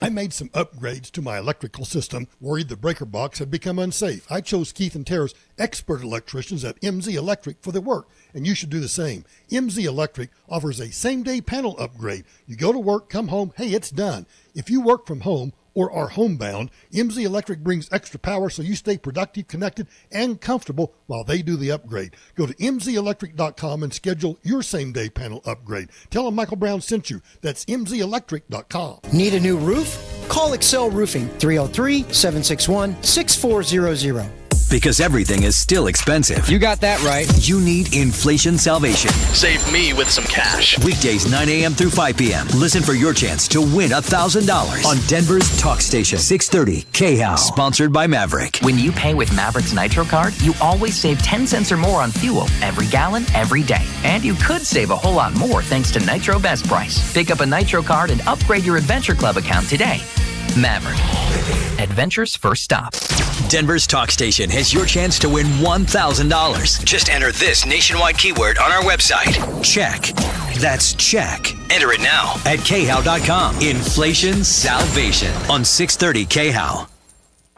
I made some upgrades to my electrical system, worried the breaker box had become unsafe. I chose Keith and Tara's expert electricians at MZ Electric for the work, and you should do the same. MZ Electric offers a same-day panel upgrade. You go to work, come home, hey, it's done. If you work from home or are homebound, MZ Electric brings extra power so you stay productive, connected, and comfortable while they do the upgrade. Go to mzelectric.com and schedule your same-day panel upgrade. Tell them Michael Brown sent you. That's mzelectric.com. Need a new roof? Call Excel Roofing, 303-761-6400. Because everything is still expensive. You got that right. You need inflation salvation. Save me with some cash. Weekdays 9 a.m. through 5 p.m. Listen for your chance to win $1,000 on Denver's Talk Station, 630 KHOW. Sponsored by Maverick. When you pay with Maverick's Nitro card, you always save 10 cents or more on fuel every gallon, every day. And you could save a whole lot more thanks to Nitro Best Price. Pick up a Nitro card and upgrade your Adventure Club account today. Maverick. Adventure's first stop. Denver's Talk Station has your chance to win $1,000. Just enter this nationwide keyword on our website. Check. That's check. Enter it now at KHOW.com. Inflation salvation on 630 KHOW.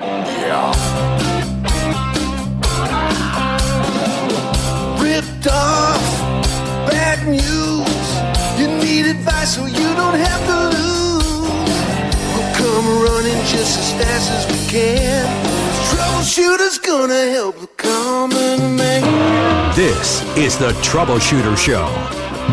Yeah. Ripped off. Bad news. You need advice so you don't have to lose. Come running just as fast as we can. Troubleshooter's gonna help the common man. This is the Troubleshooter Show.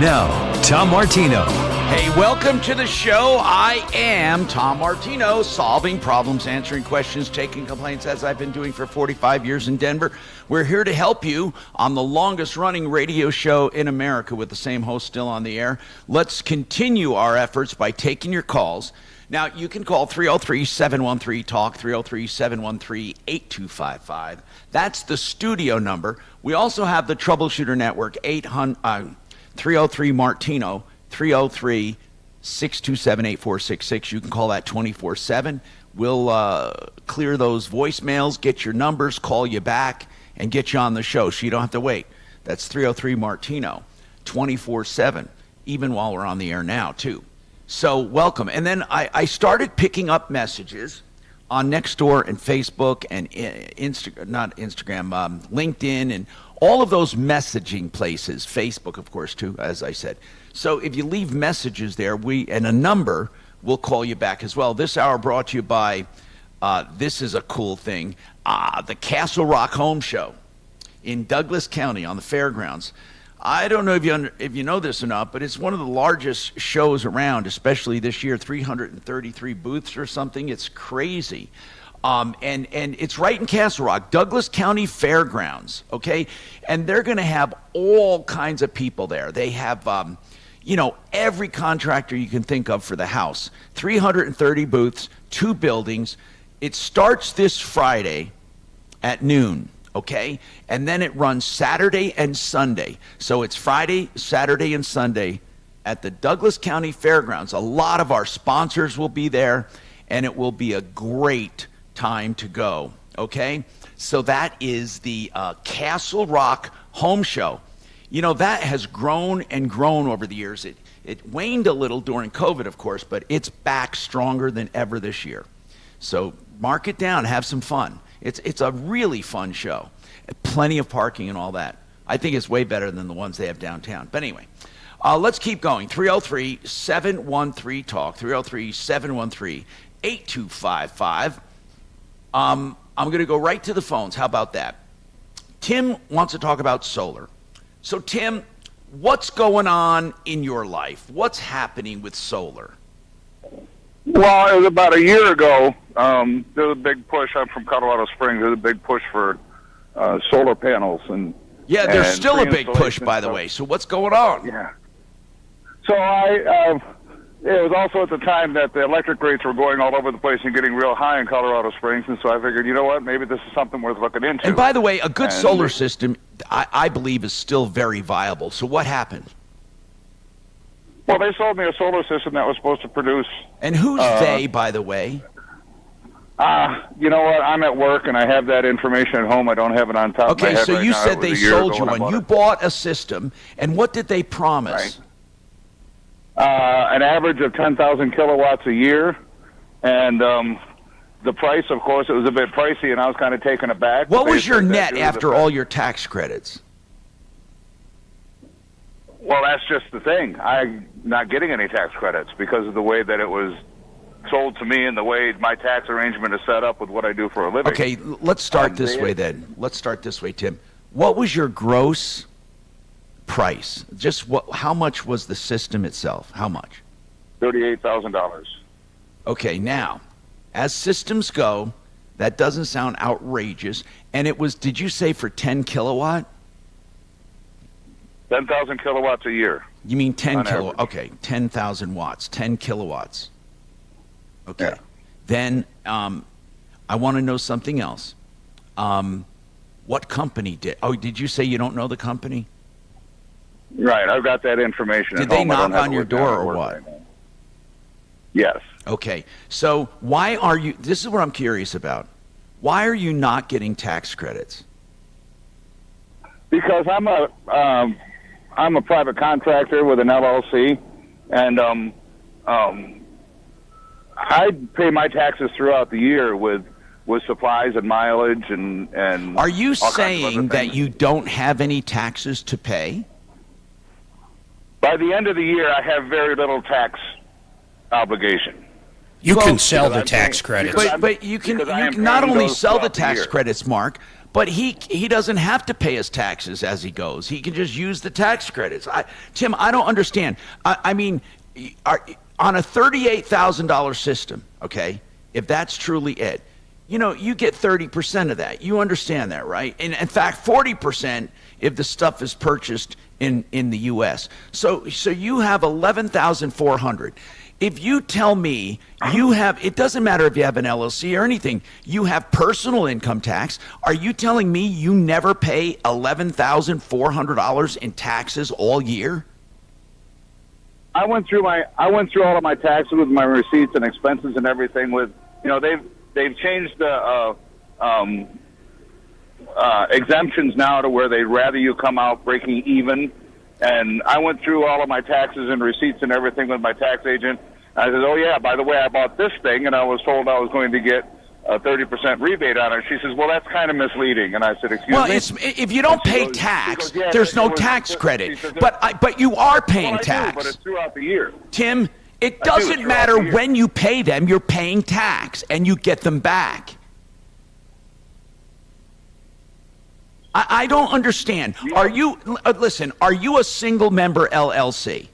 Now, Tom Martino. Hey, welcome to the show. I am Tom Martino, solving problems, answering questions, taking complaints, as I've been doing for 45 years in Denver. We're here to help you on the longest running radio show in America with the same host still on the air. Let's continue our efforts by taking your calls. Now, you can call 303-713-TALK, 303-713-8255. That's the studio number. We also have the Troubleshooter Network, 303-MARTINO, 303-627-8466. You can call that 24/7. We'll clear those voicemails, get your numbers, call you back, and get you on the show so you don't have to wait. That's 303-MARTINO, 24/7, even while we're on the air now, too. So welcome. And then I started picking up messages on Nextdoor and Facebook and LinkedIn and all of those messaging places. Facebook, of course, too, as I said. So if you leave messages there, and a number, we'll call you back as well. This hour brought to you by, this is a cool thing, the Castle Rock Home Show in Douglas County on the fairgrounds. I don't know if you know this or not, but it's one of the largest shows around, especially this year, 333 booths or something. It's crazy. And it's right in Castle Rock, Douglas County Fairgrounds, okay? And they're going to have all kinds of people there. They have, every contractor you can think of for the house. 330 booths, 2 buildings. It starts this Friday at noon. Okay, and then it runs Saturday and Sunday. So it's Friday, Saturday, and Sunday at the Douglas County Fairgrounds. A lot of our sponsors will be there, and it will be a great time to go. Okay, so that is the Castle Rock Home Show. You know, that has grown and grown over the years. It waned a little during COVID, of course, but it's back stronger than ever this year. So mark it down, have some fun. It's a really fun show. Plenty of parking and all that. I think it's way better than the ones they have downtown. But anyway, let's keep going. 303-713-TALK, 303-713-8255. I'm going to go right to the phones. How about that? Tim wants to talk about solar. So, Tim, what's going on in your life? What's happening with solar? Well, it was about a year ago. There's a big push. I'm from Colorado Springs. There's a big push for solar panels. Yeah, there's still a big push, by the way. So what's going on? Yeah. So it was also at the time that the electric rates were going all over the place and getting real high in Colorado Springs. And so I figured, you know what, maybe this is something worth looking into. And by the way, a good solar system, I believe, is still very viable. So what happened? Well, they sold me a solar system that was supposed to produce. And who's they, by the way? You know what? I'm at work and I have that information at home. I don't have it on top of my head. Okay, so right you now. said they sold you one. You bought a system, and what did they promise? Right. An average of 10,000 kilowatts a year, and the price, of course, it was a bit pricey, and I was kind of taken aback. What was your Basically, net due to after the all fact- your tax credits? Well, that's just the thing. I'm not getting any tax credits because of the way that it was sold to me and the way my tax arrangement is set up with what I do for a living. Okay, let's start this way then. Let's start this way, Tim. What was your gross price? Just how much was the system itself? How much? $38,000. Okay, now, as systems go, that doesn't sound outrageous. And it was, did you say for 10 kilowatt? 10,000 kilowatts a year. You mean 10 On kilowatt? average. Okay, 10,000 watts, 10 kilowatts. Okay. Yeah. Then I want to know something else. What company did? Oh, did you say you don't know the company? Right, I've got that information. Did at they home. I don't knock have on to your look down door at or work what? right now. Yes. Okay, so why are you? This is what I'm curious about. Why are you not getting tax credits? Because I'm a private contractor with an LLC, and I pay my taxes throughout the year with supplies and mileage and Are you all kinds of other saying that things. you don't have any taxes to pay? By the end of the year, I have very little tax obligation. You Well, can sell because the I'm tax paying- credits. because But you can because I am not paying only those sell the throughout the tax year. credits, Mark, but he doesn't have to pay his taxes as he goes. He can just use the tax credits. Tim, I don't understand. I mean, on a $38,000 system, okay, if that's truly it, you get 30% of that. You understand that, right? And in fact, 40% if the stuff is purchased in the U.S. So you have 11,400. If you tell me you have, it doesn't matter if you have an LLC or anything, you have personal income tax. Are you telling me you never pay $11,400 in taxes all year? I went through all of my taxes with my receipts and expenses and everything. With they've changed the exemptions now to where they'd rather you come out breaking even. And I went through all of my taxes and receipts and everything with my tax agent. I said, "Oh yeah, by the way, I bought this thing, and I was told I was going to get a 30% rebate on it." She says, "Well, that's kind of misleading." And I said, "Excuse Well, me." if you don't She pay goes- tax, she goes, "Yeah, there's no it was- tax she credit. says, But you are paying well, I tax. do, but it's throughout the year. Tim, it I do, doesn't throughout matter the year. when you pay them, you're paying tax and you get them back. I don't understand. Are you, listen, are you a single member LLC?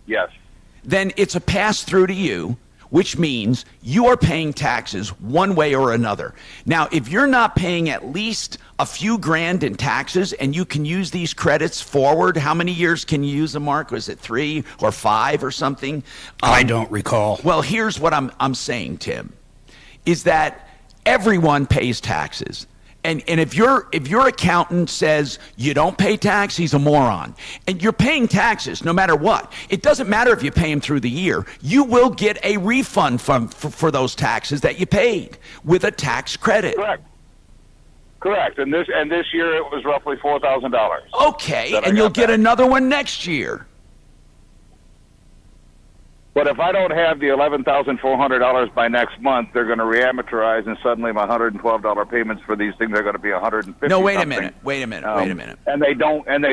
Yes. Then it's a pass through to you, which means you are paying taxes one way or another. Now, if you're not paying at least a few grand in taxes and you can use these credits forward, how many years can you use them, Mark? Was it 3 or 5 or something? I don't recall. Well, here's what I'm saying, Tim, is that everyone pays taxes. And if your accountant says you don't pay tax, he's a moron. And you're paying taxes no matter what. It doesn't matter if you pay them through the year. You will get a refund for those taxes that you paid with a tax credit. Correct. And this year it was roughly $4,000. Okay, that I and you'll got get back. another one next year. But if I don't have the $11,400 by next month, they're going to reamortize, and suddenly my $112 payments for these things are going to be $150. No, wait a something. minute. And they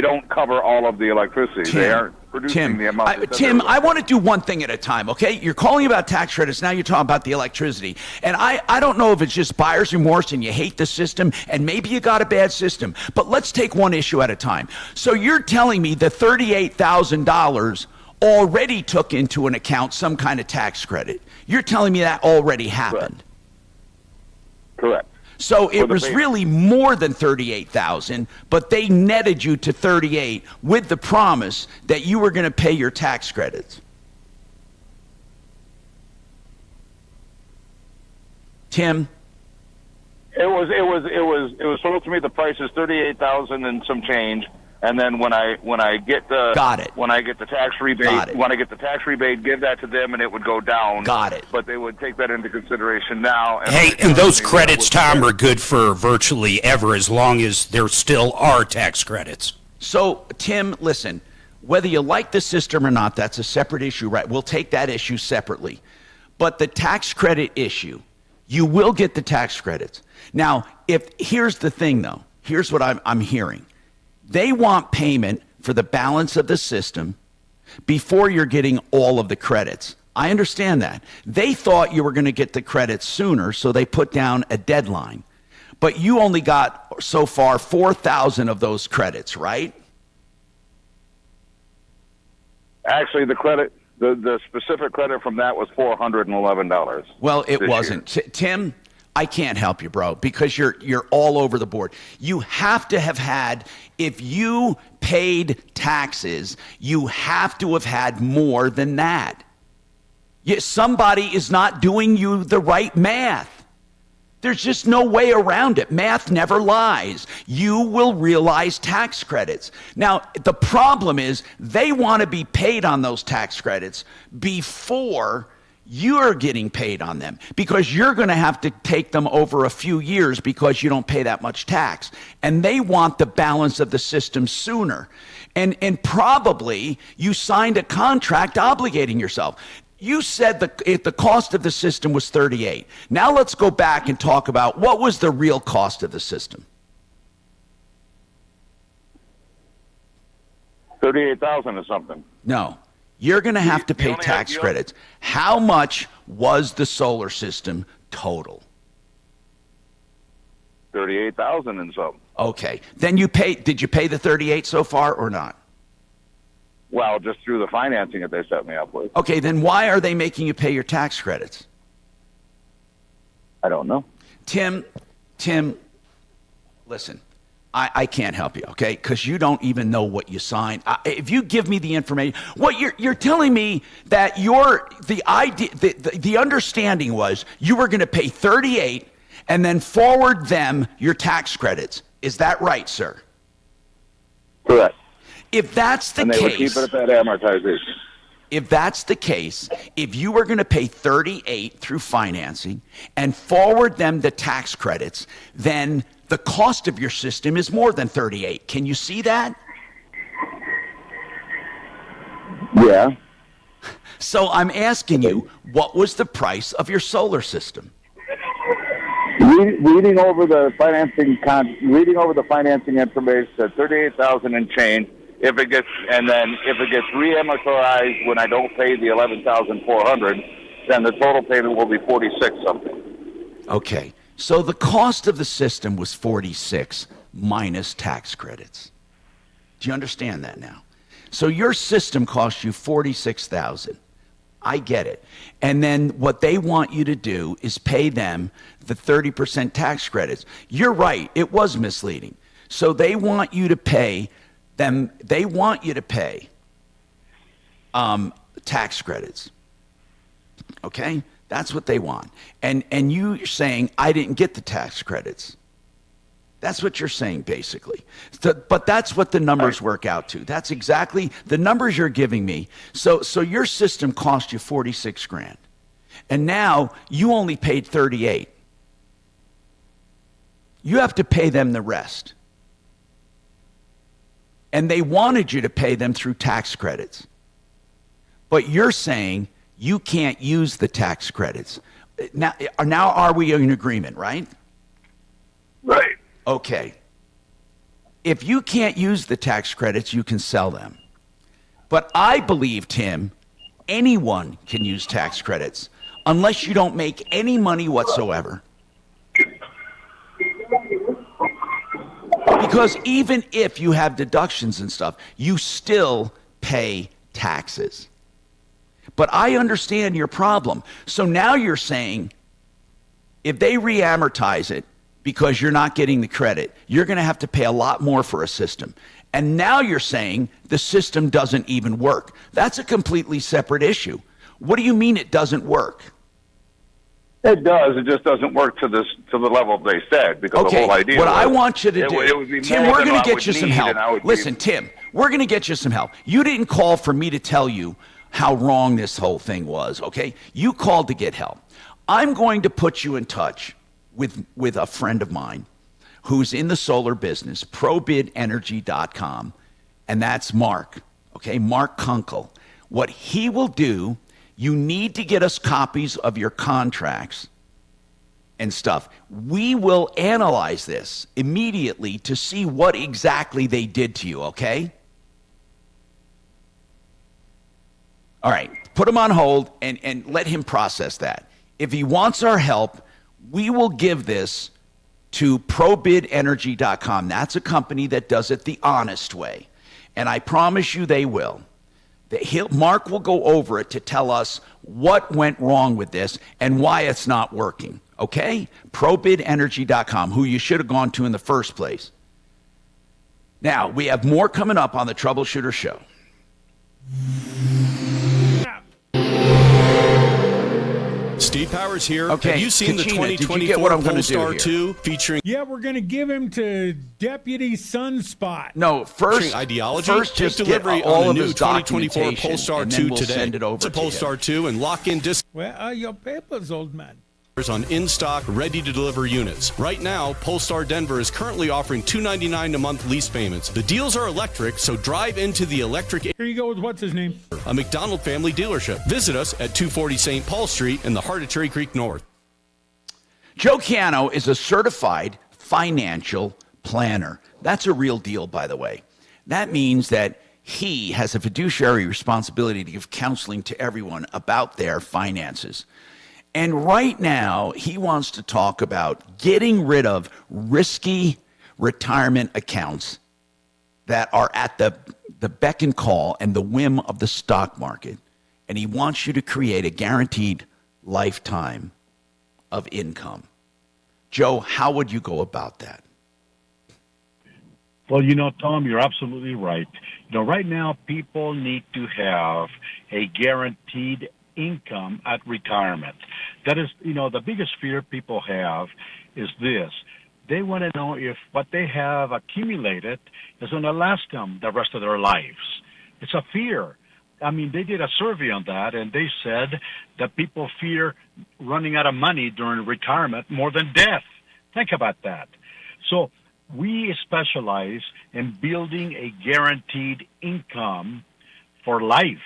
don't cover all of the electricity. They aren't producing the amount. I want to do one thing at a time, okay? You're calling about tax credits. Now you're talking about the electricity. And I don't know if it's just buyer's remorse and you hate the system, and maybe you got a bad system. But let's take one issue at a time. So you're telling me the $38,000 already took into an account some kind of tax credit. You're telling me that already happened. Correct. So it For the was payment. really more than 38,000, but they netted you to 38 with the promise that you were going to pay your tax credits. Tim, It was sold to me. The price is $38,000 and some change. And then when I get the when I get the tax rebate, give that to them, and it would go down. Got it. But they would take that into consideration now. Hey, and those credits, Tom, are good for virtually ever as long as there still are tax credits. So, Tim, listen, whether you like the system or not, that's a separate issue, right? We'll take that issue separately. But the tax credit issue, you will get the tax credits. Now, here's the thing, though. Here's what I'm hearing. They want payment for the balance of the system before you're getting all of the credits. I understand that. They thought you were going to get the credits sooner, so they put down a deadline. But you only got, so far, 4,000 of those credits, right? Actually, the specific credit from that was $411. Well, it wasn't. Tim, I can't help you, bro, because you're all over the board. You have to have had, if you paid taxes, you have to have had more than that. Somebody is not doing you the right math. There's just no way around it. Math never lies. You will realize tax credits. Now, the problem is they want to be paid on those tax credits before you're getting paid on them, because you're going to have to take them over a few years because you don't pay that much tax. And they want the balance of the system sooner. And probably you signed a contract obligating yourself. You said the cost of the system was $38. Now let's go back and talk about what was the real cost of the system. $38,000 or something. No, you're going to have to pay tax credits. How much was the solar system total? $38,000 and something. Okay, then did you pay the 38 so far or not? Well, just through the financing that they set me up with. Okay, then why are they making you pay your tax credits? I don't know. Tim, listen, I can't help you, okay? Because you don't even know what you signed. If you give me the information, what you're telling me that the understanding was you were going to pay 38 and then forward them your tax credits. Is that right, sir? Correct. If that's the case, and they would keep it at that amortization. If that's the case, if you were going to pay 38 through financing and forward them the tax credits, then the cost of your system is more than 38. Can you see that? Yeah. So I'm asking you, what was the price of your solar system? Reading over the financing information said $38,000 and change. If it gets re-amortized when I don't pay the $11,400, then the total payment will be $46 something. Okay, so the cost of the system was $46 minus tax credits. Do you understand that now? So your system cost you $46,000. I get it. And then what they want you to do is pay them the 30% tax credits. You're right, it was misleading. So they want you to pay tax credits. Okay? That's what they want. And you're saying, I didn't get the tax credits. That's what you're saying, basically. But that's what the numbers work out to. That's exactly the numbers you're giving me. So your system cost you $46,000. And now you only paid 38. You have to pay them the rest. And they wanted you to pay them through tax credits. But you're saying you can't use the tax credits. Now are we in agreement, right? Right. Okay. If you can't use the tax credits, you can sell them. But I believe, Tim, anyone can use tax credits unless you don't make any money whatsoever. Because even if you have deductions and stuff, you still pay taxes. But I understand your problem. So now you're saying if they re-amortize it because you're not getting the credit, you're going to have to pay a lot more for a system. And now you're saying the system doesn't even work. That's a completely separate issue. What do you mean it doesn't work? It does. It just doesn't work to the level they said, because the whole idea. What I want you to do, Tim, we're going to get you some help. Listen, Tim, we're going to get you some help. You didn't call for me to tell you how wrong this whole thing was, okay? You called to get help. I'm going to put you in touch with a friend of mine who's in the solar business, probidenergy.com, and that's Mark, okay? Mark Kunkel. What he will do, You need to get us copies of your contracts and stuff. We will analyze this immediately to see what exactly they did to you, okay? All right, put him on hold and let him process that. If he wants our help, we will give this to probidenergy.com. That's a company that does it the honest way. And I promise you they will. Mark will go over it to tell us what went wrong with this and why it's not working. Okay? Probidenergy.com, who you should have gone to in the first place. Now, we have more coming up on the Troubleshooter Show. Steve Powers here. Okay, have you seen Kachina, the 2024 did you get what I'm gonna Polestar do 2 featuring... Yeah, we're going to give him to Deputy Sunspot. No, first ideology. First, Take just delivery get all on of the new his 2024 documentation, Polestar and 2 then we'll today. send it over It's a to you. Polestar 2 and lock-in discounts Where are your papers, old man? on in-stock, ready-to-deliver units. Right now, Polestar Denver is currently offering $299 a month lease payments. The deals are electric, so drive into the electric... Here you go with what's his name? A McDonald family dealership. Visit us at 240 St. Paul Street in the heart of Cherry Creek North. Joe Chiano is a certified financial planner. That's a real deal, by the way. That means that he has a fiduciary responsibility to give counseling to everyone about their finances. And right now, he wants to talk about getting rid of risky retirement accounts that are at the beck and call and the whim of the stock market. And he wants you to create a guaranteed lifetime of income. Joe, how would you go about that? Well, Tom, you're absolutely right. Right now, people need to have a guaranteed income at retirement. That is, the biggest fear people have is this. They want to know if what they have accumulated is going to last them the rest of their lives. It's a fear. I mean, they did a survey on that, and they said that people fear running out of money during retirement more than death. Think about that. So we specialize in building a guaranteed income for life.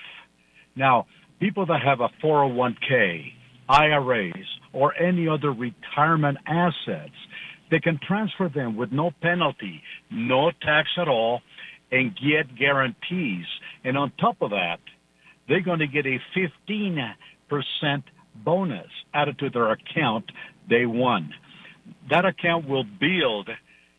Now, people that have a 401k, IRAs, or any other retirement assets, they can transfer them with no penalty, no tax at all, and get guarantees. And on top of that, they're going to get a 15% bonus added to their account day one. That account will build,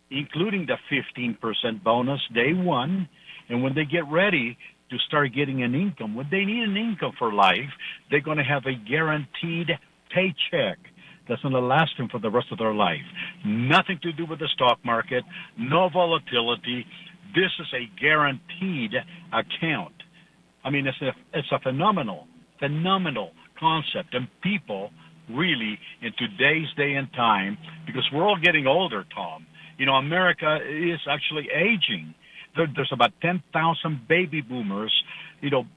including the 15% bonus day one. And when they get ready to start getting an income, when they need an income for life, they're going to have a guaranteed paycheck that's going to last them for the rest of their life. Nothing to do with the stock market, no volatility. This is a guaranteed account. I mean, it's a phenomenal concept. And people really, in today's day and time, because we're all getting older, Tom, America is actually aging. There's about 10,000 baby boomers,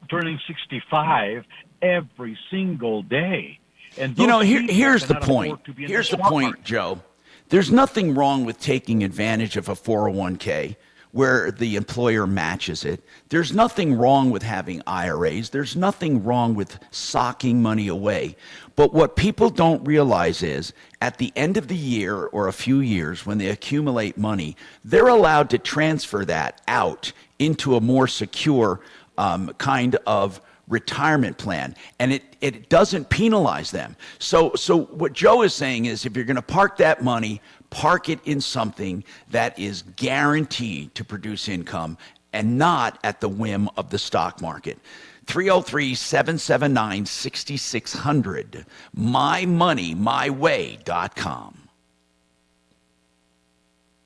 turning 65 every single day. And here's the point. Here's the point, Joe. There's nothing wrong with taking advantage of a 401k where the employer matches it. There's nothing wrong with having IRAs. There's nothing wrong with socking money away. But what people don't realize is at the end of the year or a few years when they accumulate money, they're allowed to transfer that out into a more secure kind of retirement plan, and it doesn't penalize them. So what Joe is saying is if you're going to park that money, park it in something that is guaranteed to produce income and not at the whim of the stock market. 303-779-6600, mymoneymyway.com.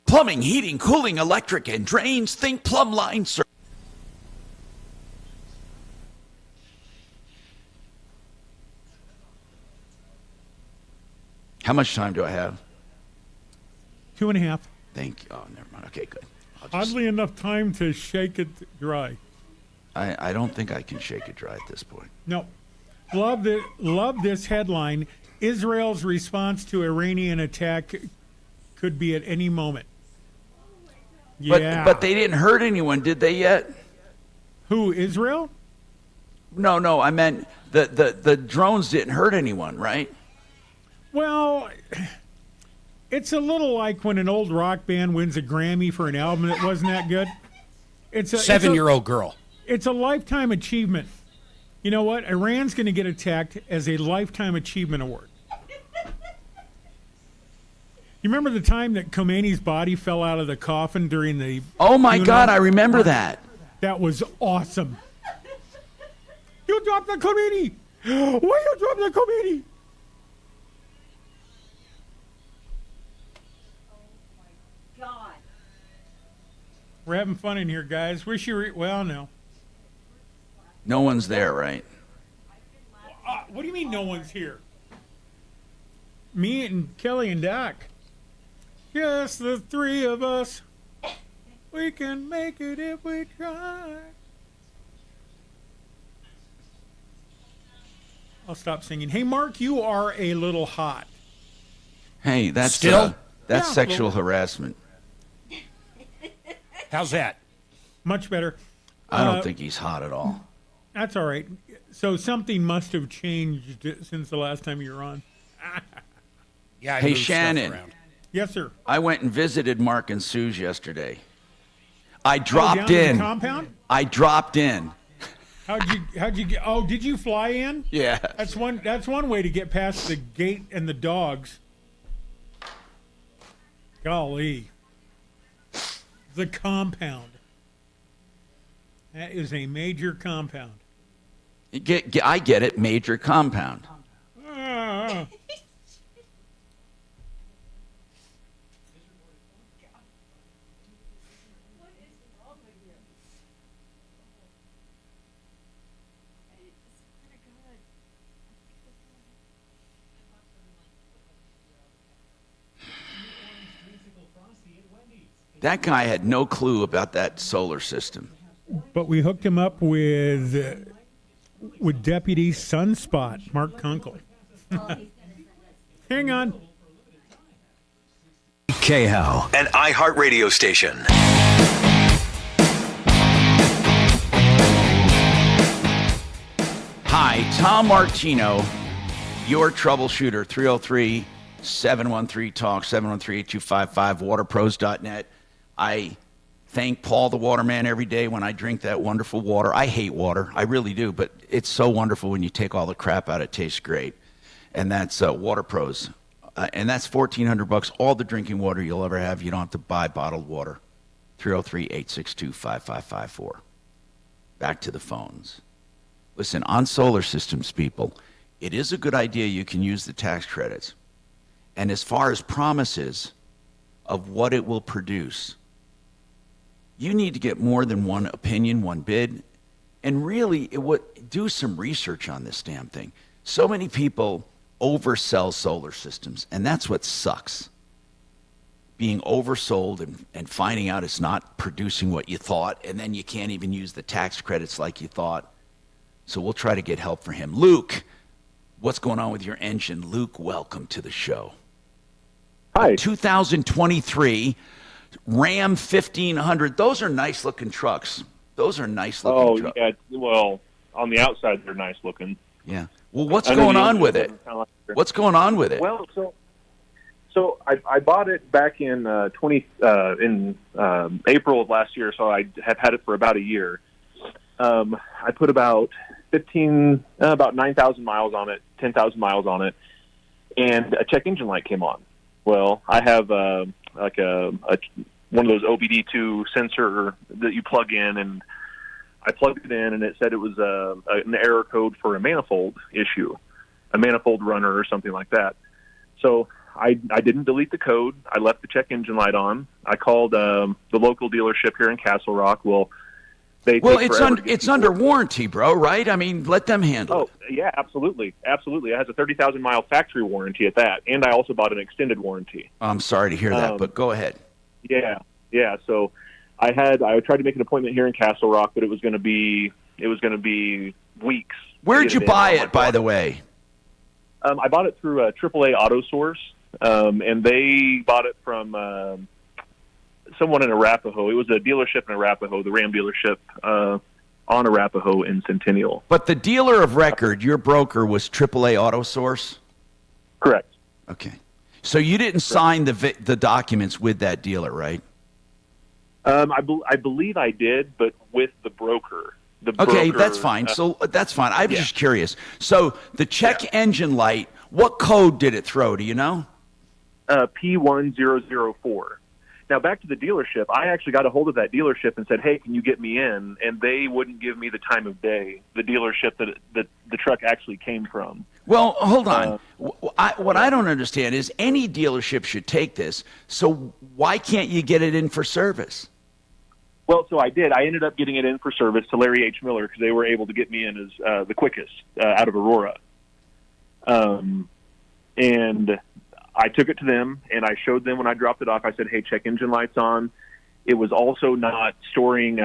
Plumbing, heating, cooling, electric, and drains. Think Plumbline Service. How much time do I have? 2.5. Thank you. Oh, never mind. Okay, good. Oddly enough time to shake it dry. I don't think I can shake it dry at this point. No. Love this headline. Israel's response to Iranian attack could be at any moment. Yeah. But they didn't hurt anyone, did they yet? Who, Israel? No, I meant the drones didn't hurt anyone, right? Well, it's a little like when an old rock band wins a Grammy for an album that wasn't that good. It's a 7-year-old girl. It's a lifetime achievement. You know what? Iran's going to get attacked as a lifetime achievement award. You remember the time that Khomeini's body fell out of the coffin during the... Oh, my God, I remember that. That was awesome. You dropped the Khomeini! Why you drop the Khomeini? God. We're having fun in here, guys. Wish you were... Well, no. No one's there, right? What do you mean no one's here? Me and Kelly and Doc. Yes, the three of us. We can make it if we try. I'll stop singing. Hey, Mark, you are a little hot. Hey, that's Still? that's Yeah, sexual well- harassment. How's that? Much better. I don't think he's hot at all. That's all right. So something must have changed since the last time you were on. Yeah. I Hey, moved stuff Shannon. around. Yes, sir. I went and visited Mark and Sue's yesterday. I dropped down in in. the compound? I dropped in. How'd you get? Oh, did you fly in? Yeah. That's one way to get past the gate and the dogs. Golly. The compound. That is a major compound. I get it. Major compound. Ah. That guy had no clue about that solar system. But we hooked him up with Deputy Sunspot, Mark Kunkel. Hang on. KHOW, an iHeartRadio station. Hi, Tom Martino, your troubleshooter, 303-713-TALK, 713-8255, waterpros.net. I thank Paul the Waterman every day when I drink that wonderful water. I hate water. I really do, but it's so wonderful when you take all the crap out. It tastes great. And that's Water Pros. And that's $1,400, all the drinking water you'll ever have. You don't have to buy bottled water. 303-862-5554. Back to the phones. Listen, on solar systems, people, it is a good idea you can use the tax credits. And as far as promises of what it will produce, you need to get more than one opinion, one bid, and really do some research on this damn thing. So many people oversell solar systems, and that's what sucks. Being oversold and finding out it's not producing what you thought, and then you can't even use the tax credits like you thought. So we'll try to get help for him. Luke, what's going on with your engine? Luke, welcome to the show. Hi. 2023 Ram 1500. Those are nice looking trucks. Those are nice looking trucks. Oh, yeah. Well, on the outside, they're nice looking. Yeah. Well, what's going on with it? What's going on with it? Well, so I bought it back in April of last year, so I have had it for about a year. I put about 9,000 miles on it, 10,000 miles on it, and a check engine light came on. Well, I have one of those OBD2 sensor that you plug in, and I plugged it in, and it said it was an error code for a manifold issue, a manifold runner or something like that. So I didn't delete the code. I left the check engine light on. I called the local dealership here in Castle Rock. Well, it's under warranty, bro, right? I mean, let them handle it. Oh, yeah, absolutely. Absolutely. It has a 30,000-mile factory warranty at that, and I also bought an extended warranty. I'm sorry to hear that, but go ahead. Yeah. So I tried to make an appointment here in Castle Rock, but it was going to be weeks. Where'd you buy it, by the way? I bought it through AAA Auto Source, and they bought it from someone in Arapahoe. It was a dealership in Arapahoe, the Ram dealership on on Arapahoe and Centennial. But the dealer of record, your broker, was AAA Auto Source? Correct. Okay. So you didn't sign the documents with that dealer, right? I believe I did, but with the broker. Okay, that's fine. So that's fine. I was just curious. So the check engine light, what code did it throw? Do you know? P1004. Now, back to the dealership, I actually got a hold of that dealership and said, hey, can you get me in? And they wouldn't give me the time of day, the dealership that the truck actually came from. Well, hold on. What I don't understand is any dealership should take this, so why can't you get it in for service? Well, so I did. I ended up getting it in for service to Larry H. Miller because they were able to get me in as the quickest out of Aurora. And I took it to them, and I showed them when I dropped it off. I said, hey, check engine lights on. It was also not storing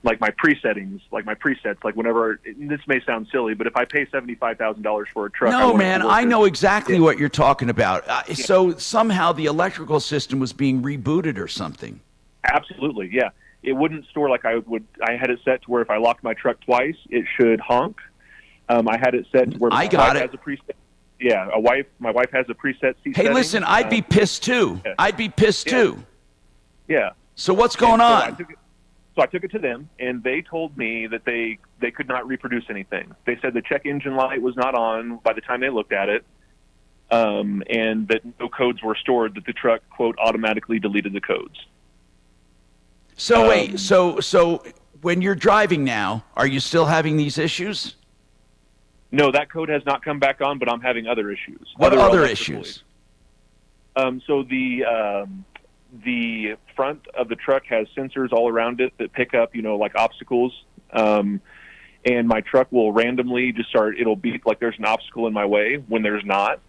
like my presettings, like my presets. Like whenever, this may sound silly, but if I pay $75,000 for a truck. No, man, I know exactly what you're talking about. So somehow the electrical system was being rebooted or something. Absolutely, yeah. It wouldn't store like I would. I had it set to where if I locked my truck twice, it should honk. I had it set to where my wife has a preset. Yeah, my wife has a preset seat. Hey, listen, I'd be pissed too. Yeah. I'd be pissed too. Yeah. So what's going on? So I took it to them, and they told me that they could not reproduce anything. They said the check engine light was not on by the time they looked at it, and that no codes were stored, that the truck, quote, automatically deleted the codes. So wait, so when you're driving now, are you still having these issues? No, that code has not come back on, but I'm having other issues. What other issues? So the front of the truck has sensors all around it that pick up, like obstacles. And my truck will randomly just it'll beep like there's an obstacle in my way when there's not.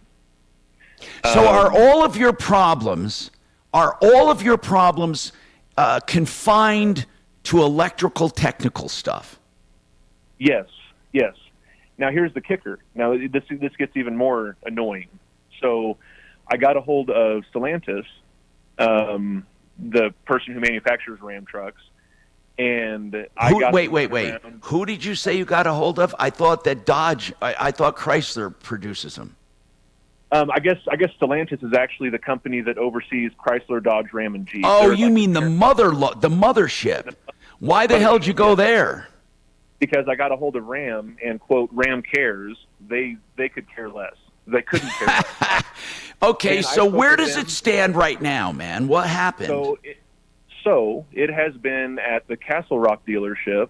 So are all of your problems confined to electrical technical stuff? Yes. Now here's the kicker. Now this gets even more annoying. So I got a hold of Stellantis, the person who manufactures Ram trucks, and wait. Who did you say you got a hold of? I thought that I thought Chrysler produces them. I guess Stellantis is actually the company that oversees Chrysler, Dodge, Ram, and Jeep. Oh, you mean the mothership? Why the hell did you go there? Because I got a hold of Ram and, quote, Ram cares. They could care less. They couldn't care less. Okay, so where does it stand right now, man? What happened? So it has been at the Castle Rock dealership.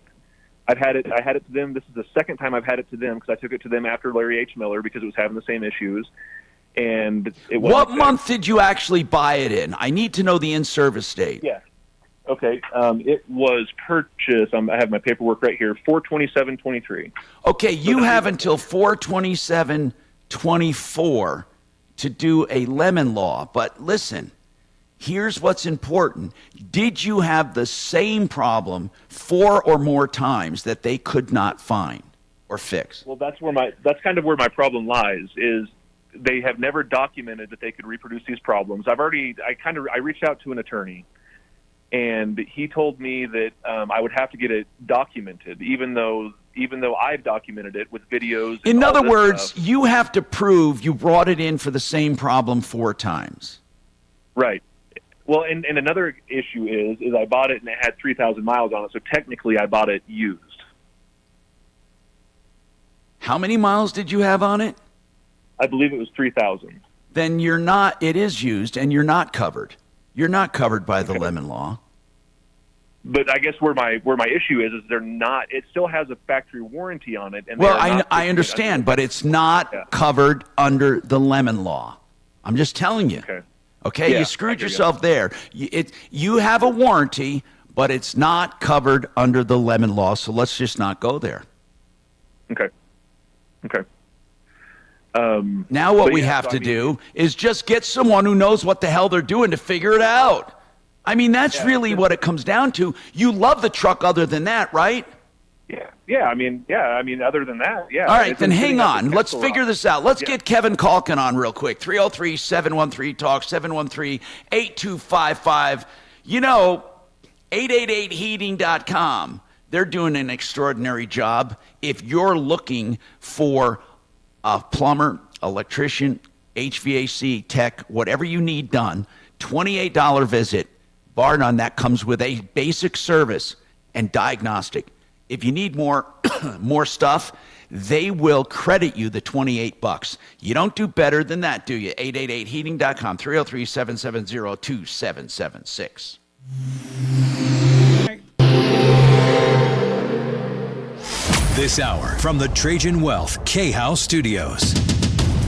I had it to them. This is the second time I've had it to them because I took it to them after Larry H. Miller because it was having the same issues. And what month did you actually buy it in? I need to know the in-service date. Yeah. Okay. It was purchased. I have my paperwork right here. 4/27/23. Okay, you have until 4/27/24 to do a lemon law. But listen, here's what's important. Did you have the same problem 4 or more times that they could not find or fix? Well, that's kind of where my problem lies. Is they have never documented that they could reproduce these problems. I reached out to an attorney, and he told me that I would have to get it documented, even though I've documented it with videos. In other words, you have to prove you brought it in for the same problem 4 times. Right. Well, and another issue is I bought it and it had 3,000 miles on it, so technically I bought it used. How many miles did you have on it? I believe it was 3,000. Then it is used and you're not covered. You're not covered by the lemon law. But I guess where my issue is they're not. It still has a factory warranty on it. And I understand, but it's not covered under the lemon law. I'm just telling you. Okay, Yeah, you screwed yourself there. You have a warranty, but it's not covered under the lemon law. So let's just not go there. Okay. Now what we have to do is just get someone who knows what the hell they're doing to figure it out. I mean, that's really what it comes down to. You love the truck other than that, right? Yeah. I mean, other than that, yeah. All right, then hang on. Let's figure this out. Let's get Kevin Calkin on real quick. 303-713-TALK, 713-8255. 888heating.com. They're doing an extraordinary job. If you're looking for a plumber, electrician, HVAC tech, whatever you need done, $28 visit. Bar none, that comes with a basic service and diagnostic. If you need more more stuff, they will credit you the $28. You don't do better than that, do you? 888heating.com, 303-770-2776. This hour from the Trajan Wealth K-House Studios.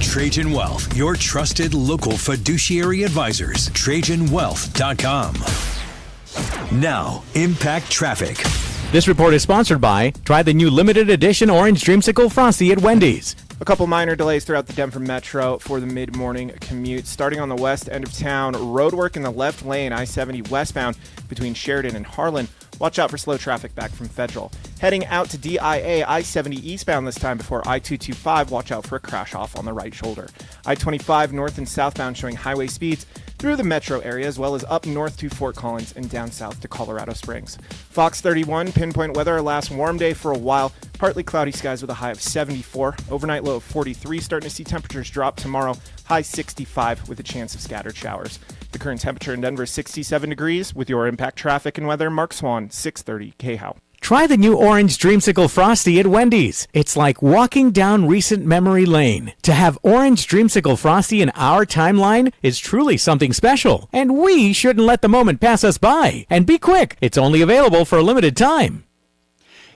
Trajan Wealth, your trusted local fiduciary advisors. TrajanWealth.com. Now, Impact Traffic. This report is sponsored by try the new limited edition Orange Dreamsicle Frosty at Wendy's. A couple minor delays throughout the Denver Metro for the mid-morning commute. Starting on the west end of town, roadwork in the left lane, I-70 westbound between Sheridan and Harlan. Watch out for slow traffic back from Federal. Heading out to DIA, I-70 eastbound this time before I-225. Watch out for a crash off on the right shoulder. I-25 north and southbound showing highway speeds through the metro area, as well as up north to Fort Collins and down south to Colorado Springs. Fox 31, pinpoint weather, our last warm day for a while. Partly cloudy skies with a high of 74. Overnight low of 43. Starting to see temperatures drop tomorrow. High 65 with a chance of scattered showers. The current temperature in Denver is 67 degrees. With your Impact Traffic and weather, Mark Swan, 630 KHOW. Try the new Orange Dreamsicle Frosty at Wendy's. It's like walking down recent memory lane. To have Orange Dreamsicle Frosty in our timeline is truly something special, and we shouldn't let the moment pass us by. And be quick, it's only available for a limited time.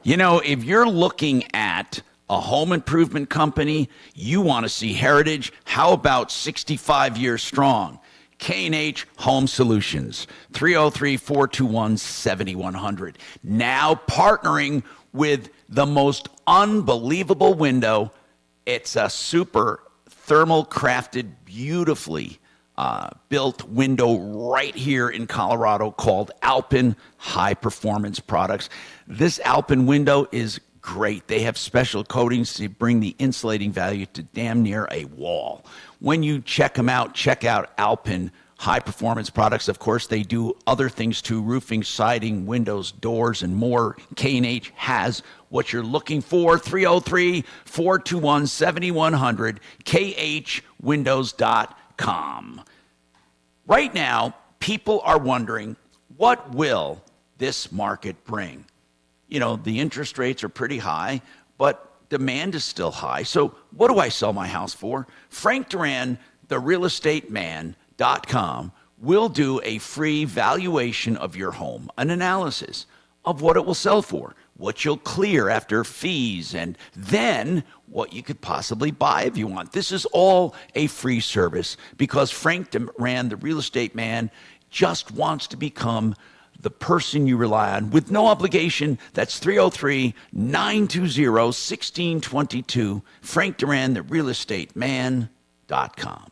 You know, if you're looking at a home improvement company, you want to see heritage, how about 65 years strong? K&H Home Solutions, 303-421-7100. Now partnering with the most unbelievable window. It's a super thermal crafted, beautifully built window right here in Colorado called Alpin High Performance Products. This Alpin window is great. They have special coatings to bring the insulating value to damn near a wall. When you check them out, check out Alpin High Performance Products. Of course, they do other things too, roofing, siding, windows, doors, and more. K&H has what you're looking for. 303-421-7100, khwindows.com. Right now, people are wondering, what will this market bring? You know, the interest rates are pretty high, but demand is still high. So what do I sell my house for? Frank Duran, the realestateman.com, will do a free valuation of your home, an analysis of what it will sell for, what you'll clear after fees, and then what you could possibly buy if you want. This is all a free service because Frank Duran, the real estate man, just wants to become the person you rely on with no obligation. That's 303-920-1622. Frank Duran, the realestateman.com.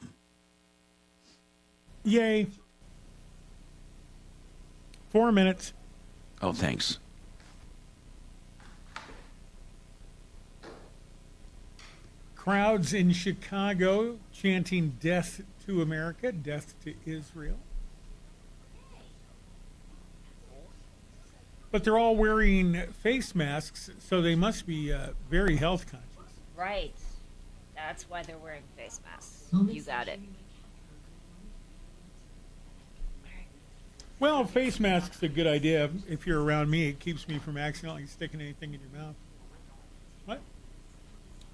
Yay. 4 minutes. Oh, thanks. Crowds in Chicago chanting death to America, death to Israel. But they're all wearing face masks, so they must be very health conscious. Right. That's why they're wearing face masks. You got it. Well, face mask's a good idea. If you're around me, it keeps me from accidentally sticking anything in your mouth. What?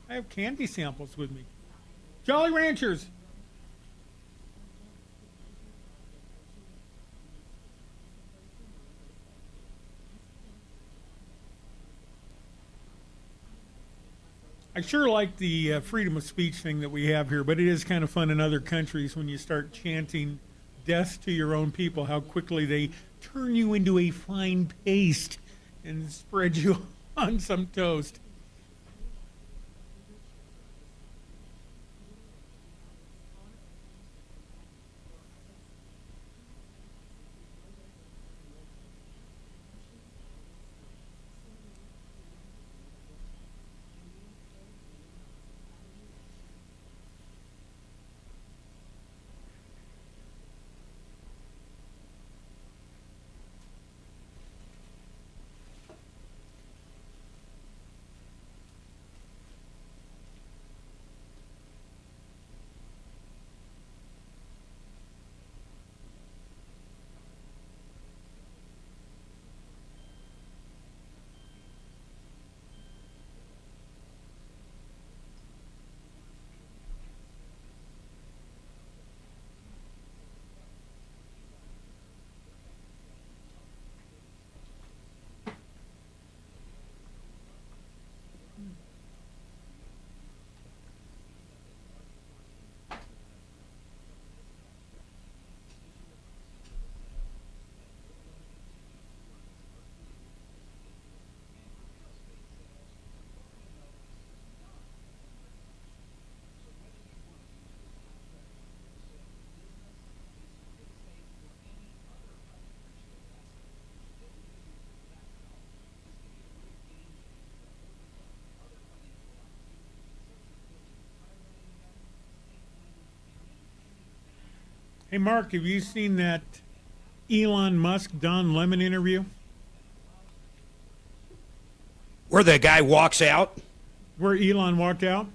I have candy samples with me. Jolly Ranchers. I sure like the freedom of speech thing that we have here, but it is kind of fun in other countries when you start chanting death to your own people, how quickly they turn you into a fine paste and spread you on some toast. Hey, Mark, have you seen that Elon Musk Don Lemon interview? Where the guy walks out? Where Elon walked out?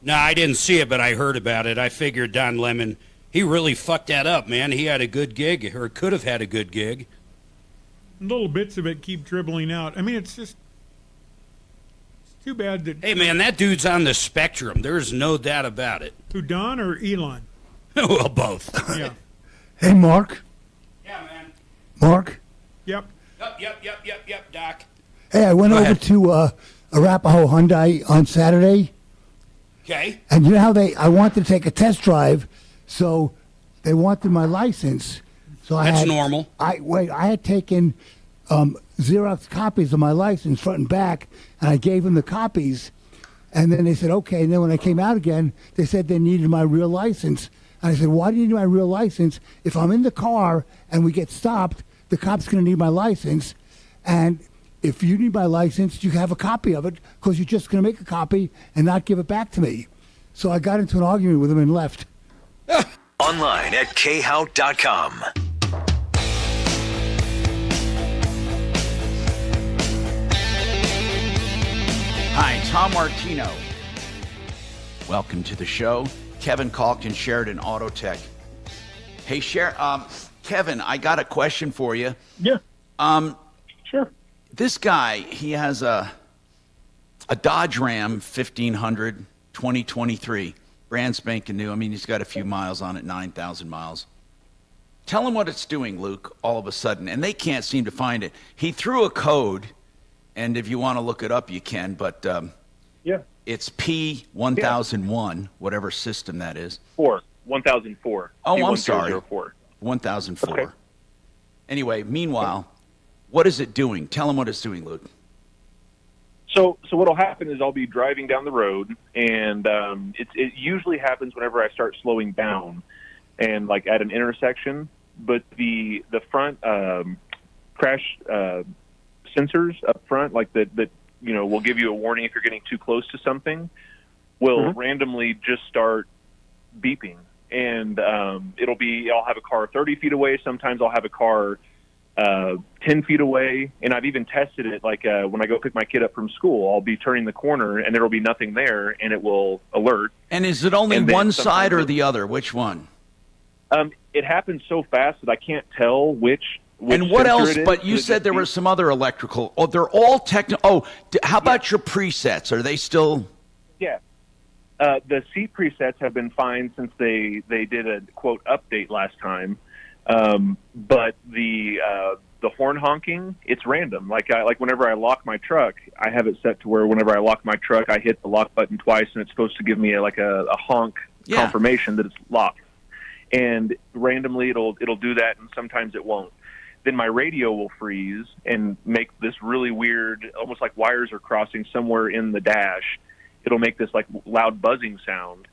No, I didn't see it, but I heard about it. I figured Don Lemon, he really fucked that up, man. He had a good gig, or could have had a good gig. Little bits of it keep dribbling out. I mean, it's too bad that... Hey, man, that dude's on the spectrum. There's no doubt about it. Who, Don or Elon? Well, both. Yeah. Hey, Mark. Yeah, man. Mark. Yep. Yep, Doc. Hey, I went Go over ahead. to Arapahoe Hyundai on Saturday. Okay. And you know how I wanted to take a test drive, so they wanted my license. So That's normal. I had taken Xerox copies of my license front and back, and I gave them the copies. And then they said, okay. And then when I came out again, they said they needed my real license. And I said, why do you need my real license? If I'm in the car and we get stopped, the cop's going to need my license. And if you need my license, you have a copy of it because you're just going to make a copy and not give it back to me. So I got into an argument with him and left. Online at khout.com. Hi, Tom Martino. Welcome to the show. Kevin Calkin, Sheridan Auto Tech. Hey, Kevin, I got a question for you. Yeah. Sure. This guy, he has a Dodge Ram 1500 2023, brand spanking new. I mean, he's got a few miles on it, 9,000 miles. Tell him what it's doing, Luke, all of a sudden, and they can't seem to find it. He threw a code, and if you want to look it up, you can, but Yeah. it's P1001, whatever system that is. 1004. Oh, I'm sorry. 1004. 1004. Okay. Anyway, meanwhile, what is it doing? Tell him what it's doing, Luke. So what'll happen is I'll be driving down the road, and it usually happens whenever I start slowing down, and like at an intersection. But the front crash sensors up front, like that will give you a warning if you're getting too close to something, will randomly just start beeping, and I'll have a car 30 feet away. Sometimes I'll have a car 10 feet away, and I've even tested it. Like when I go pick my kid up from school, I'll be turning the corner, and there will be nothing there, and it will alert. And is it only one side or the other? Which one? It happens so fast that I can't tell which And what sensor else? it is. But you said there were some other electrical. Oh, they're all technical. Oh, how about your presets? Are they still? Yeah. The seat presets have been fine since they did a quote update last time. But the horn honking, it's random. Like whenever I lock my truck, I have it set to where whenever I lock my truck, I hit the lock button twice, and it's supposed to give me a honk confirmation that it's locked. And randomly it'll do that, and sometimes it won't. Then my radio will freeze and make this really weird, almost like wires are crossing somewhere in the dash. It'll make this like loud buzzing sound,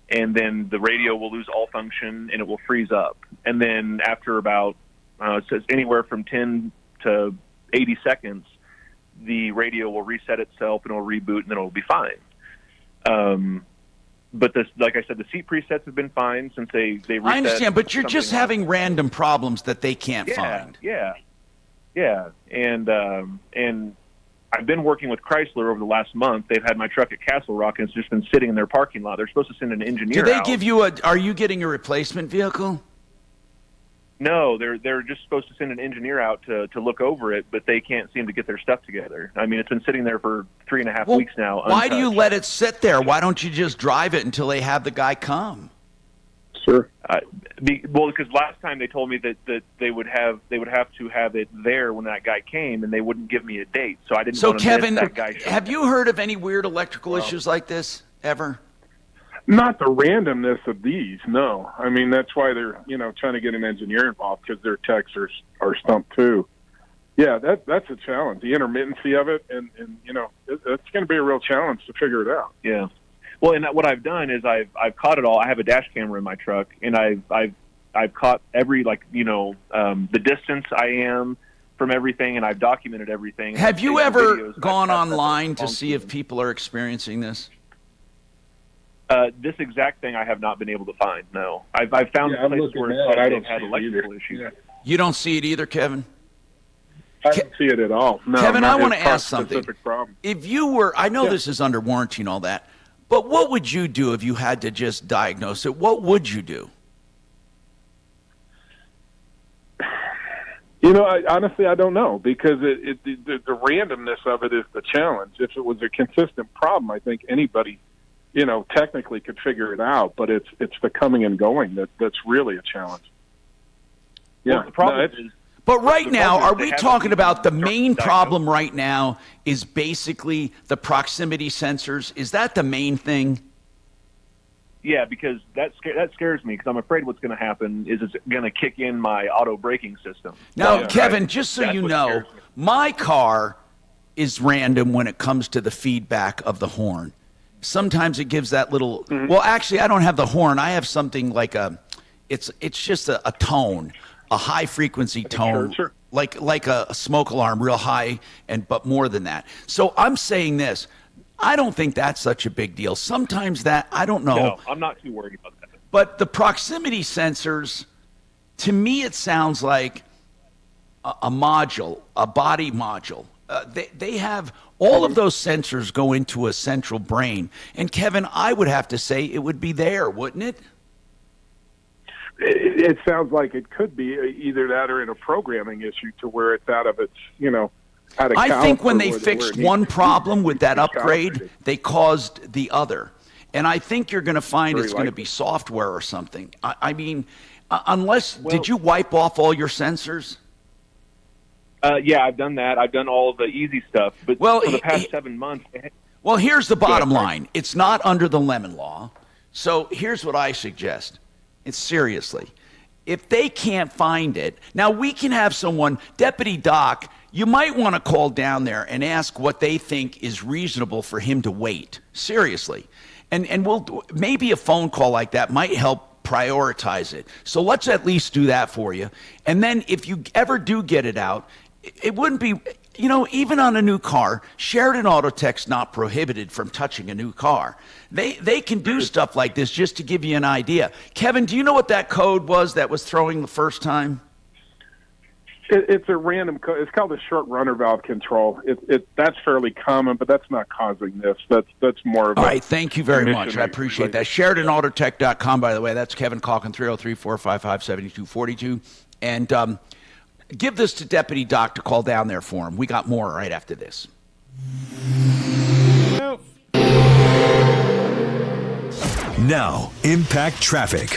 and then the radio will lose all function and it will freeze up. And then after about it says anywhere from 10 to 80 seconds, the radio will reset itself and it'll reboot, and then it'll be fine. But like I said, the seat presets have been fine since they reset. I understand, but you're just having random problems that they can't find. Yeah. And I've been working with Chrysler over the last month. They've had my truck at Castle Rock, and it's just been sitting in their parking lot. They're supposed to send an engineer Do they out. give you are you getting a replacement vehicle? No, they're just supposed to send an engineer out to look over it, but they can't seem to get their stuff together. I mean, it's been sitting there for 3.5 weeks now. Why do you untouched. let it sit there? Why don't you just drive it until they have the guy come? Sure. Because last time they told me that they would have to have it there when that guy came, and they wouldn't give me a date. So I didn't. So want to Kevin, miss that guy showing have you heard of any weird electrical issues like this ever? Not the randomness of these, no. I mean, that's why they're trying to get an engineer involved, because their techs are stumped too. Yeah, that's a challenge. The intermittency of it, and it's going to be a real challenge to figure it out. Yeah. Well, and what I've done is I've caught it all. I have a dash camera in my truck, and I've caught every the distance I am from everything, and I've documented everything. Have you I've ever videos, gone online to see if people are experiencing this? This exact thing I have not been able to find. No, I've found I'm places looking where now, and I don't they've had see it electrical either. issues. Yeah. You don't see it either, Kevin? I don't see it at all. No, Kevin, I not want to his ask something. specific problem. If you were, I know this is under warranty and all that, but what would you do if you had to just diagnose it? What would you do? You know, honestly, I don't know, because the randomness of it is the challenge. If it was a consistent problem, I think anybody, technically could figure it out. But it's the coming and going that's really a challenge. Yeah, Well, the problem is. But right now, are we haven't talking even about the started main diagnosing. problem right now is basically the proximity sensors? Is that the main thing? Yeah, because that scares me, because I'm afraid what's going to happen is it's going to kick in my auto braking system. Now, Kevin, just so That's you what know, scares me. my car is random when it comes to the feedback of the horn. Sometimes it gives that little. Well, actually, I don't have the horn. I have something like it's just a tone, a high frequency tone, like a smoke alarm, real high, but more than that. So I'm saying this. I don't think that's such a big deal. Sometimes that, I don't know. No, I'm not too worried about that. But the proximity sensors, to me, it sounds like a module, a body module. They have all of those sensors go into a central brain. And Kevin, I would have to say it would be there, wouldn't it? It sounds like it could be either that or in a programming issue to where it's out of its, out of I think when they where fixed it needs one to be. problem with that It's upgrade, calibrated. they caused the other. And I think you're going to find Very it's going to likely. be software or something. I mean, unless, did you wipe off all your sensors? Yeah, I've done that. I've done all of the easy stuff. But Well, for the past 7 months, Well, here's the bottom Go ahead, line. It's not under the Lemon Law. So here's what I suggest. It's seriously. If they can't find it, now we can have someone, Deputy Doc, you might want to call down there and ask what they think is reasonable for him to wait. Seriously. And we'll maybe a phone call like that might help prioritize it. So let's at least do that for you. And then if you ever do get it out, it wouldn't be, even on a new car, Sheridan Auto Tech's not prohibited from touching a new car. They can do stuff like this just to give you an idea. Kevin, do you know what that code was that was throwing the first time? It's a random code. It's called a short runner valve control. That's fairly common, but that's not causing this. That's more of All a right, thank you very much. I emission appreciate related. that. SheridanAutotech.com, by the way. That's Kevin Calkin, 303-455-7242. And give this to Deputy Doc to call down there for him. We got more right after this. Now, Impact Traffic.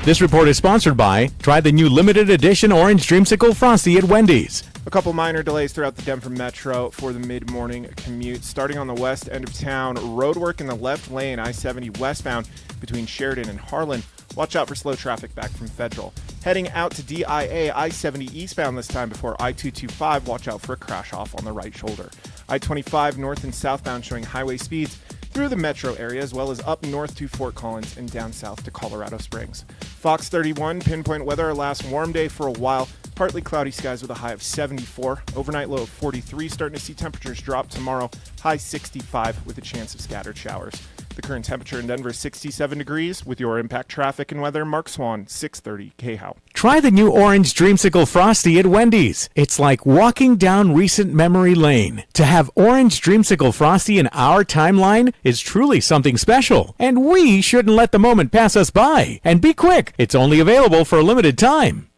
This report is sponsored by try the new limited edition Orange Dreamsicle Frosty at Wendy's. A couple minor delays throughout the Denver Metro for the mid-morning commute. Starting on the west end of town, roadwork in the left lane, I-70 westbound between Sheridan and Harlan. Watch out for slow traffic back from Federal. Heading out to DIA, I-70 eastbound this time before I-225. Watch out for a crash off on the right shoulder. I-25 north and southbound showing highway speeds through the metro area, as well as up north to Fort Collins and down south to Colorado Springs. Fox 31, pinpoint weather, our last warm day for a while. Partly cloudy skies with a high of 74. Overnight low of 43. Starting to see temperatures drop tomorrow. High 65 with a chance of scattered showers. The current temperature in Denver is 67 degrees. With your Impact Traffic and Weather, Mark Swan, 630 KHOW. Try the new Orange Dreamsicle Frosty at Wendy's. It's like walking down recent memory lane. To have Orange Dreamsicle Frosty in our timeline is truly something special, and we shouldn't let the moment pass us by. And be quick, it's only available for a limited time.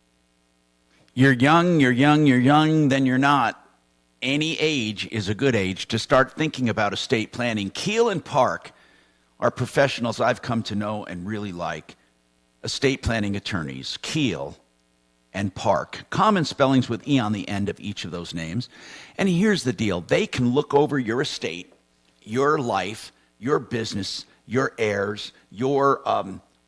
You're young, then you're not. Any age is a good age to start thinking about estate planning. Keel and Park are professionals I've come to know and really like. Estate planning attorneys, Keel and Park. Common spellings with E on the end of each of those names. And here's the deal. They can look over your estate, your life, your business, your heirs, your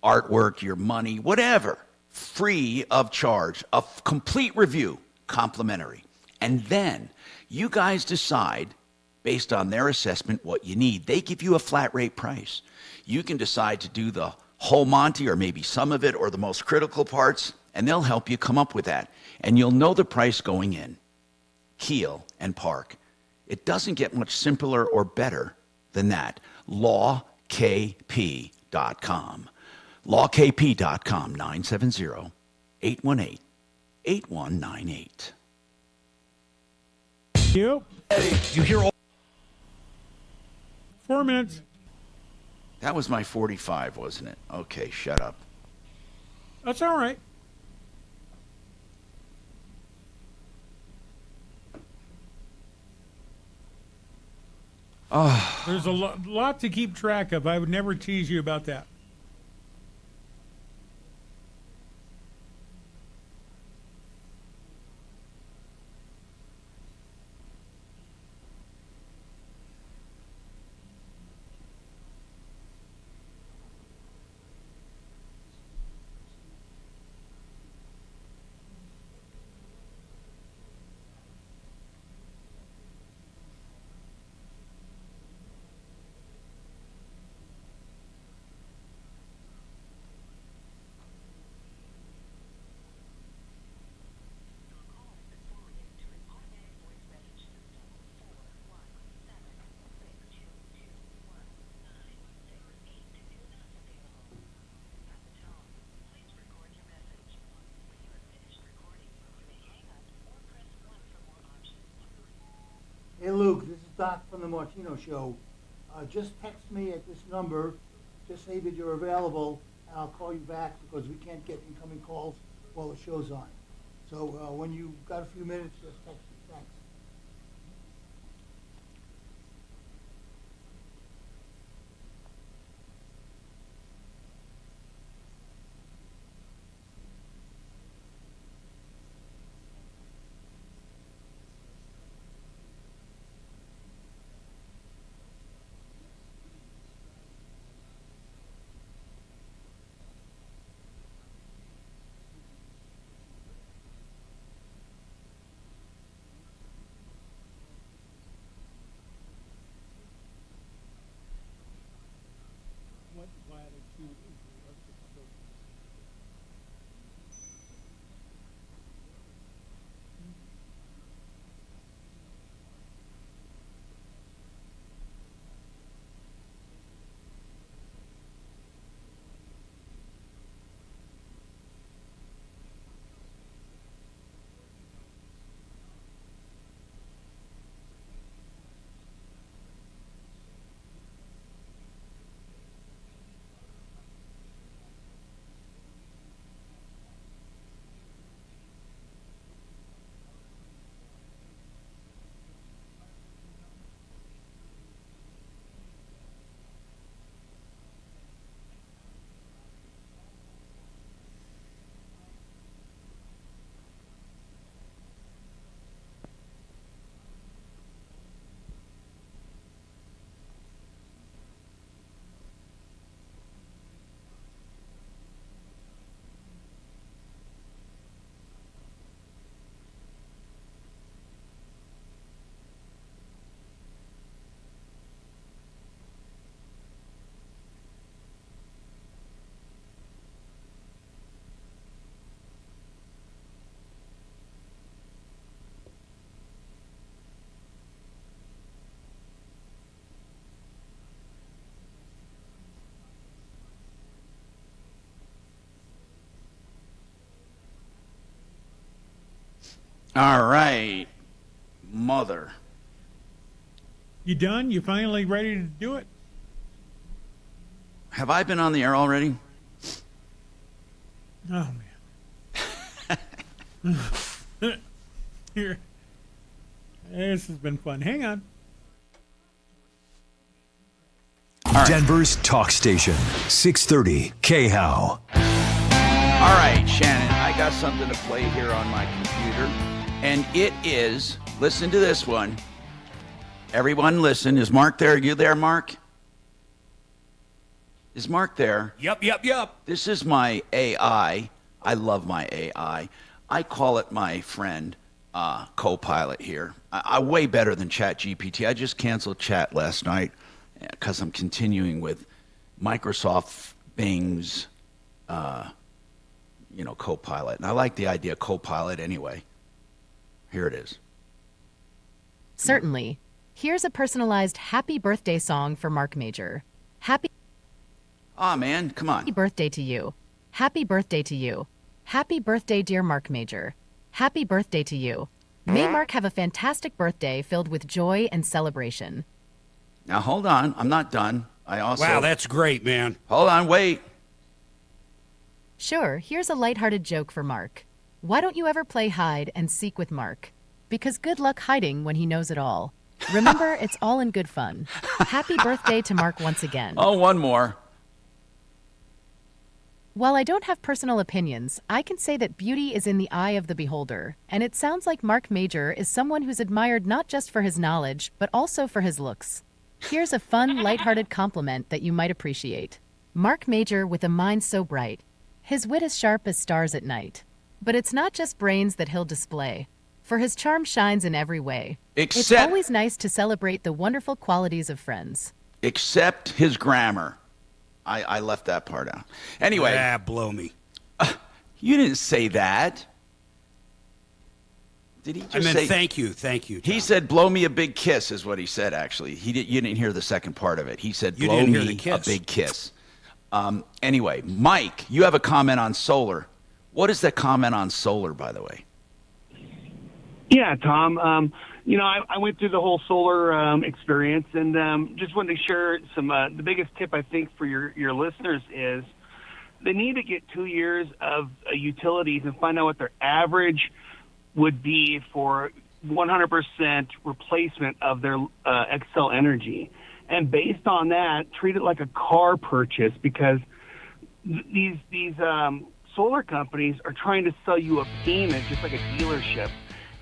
artwork, your money, whatever, free of charge. A complete review, complimentary. And then you guys decide, based on their assessment, what you need. They give you a flat rate price. You can decide to do the whole Monty or maybe some of it or the most critical parts, and they'll help you come up with that. And you'll know the price going in. Keel and Park. It doesn't get much simpler or better than that. LawKP.com. lawkp.com. lawkp.com, 970-818-8198. Yep. You hear all 4 minutes. That was my 45, wasn't it? Okay, shut up. That's all right. Oh. There's a lot to keep track of. I would never tease you about that. Hey Luke, this is Doc from the Martino Show. Just text me at this number. Just say that you're available, and I'll call you back because we can't get incoming calls while the show's on. So when you've got a few minutes, just text me. Thanks. All right, mother. You done? You finally ready to do it? Have I been on the air already? Oh, man. Here. This has been fun. Hang on. Denver's talk station, 630 KHOW. All right, Shannon, I got something to play here on my computer. And it is, listen to this one. Everyone listen. Is Mark there? Are you there, Mark? Is Mark there? Yep. This is my AI. I love my AI. I call it my friend, co-pilot here. I way better than ChatGPT. I just canceled chat last night because I'm continuing with Microsoft Bing's, co-pilot. And I like the idea of co-pilot anyway. Here it is. Certainly. Here's a personalized happy birthday song for Marc Mager. Happy. Aw, man, come on. Happy birthday to you. Happy birthday to you. Happy birthday, dear Marc Mager. Happy birthday to you. May Mark have a fantastic birthday filled with joy and celebration. Now, hold on. I'm not done. Wow, that's great, man. Hold on, wait. Sure, here's a lighthearted joke for Mark. Why don't you ever play hide and seek with Mark? Because good luck hiding when he knows it all. Remember, it's all in good fun. Happy birthday to Mark once again. Oh, one more. While I don't have personal opinions, I can say that beauty is in the eye of the beholder, and it sounds like Marc Mager is someone who's admired not just for his knowledge, but also for his looks. Here's a fun, lighthearted compliment that you might appreciate. Marc Mager with a mind so bright, his wit as sharp as stars at night. But it's not just brains that he'll display, for his charm shines in every way. It's always nice to celebrate the wonderful qualities of friends. Except his grammar. I left that part out. Anyway. Ah, blow me. You didn't say that. Did he just say... thank you, Tom. He said, blow me a big kiss is what he said, actually. You didn't hear the second part of it. He said, blow me a big kiss. Anyway, Mike, you have a comment on solar. What is that comment on solar, by the way? Yeah, Tom. I went through the whole solar experience, and just wanted to share some. The biggest tip I think for your listeners is they need to get 2 years of utilities and find out what their average would be for 100% replacement of their Xcel Energy, and based on that, treat it like a car purchase, because these solar companies are trying to sell you a payment just like a dealership,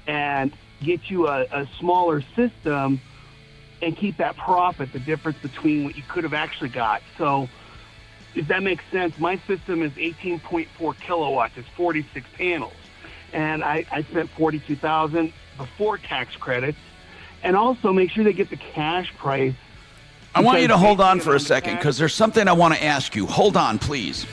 and get you a smaller system and keep that profit, the difference between what you could have actually got. So if that makes sense, my system is 18.4 kilowatts. It's 46 panels. And I spent $42,000 before tax credits. And also make sure they get the cash price. I want you to hold on for a second, because there's something I want to ask you. Hold on, please.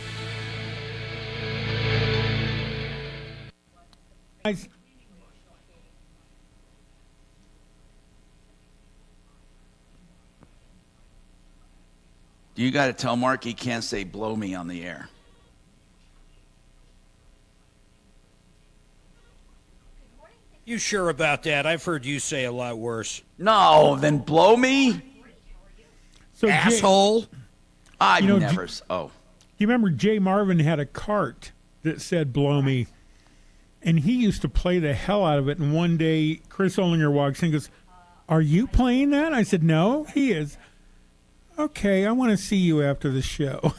You got to tell Mark he can't say blow me on the air. You sure about that? I've heard you say a lot worse. No, then blow me? So asshole. I You know, never. You remember Jay Marvin had a cart that said blow me, and he used to play the hell out of it. And one day Chris Olinger walks in and goes, "Are you playing that?" I said, "No, he is." "Okay, I want to see you after the show."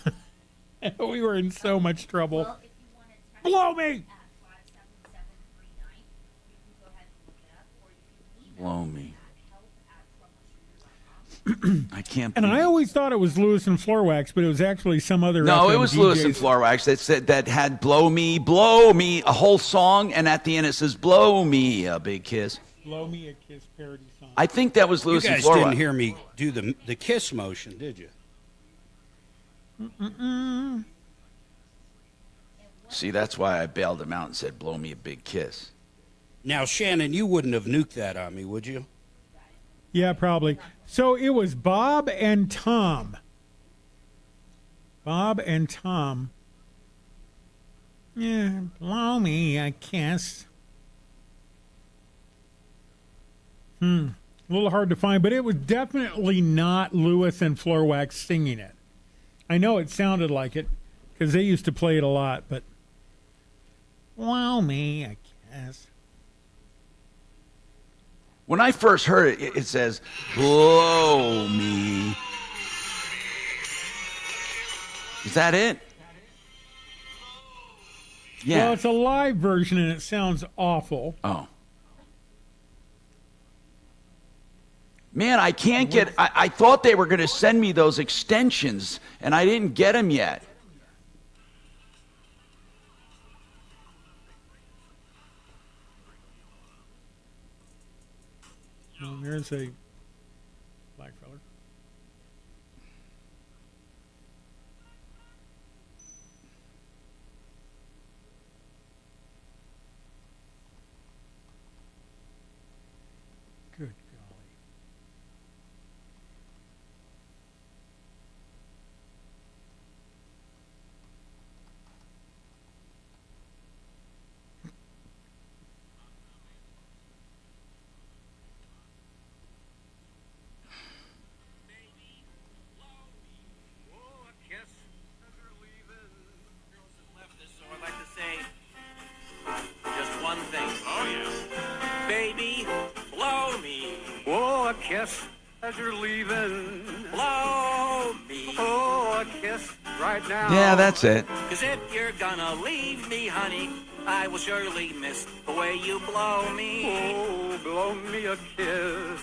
We were in so much trouble. Blow me! Blow me. I can't. And I always thought it was Lewis and Floorwax, but it was actually some other. No, FM it was DJ. Lewis and Floorwax that said that had blow me, a whole song, and at the end it says blow me a big kiss. Blow me a kiss parody song. I think that was Lewis you and guys Floorwax. didn't hear me do the kiss motion, did you? See, that's why I bailed him out and said blow me a big kiss. Now, Shannon, you wouldn't have nuked that on me, would you? Yeah, probably. So it was Bob and Tom. Bob and Tom. Yeah, blow me a kiss. A little hard to find, but it was definitely not Lewis and Floorwax singing it. I know it sounded like it because they used to play it a lot, but blow me a kiss. When I first heard it, it says blow me. Is that it? Yeah. Well, it's a live version and it sounds awful. Oh. Man, I can't get... I thought they were going to send me those extensions, and I didn't get them yet. Well, there's a black feller. Good golly. kiss as you're leaving. Blow me. Oh, a kiss right now. Yeah, that's it. 'Cause if you're gonna leave me, honey, I will surely miss the way you blow me. Oh, blow me a kiss.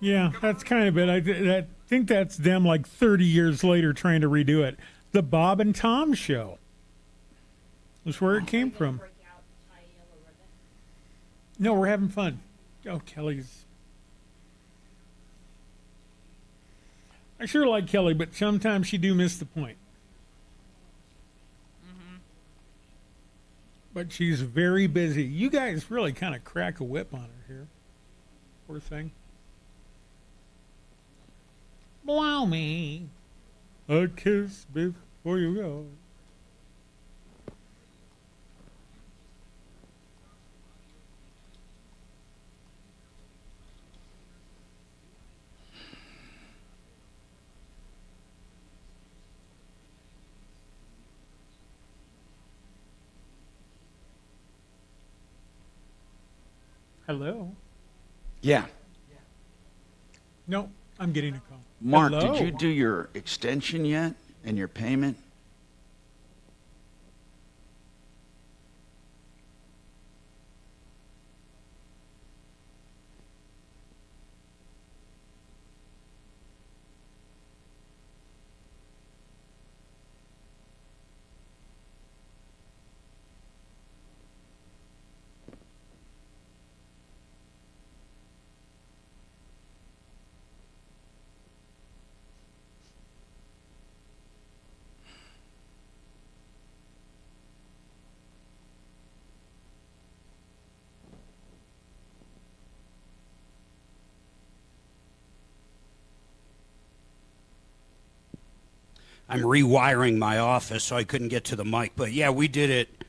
Yeah, that's kind of it. I think that's them like 30 years later trying to redo it. The Bob and Tom Show. That's where it came from. No, we're having fun. Oh, Kelly's. I sure like Kelly, but sometimes she do miss the point. But she's very busy. You guys really kind of crack a whip on her here. Poor thing. Blow me a kiss before you go. Hello? Yeah. No, I'm getting a call. Mark, Hello? did you do your extension yet and your payment? I'm rewiring my office, so I couldn't get to the mic. But, yeah, we did it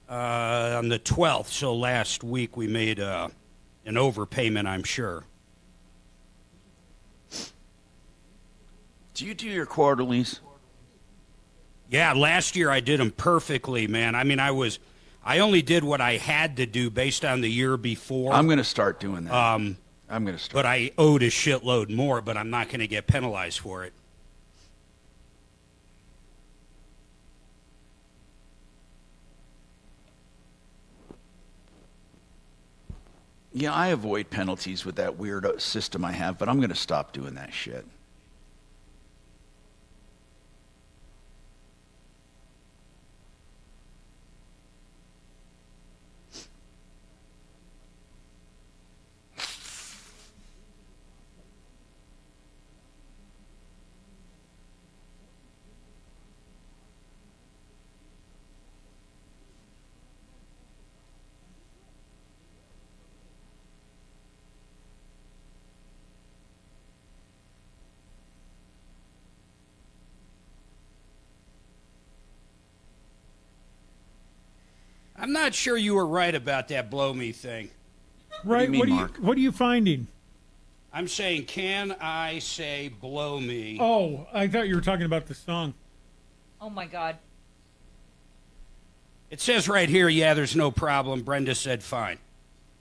on the 12th, so last week we made an overpayment, I'm sure. Do you do your quarterlies? Yeah, last year I did them perfectly, man. I mean, I only did what I had to do based on the year before. I'm going to start doing that. I'm going to start. But I owed a shitload more, but I'm not going to get penalized for it. Yeah, I avoid penalties with that weird system I have, but I'm going to stop doing that shit. I'm not sure you were right about that blow me thing. Right? What are you finding? I'm saying, can I say blow me? Oh, I thought you were talking about the song. Oh, my God. It says right here, yeah, there's no problem. Brenda said fine.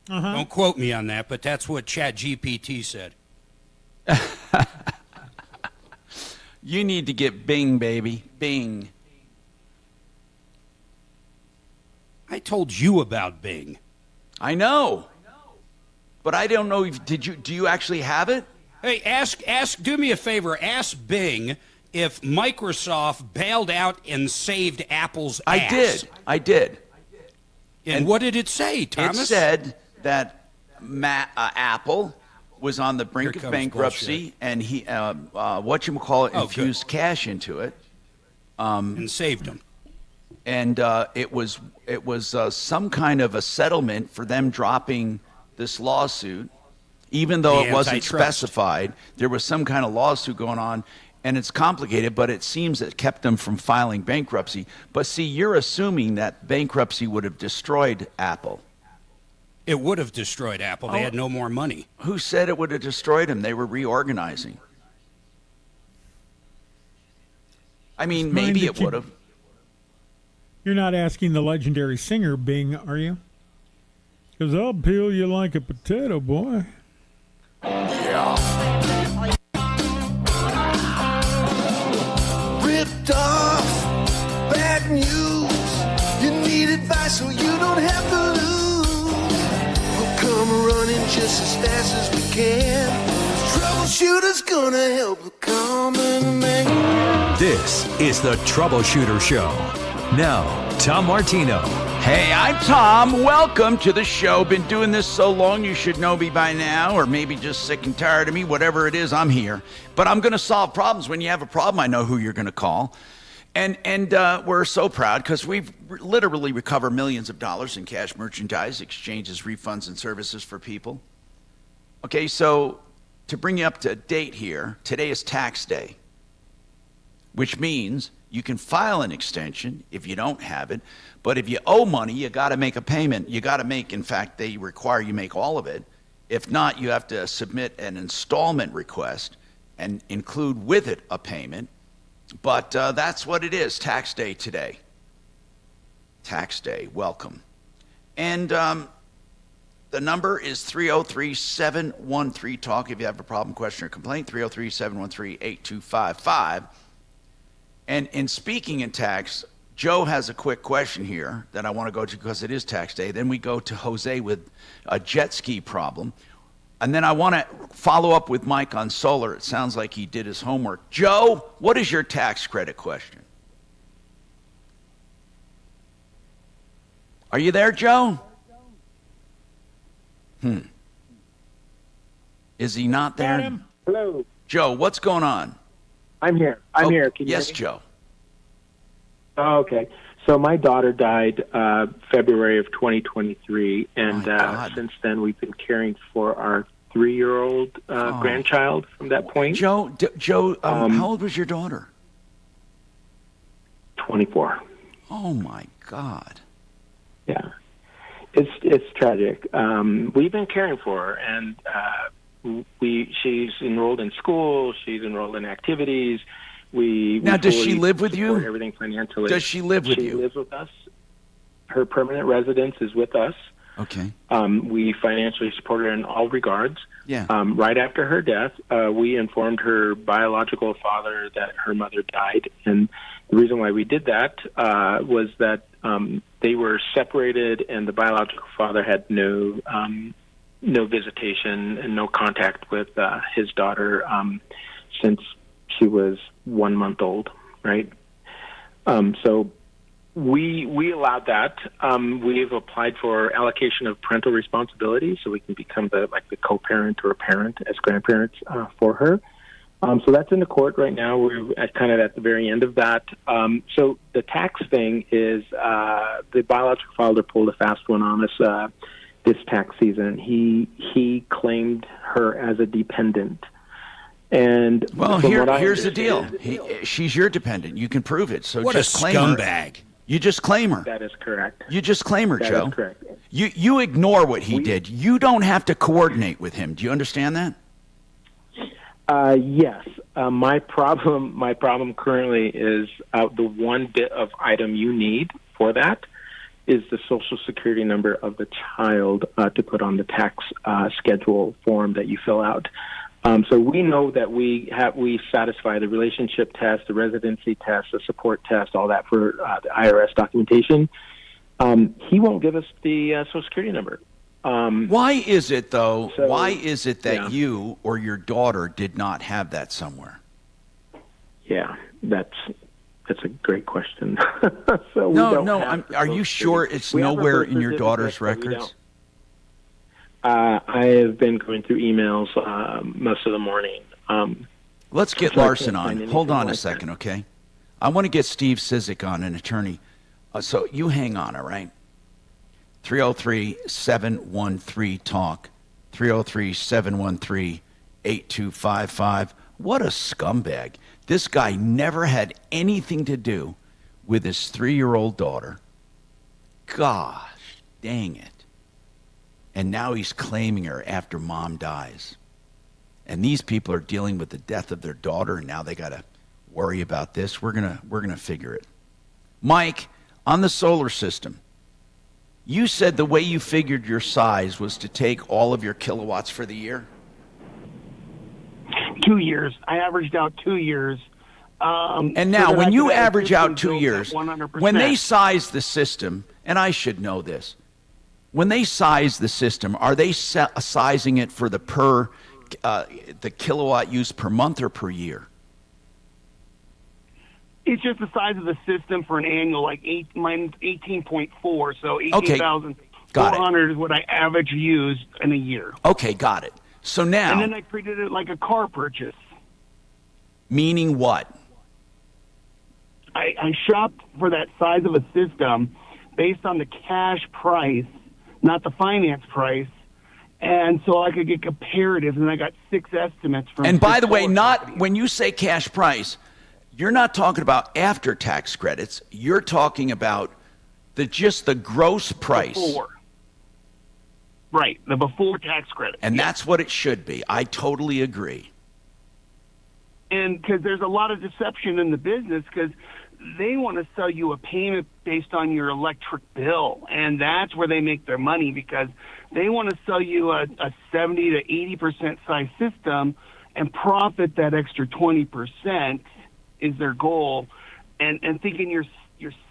Uh-huh. Don't quote me on that, but that's what ChatGPT said. You need to get Bing, baby. Bing. I told you about Bing. I know. But I don't know if do you actually have it? Hey, do me a favor, ask Bing if Microsoft bailed out and saved Apple's ass. I did. And what did it say, Thomas? It said that Apple was on the brink of bankruptcy, and he infused cash into it, and saved them. And it was some kind of a settlement for them dropping this lawsuit, even though it wasn't specified. There was some kind of lawsuit going on, and it's complicated, but it seems it kept them from filing bankruptcy. But see, you're assuming that bankruptcy would have destroyed Apple. It would have destroyed Apple. They had no more money. Who said it would have destroyed them? They were reorganizing. I mean, maybe it would have. You're not asking the legendary singer Bing, are you? Because I'll peel you like a potato, boy. Yeah. advice so you don't have to lose. We'll come running just as fast as we can. Troubleshooter's gonna help the common man. This is the Troubleshooter Show. Now, Tom Martino. Hey, I'm Tom. Welcome to the show. Been doing this so long, you should know me by now, or maybe just sick and tired of me. Whatever it is, I'm here. But I'm going to solve problems. When you have a problem, I know who you're going to call. And we're so proud because we've literally recovered millions of dollars in cash, merchandise, exchanges, refunds, and services for people. Okay, so to bring you up to date here, today is tax day, which means you can file an extension if you don't have it. But if you owe money, you got to make a payment. You got to make, in fact, they require you make all of it. If not, you have to submit an installment request and include with it a payment. But that's what it is, tax day today. Tax day, welcome. And the number is 303-713-TALK if you have a problem, question, or complaint, 303-713-8255. And in speaking in tax, Joe has a quick question here that I want to go to because it is tax day. Then we go to Jose with a jet ski problem. And then I want to follow up with Mike on solar. It sounds like he did his homework. Joe, what is your tax credit question? Are you there, Joe? Is he not there? Hello. Joe, what's going on? I'm here. I'm here. Can you yes, hear me? Joe. Oh, okay. So my daughter died February of 2023, and since then we've been caring for our 3-year-old grandchild from that point. Joe, how old was your daughter? 24. Oh my God. Yeah, it's tragic. We've been caring for her, and she's enrolled in school. She's enrolled in activities. Does she live with you? Everything financially. Does she live with you? She lives with us. Her permanent residence is with us. Okay. We financially support her in all regards. Yeah. Right after her death, we informed her biological father that her mother died, and the reason why we did that was that they were separated, and the biological father had no visitation and no contact with his daughter since she was 1 month old, right? So we allowed that. We've applied for allocation of parental responsibility so we can become the co-parent or a parent as grandparents for her. So that's in the court right now. We're kind of at the very end of that. So the tax thing is the biological father pulled a fast one on us this tax season. He claimed her as a dependent. And well, here's the deal. She's your dependent. You can prove it. So what just a claim scumbag. Her. You just claim her. That is correct. You just claim her, that Joe. Is correct. You ignore what he did. You don't have to coordinate with him. Do you understand that? Yes. My problem currently is the one bit of item you need for that is the Social Security number of the child to put on the tax schedule form that you fill out. So we know that we satisfy the relationship test, the residency test, the support test, all that for the IRS documentation. He won't give us the Social Security number. Why is it, though? Why is it that you or your daughter did not have that somewhere? Yeah, that's a great question. Are you sure it's nowhere in your daughter's records? I have been going through emails most of the morning. Let's get Larson on. Hold on a second, okay? I want to get Steve Sizik on, an attorney. So you hang on, all right? 303-713-TALK. 303-713-8255. What a scumbag. This guy never had anything to do with his 3-year-old daughter. Gosh, dang it. And now he's claiming her after mom dies. And these people are dealing with the death of their daughter, and now they got to worry about this. We're gonna figure it. Mike, on the solar system, you said the way you figured your size was to take all of your kilowatts for the year? 2 years. I averaged out 2 years. And now, when you average out 2 years, 100%. when they size the system and I should know this, when they size the system, are they sizing it for the the kilowatt use per month or per year? It's just the size of the system for an annual, like mine's 18.4, so 18,400 is what I average use in a year. Okay, got it. So now... And then I treated it like a car purchase. Meaning what? I shopped for that size of a system based on the cash price, not the finance price, and so I could get comparatives, and I got 6 estimates from... And by the way, not when you say cash price, you're not talking about after-tax credits. You're talking about just the gross price. Before. Right, the before-tax credit. And that's what it should be. I totally agree. And because there's a lot of deception in the business, because they want to sell you a payment based on your electric bill, and that's where they make their money, because they want to sell you a 70 to 80% size system and profit that extra 20% is their goal, and thinking you're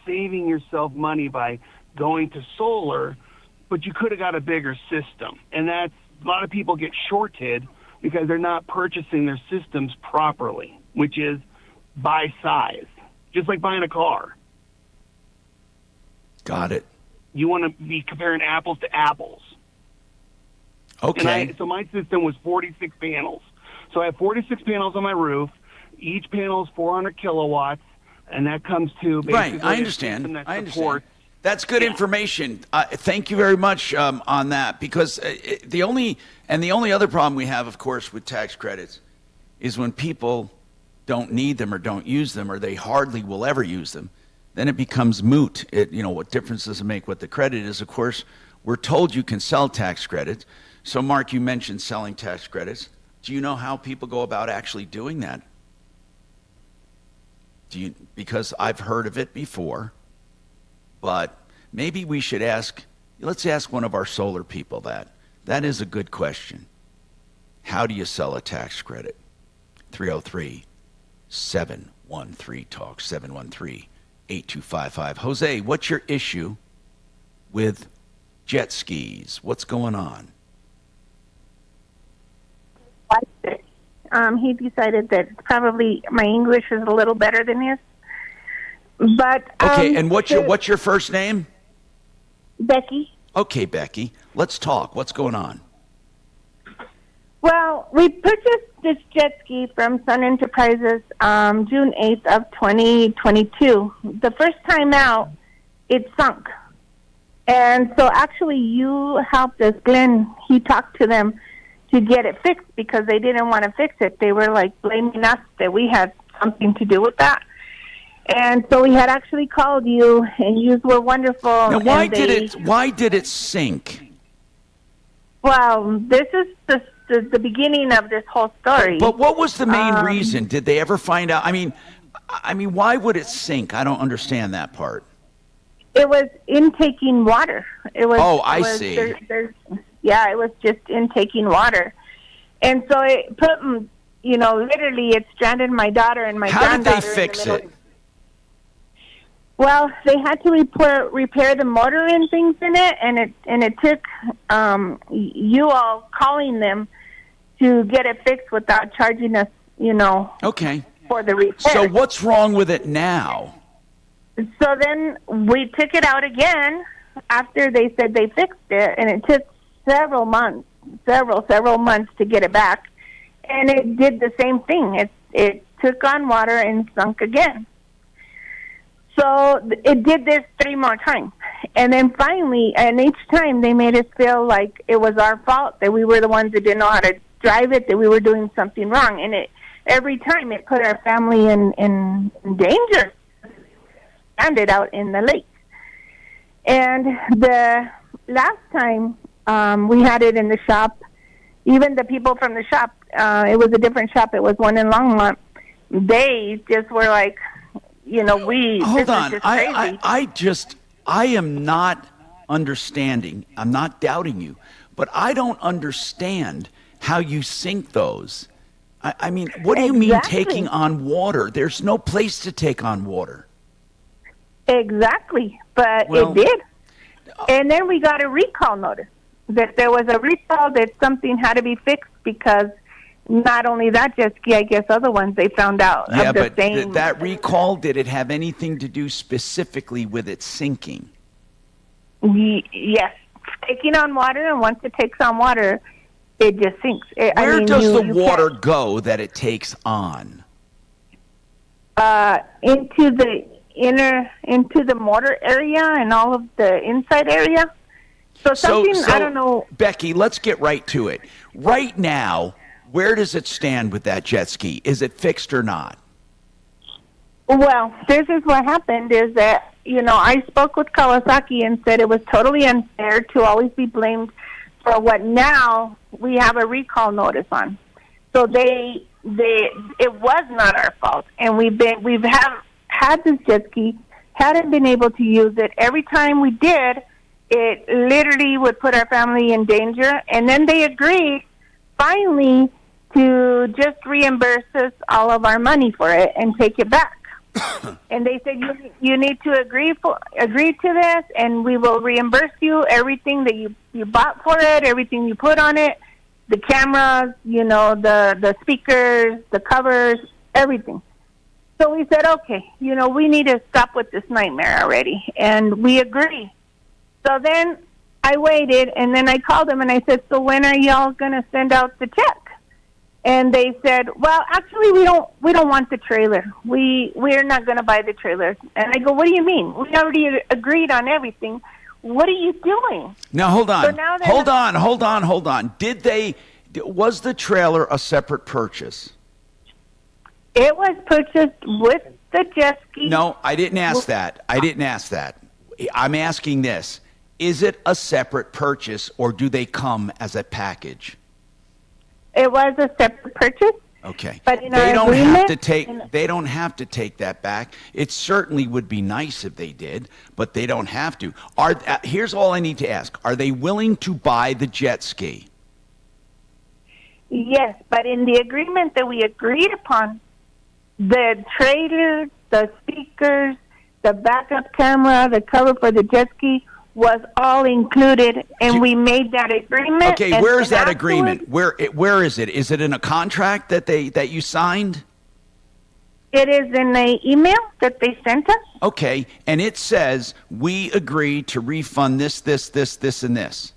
saving yourself money by going to solar, but you could have got a bigger system, and that's a lot of people get shorted because they're not purchasing their systems properly, which is by size. Just like buying a car. Got it. You want to be comparing apples to apples. Okay. So my system was 46 panels. So I have 46 panels on my roof. Each panel is 400 kilowatts, and that comes to basically... Right, I understand. That's good information. Thank you very much on that, because the only other problem we have, of course, with tax credits is when people don't need them or don't use them, or they hardly will ever use them, then it becomes moot. What difference does it make what the credit is? Of course, we're told you can sell tax credits. So, Mark, you mentioned selling tax credits. Do you know how people go about actually doing that? Because I've heard of it before, but maybe we should let's ask one of our solar people that. That is a good question. How do you sell a tax credit? 303-713-TALK, 713-8255. Jose, what's your issue with jet skis? What's going on? He decided that probably my English is a little better than his. But okay, and what's your first name? Becky. Okay, Becky, let's talk. What's going on? Well, we purchased this jet ski from Sun Enterprises June 8th of 2022. The first time out, it sunk. And so actually you helped us, Glenn. He talked to them to get it fixed because they didn't want to fix it. They were like blaming us that we had something to do with that. And so we had actually called you, and you were wonderful. Now, why did it sink? Well, this is the beginning of this whole story. But what was the main reason? Did they ever find out? I mean, why would it sink? I don't understand that part. It was intaking water. It was. Oh, I see. Yeah, it was just intaking water, and so it put, literally, it stranded my daughter and my granddaughter. How did they fix it? Well, they had to repair the motor and things in it, and it took you all calling them to get it fixed without charging us, Okay. for the repair. So what's wrong with it now? So then we took it out again after they said they fixed it, and it took several months to get it back, and it did the same thing. It took on water and sunk again. So it did this 3 more times. And then finally, and each time they made us feel like it was our fault, that we were the ones that didn't know how to drive it, that we were doing something wrong. And every time it put our family in danger. Stranded out in the lake. And the last time we had it in the shop, even the people from the shop, it was a different shop, it was one in Longmont, they just were like, Hold on. I am not understanding. I'm not doubting you, but I don't understand how you sink those. I mean, what do you mean taking on water? There's no place to take on water. Exactly, but it did. And then we got a recall notice that there was a recall, that something had to be fixed, because not only that jet ski, I guess other ones they found out Yeah, of the but same. that recall, did it have anything to do specifically with it sinking? Yes, taking on water, and once it takes on water, it just sinks. Where does the water go that it takes on? Into the motor area and all of the inside area. So I don't know. Becky, let's get right to it. Right now, where does it stand with that jet ski? Is it fixed or not? Well, this is what happened, is that, I spoke with Kawasaki and said it was totally unfair to always be blamed for what now we have a recall notice on. So it was not our fault, and we've had this jet ski, hadn't been able to use it. Every time we did, it literally would put our family in danger, and then they agreed finally to just reimburse us all of our money for it and take it back. And they said, you need to agree to this, and we will reimburse you everything that you bought for it, everything you put on it, the cameras, the speakers, the covers, everything. So we said, okay, we need to stop with this nightmare already, and we agree. So then I waited, and then I called them, and I said, so when are y'all going to send out the check? And they said, well, actually, we don't want the trailer. We're not going to buy the trailer. And I go, what do you mean? We already agreed on everything. What are you doing? Now, hold on. So now Hold on. Was the trailer a separate purchase? It was purchased with the jet ski. No, I didn't ask that. I'm asking this. Is it a separate purchase, or do they come as a package? It was a separate purchase. Okay. But in they our don't agreement, have to take that back. It certainly would be nice if they did, but they don't have to. Here's all I need to ask. Are they willing to buy the jet ski? Yes, but in the agreement that we agreed upon, the trailer, the speakers, the backup camera, the cover for the jet ski was all included, and we made that agreement. Okay, where is that agreement? Where is it? Is it in a contract that you signed? It is in the email that they sent us. Okay, and it says we agree to refund this, and this.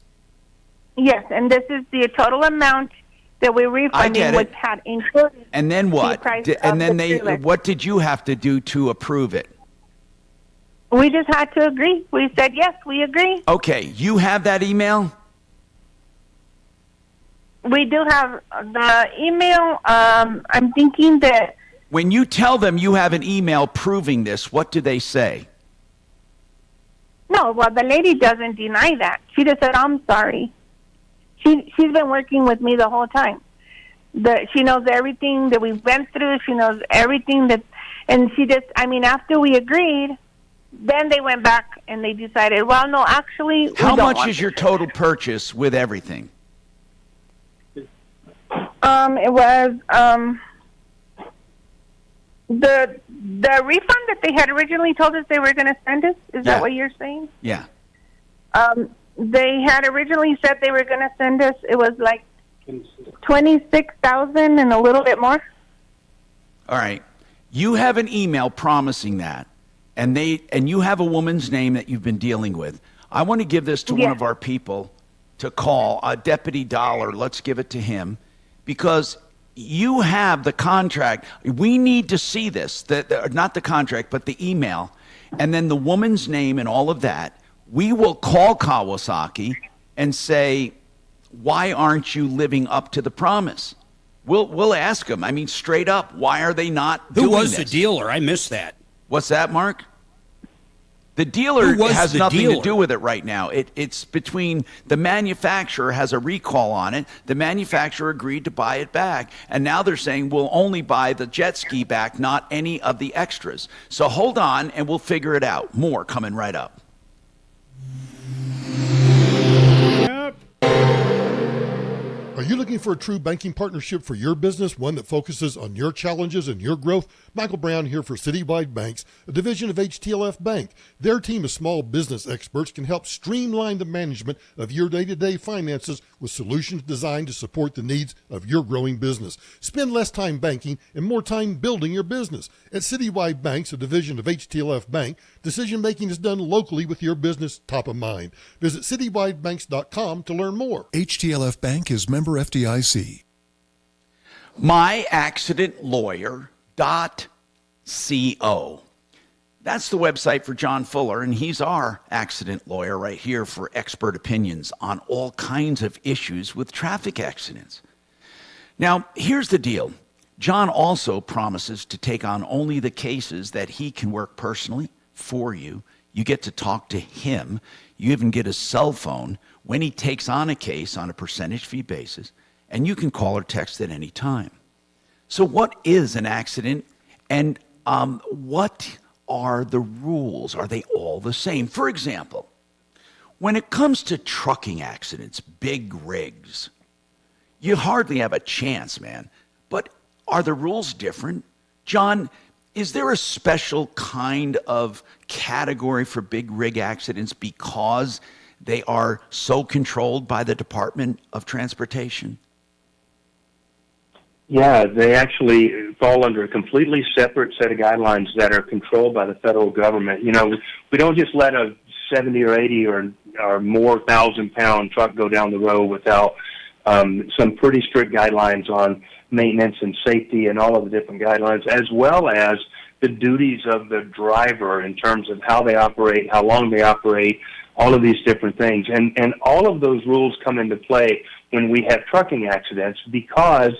Yes, and this is the total amount that we're refunding, which had included. And then what? The price And then of the trailer. what did you have to do to approve it? We just had to agree. We said, yes, we agree. Okay, you have that email? We do have the email. I'm thinking that... When you tell them you have an email proving this, what do they say? No, well, the lady doesn't deny that. She just said, I'm sorry. She's been working with me the whole time. She knows everything that we went through. She knows everything that... And she just, after we agreed... Then they went back and they decided, well, no, actually, how much is your total purchase with everything? It was the refund that they had originally told us they were going to send us. Is that what you're saying? Yeah. They had originally said they were going to send us. It was like $26,000 and a little bit more. All right. You have an email promising that. And you have a woman's name that you've been dealing with. I want to give this to one of our people to call, Deputy Dollar. Let's give it to him, because you have the contract. We need to see this, not the contract, but the email, and then the woman's name and all of that. We will call Kawasaki and say, why aren't you living up to the promise? We'll ask them. Straight up, why are they not doing this? Who was the dealer? I missed that. What's that, Mark? The dealer has nothing to do with it right now. It's between the manufacturer has a recall on it. The manufacturer agreed to buy it back. And now they're saying we'll only buy the jet ski back, not any of the extras. So hold on and we'll figure it out. More coming right up. Are you looking for a true banking partnership for your business, one that focuses on your challenges and your growth? Michael Brown here for Citywide Banks, a division of HTLF Bank. Their team of small business experts can help streamline the management of your day-to-day finances with solutions designed to support the needs of your growing business. Spend less time banking and more time building your business. At Citywide Banks, a division of HTLF Bank, decision-making is done locally with your business top of mind. Visit citywidebanks.com to learn more. HTLF Bank is member FDIC. myaccidentlawyer.co. That's the website for John Fuller, and he's our accident lawyer right here for expert opinions on all kinds of issues with traffic accidents. Now, here's the deal. John also promises to take on only the cases that he can work personally for you. You get to talk to him. You even get a cell phone when he takes on a case on a percentage fee basis, and you can call or text at any time. So what is an accident, and what are the rules? Are they all the same? For example, when it comes to trucking accidents, big rigs, you hardly have a chance, man. But are the rules different? John, is there a special kind of category for big rig accidents because they are so controlled by the Department of Transportation? Yeah, they actually fall under a completely separate set of guidelines that are controlled by the federal government. You know, we don't just let a 70 or 80 or more 1,000-pound truck go down the road without some pretty strict guidelines on maintenance and safety and all of the different guidelines, as well as the duties of the driver in terms of how they operate, how long they operate, all of these different things. And all of those rules come into play when we have trucking accidents because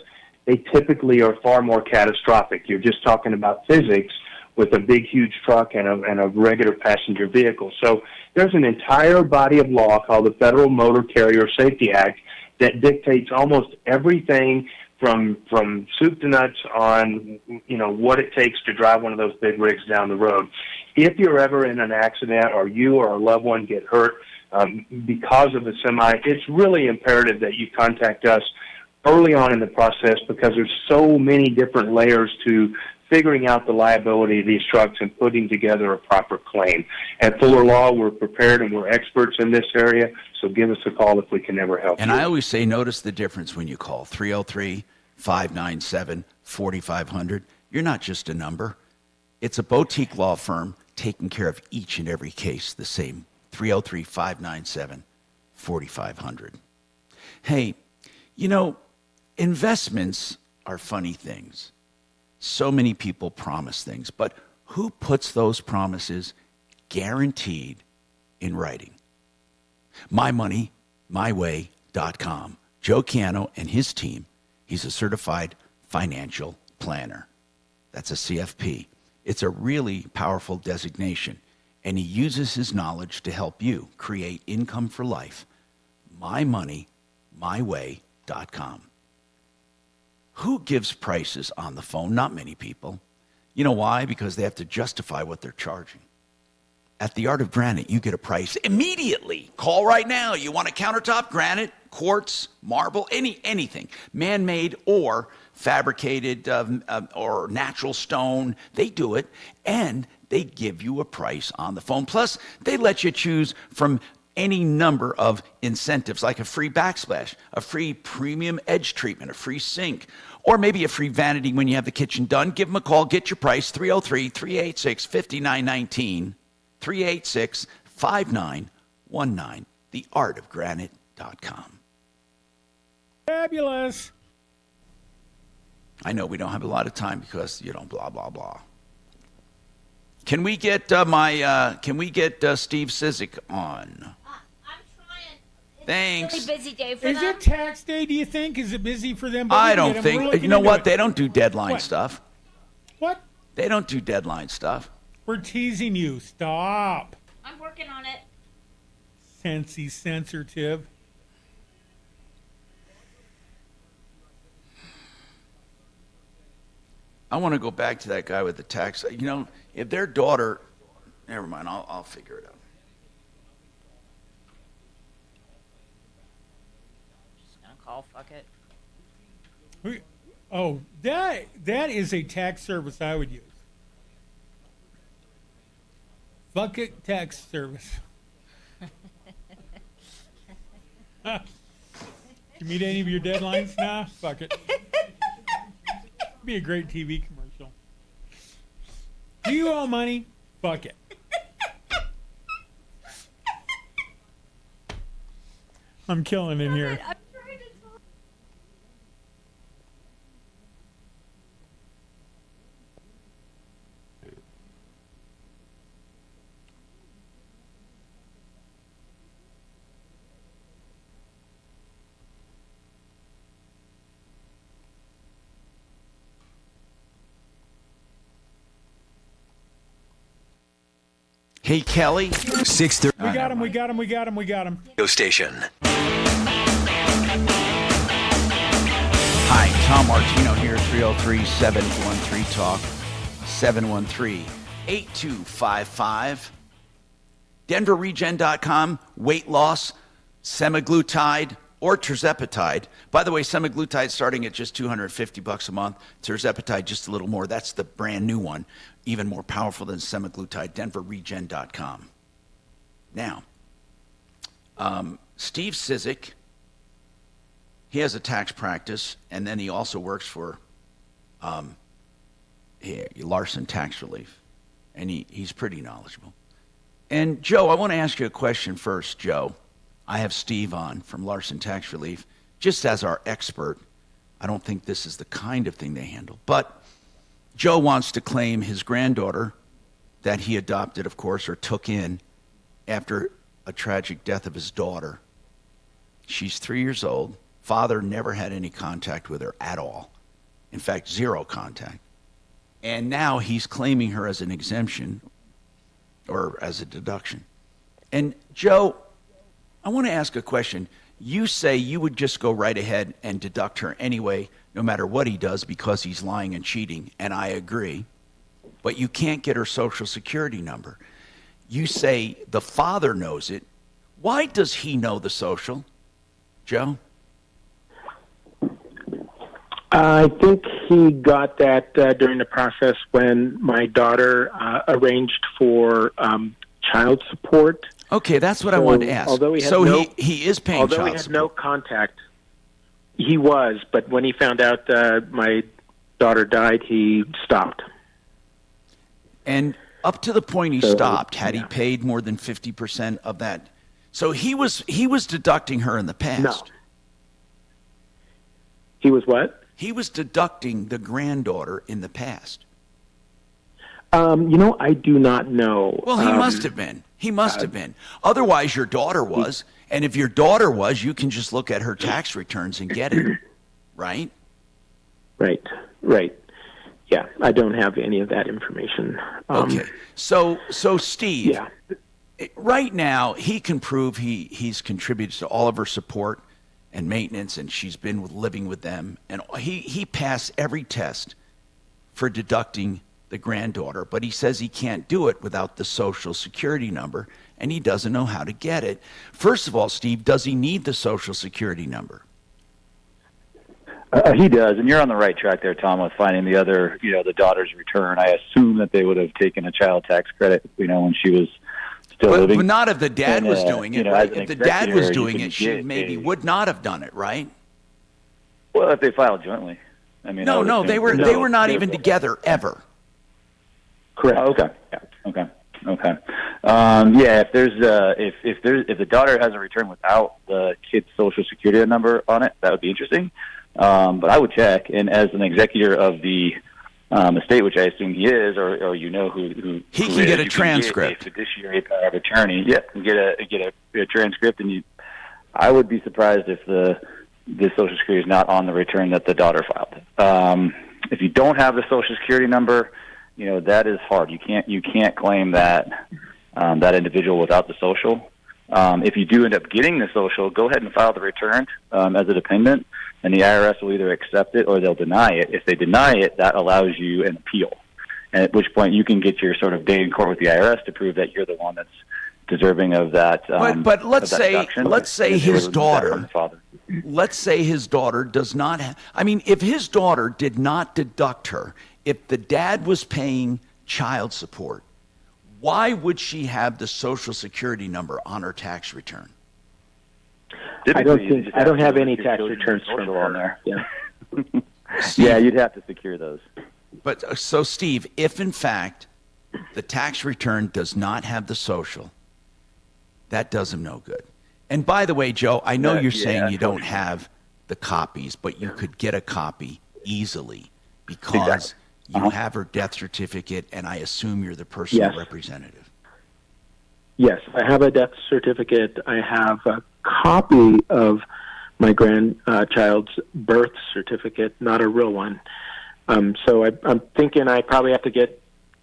they typically are far more catastrophic. You're just talking about physics with a big, huge truck and a regular passenger vehicle. So there's an entire body of law called the Federal Motor Carrier Safety Act that dictates almost everything from soup to nuts on, you know, what it takes to drive one of those big rigs down the road. If you're ever in an accident or you or a loved one get hurt because of the semi, it's really imperative that you contact us early on in the process because there's so many different layers to figuring out the liability of these trucks and putting together a proper claim. At Fuller Law, we're prepared and we're experts in this area, so give us a call if we can ever help you. And I always say, notice the difference when you call 303-597-4500. You're not just a number. It's a boutique law firm taking care of each and every case the same. 303-597-4500. Hey, you know, investments are funny things. So many people promise things, but who puts those promises guaranteed in writing? MyMoneyMyWay.com. Joe Ciano and his team, he's a certified financial planner. That's a CFP. It's a really powerful designation, and he uses his knowledge to help you create income for life. MyMoneyMyWay.com. Who gives prices on the phone? Not many people. You know why? Because they have to justify what they're charging. At the Art of Granite, you get a price immediately. Call right now. You want a countertop, granite, quartz, marble, anything, man-made or fabricated or natural stone. They do it, and they give you a price on the phone. Plus, they let you choose from any number of incentives, like a free backsplash, a free premium edge treatment, a free sink, or maybe a free vanity when you have the kitchen done. Give them a call. Get your price, 303-386-5919, 386-5919, theartofgranite.com. Fabulous. I know we don't have a lot of time because, you know, blah, blah, blah. Can we get Steve Sizik on? Thanks. Really busy day for Is them. it tax day, do you think? Is it busy for them? I don't think. You know what? They don't do deadline stuff. What? They don't do deadline stuff. We're teasing you. Stop. I'm working on it. Sensey sensitive. I want to go back to that guy with the tax. You know, if their daughter, never mind. I'll figure it out. Call all fuck it. Oh, that is a tax service I would use. Fuck it, tax service. You meet any of your deadlines? Nah, fuck it. Be a great TV commercial. Do you owe money? Fuck it. I'm killing in here. Hey, Kelly. 6:30. We got him. We got him. We got him. We got him. Radio station. Hi, Tom Martino here, 303-713-TALK, 713-8255. DenverRegen.com, weight loss, semaglutide, or tirzepatide. By the way, semaglutide starting at just $250 a month. Tirzepatide just a little more. That's the brand new one, even more powerful than semaglutide. DenverRegen.com. Now, Steve Sizik, he has a tax practice, and then he also works for Larson Tax Relief, and he's pretty knowledgeable. And Joe, I want to ask you a question first, Joe. I have Steve on from Larson Tax Relief, just as our expert. I don't think this is the kind of thing they handle. But Joe wants to claim his granddaughter that he adopted, of course, or took in after a tragic death of his daughter. She's 3 years old. Father never had any contact with her at all. In fact, zero contact. And now he's claiming her as an exemption or as a deduction. And Joe, I want to ask a question. You say you would just go right ahead and deduct her anyway, no matter what he does, because he's lying and cheating, and I agree. But you can't get her Social Security number. You say the father knows it. Why does he know the social, Joe? I think he got that during the process when my daughter arranged for child support. Okay, that's what I wanted to ask. Although he is paying child support. Although he had no contact, he was. But when he found out my daughter died, he stopped. And up to the point he stopped, had he paid more than 50% of that? So he was deducting her in the past. No. He was what? He was deducting the granddaughter in the past. I do not know. Well, he must have been. He must have been. Otherwise, your daughter was. And if your daughter was, you can just look at her tax returns and get it. Right? Right. Yeah, I don't have any of that information. Okay. So Steve, right now, he can prove he's contributed to all of her support and maintenance, and she's been living with them. And he passed every test for deducting the granddaughter, but he says he can't do it without the Social Security number, and he doesn't know how to get it. First of all, Steve, does he need the Social Security number? He does, and you're on the right track there, Tom, with finding the other, the daughter's return. I assume that they would have taken a child tax credit, when she was still living. But not if the dad was doing it, right? If the dad was doing it, she maybe would not have done it, right? Well, if they filed jointly. No, they were not even together ever. Correct. Oh, okay. Yeah. Okay. If the daughter has a return without the kid's Social Security number on it, that would be interesting. But I would check. And as an executor of the estate, which I assume he is, or who he can get a transcript. Get a fiduciary power of attorney. Yeah, and get a transcript. And I would be surprised if the Social Security is not on the return that the daughter filed. If you don't have the Social Security number, that is hard. You can't claim that that individual without the social. If you do end up getting the social, go ahead and file the return as a dependent, and the IRS will either accept it or they'll deny it. If they deny it, that allows you an appeal, and at which point you can get your sort of day in court with the IRS to prove that you're the one that's deserving of that. But let's say his daughter. let's say his daughter does not if his daughter did not deduct her, if the dad was paying child support, why would she have the Social Security number on her tax return? I don't have any tax returns from her on there. Yeah. Yeah, you'd have to secure those. But so, Steve, if in fact the tax return does not have the social, that does him no good. And by the way, Joe, I know you're saying you don't have the copies, but you could get a copy easily because you have her death certificate, and I assume you're the personal representative. Yes, I have a death certificate. I have a copy of my grandchild's birth certificate, not a real one. So I'm thinking I probably have to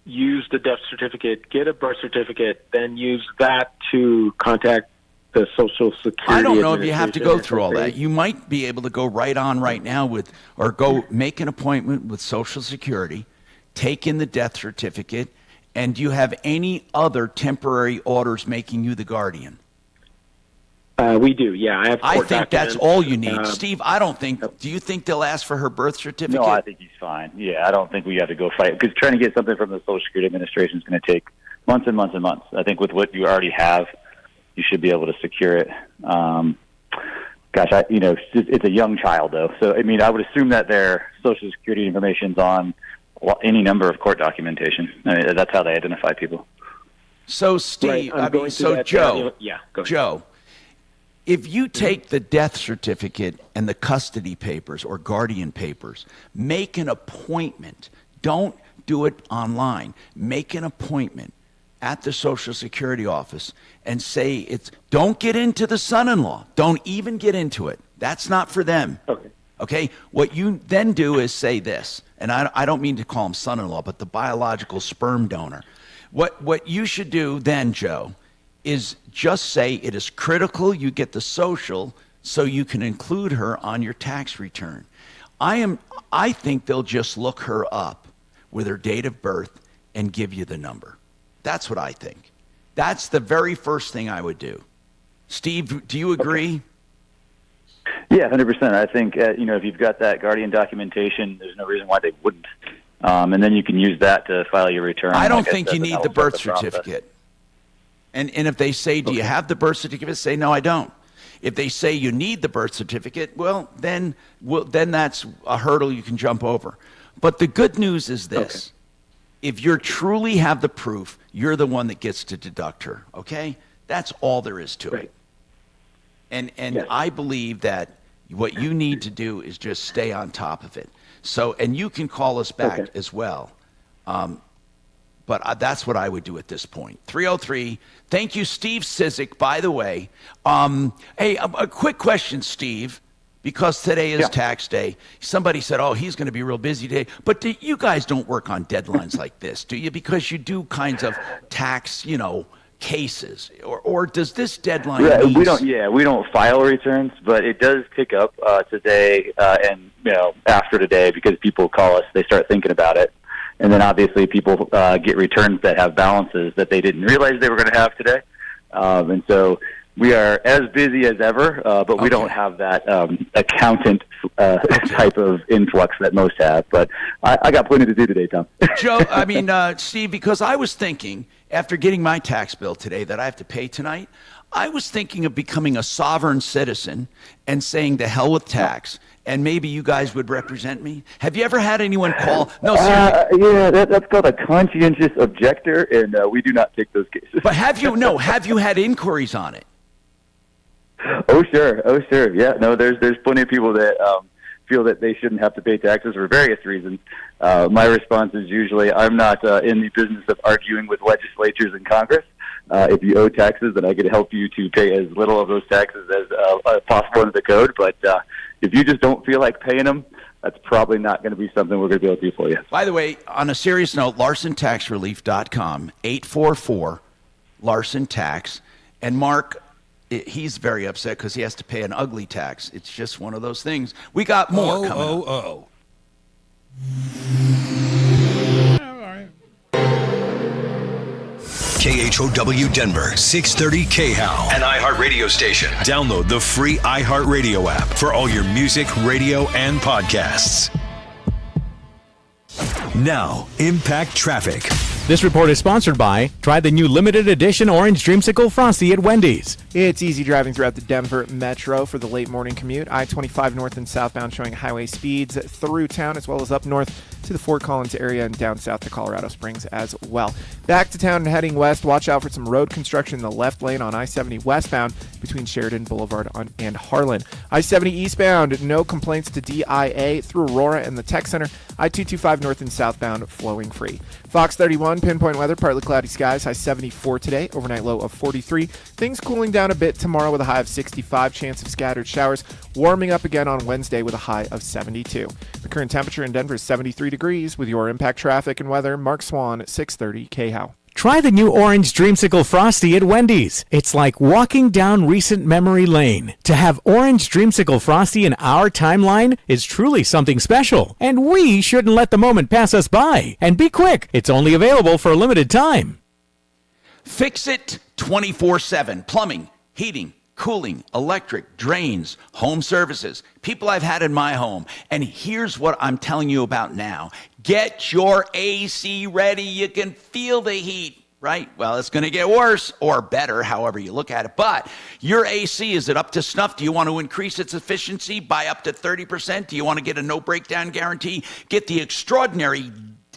use the death certificate, get a birth certificate, then use that to contact the Social Security. I don't know if you have to go through all that. You might be able to go right now or go make an appointment with Social Security, take in the death certificate, and do you have any other temporary orders making you the guardian? We do, yeah. I think that's all you need. Steve, I don't think, do you think they'll ask for her birth certificate? No, I think he's fine. Yeah, I don't think we have to go fight. Because trying to get something from the Social Security Administration is going to take months and months and months. I think with what you already have, you should be able to secure it. It's a young child, though. So, I would assume that their Social Security information's on any number of court documentation. That's how they identify people. So, Steve, Joe, Joe, if you take the death certificate and the custody papers or guardian papers, make an appointment. Don't do it online. Make an appointment at the Social Security office and say don't get into the son-in-law. Don't even get into it. That's not for them. Okay? What you then do is say this, and I don't mean to call him son-in-law, but the biological sperm donor. What you should do then, Joe, is just say it is critical you get the social so you can include her on your tax return. I think they'll just look her up with her date of birth and give you the number. That's what I think. That's the very first thing I would do. Steve, do you agree? Yeah, 100%. I think, if you've got that guardian documentation, there's no reason why they wouldn't. And then you can use that to file your return. I don't think you need the birth certificate. And if they say, do you have the birth certificate? Say, no, I don't. If they say you need the birth certificate, then that's a hurdle you can jump over. But the good news is this. If you truly have the proof, you're the one that gets to deduct her, okay? That's all there is to it. And I believe that what you need to do is just stay on top of it. So, and you can call us back as well. But that's what I would do at this point. 303. Thank you, Steve Sizik, by the way. Hey, a quick question, Steve, because today is tax day. Somebody said, he's going to be real busy today. But you guys don't work on deadlines like this, do you? Because you do kinds of tax, cases. Or does this deadline we don't file returns, but it does pick up today and after today because people call us, they start thinking about it. And then obviously people get returns that have balances that they didn't realize they were going to have today. And so we are as busy as ever, but we don't have that accountant type of influx that most have. But I got plenty to do today, Tom. Joe, Steve, because I was thinking, after getting my tax bill today that I have to pay tonight, I was thinking of becoming a sovereign citizen and saying to hell with tax. And maybe you guys would represent me. Have you ever had anyone call? No, seriously. That's called a conscientious objector, and we do not take those cases. But have you had inquiries on it? Oh, sure. Yeah, no, there's plenty of people that feel that they shouldn't have to pay taxes for various reasons. My response is usually, I'm not in the business of arguing with legislatures in Congress. If you owe taxes, then I could help you to pay as little of those taxes as possible under the code. But if you just don't feel like paying them, that's probably not going to be something we're going to be able to do for you. By the way, on a serious note, LarsonTaxRelief.com, 844 Larson Tax. And Mark, he's very upset because he has to pay an ugly tax. It's just one of those things. We got more coming up. KHOW Denver, 630 KHOW, an iHeart radio station. Download the free iHeart Radio app for all your music, radio, and podcasts. Now, Impact Traffic. This report is sponsored by try the new limited edition Orange Dreamsicle Frosty at Wendy's. It's easy driving throughout the Denver Metro for the late morning commute. I-25 north and southbound showing highway speeds through town as well as up north to the Fort Collins area and down south to Colorado Springs as well. Back to town and heading west, watch out for some road construction in the left lane on I-70 westbound between Sheridan Boulevard and Harlan. I-70 eastbound, no complaints to DIA through Aurora and the Tech Center. I-225 north and southbound flowing free. Fox 31, pinpoint weather, partly cloudy skies, high 74 today, overnight low of 43. Things cooling down a bit tomorrow with a high of 65, chance of scattered showers, warming up again on Wednesday with a high of 72. The current temperature in Denver is 73 degrees. With your Impact Traffic and weather, Mark Swan, 630 KHOW. Try the new Orange Dreamsicle Frosty at Wendy's. It's like walking down recent memory lane. To have Orange Dreamsicle Frosty in our timeline is truly something special, and we shouldn't let the moment pass us by. And be quick, it's only available for a limited time. Fix It 24/7. Plumbing, heating, cooling, electric, drains, home services, people I've had in my home. And here's what I'm telling you about now. Get your AC ready. You can feel the heat, right? Well, it's going to get worse or better, however you look at it. But your AC, is it up to snuff? Do you want to increase its efficiency by up to 30%? Do you want to get a no breakdown guarantee? Get the extraordinary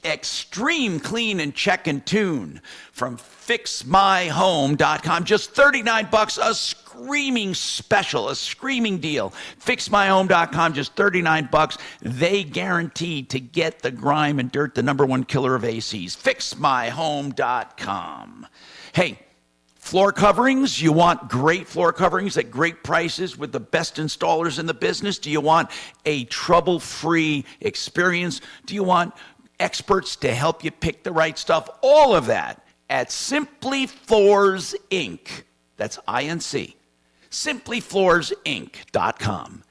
Extreme Clean and Check and Tune from fixmyhome.com. Just $39, a screaming special, a screaming deal. Fixmyhome.com, just $39. They guaranteed to get the grime and dirt, the number one killer of ACs. Fixmyhome.com. Hey, floor coverings, you want great floor coverings at great prices with the best installers in the business? Do you want a trouble-free experience? Do you want experts to help you pick the right stuff? All of that at Simply Floors Inc. That's INC. SimplyFloorsInc.com.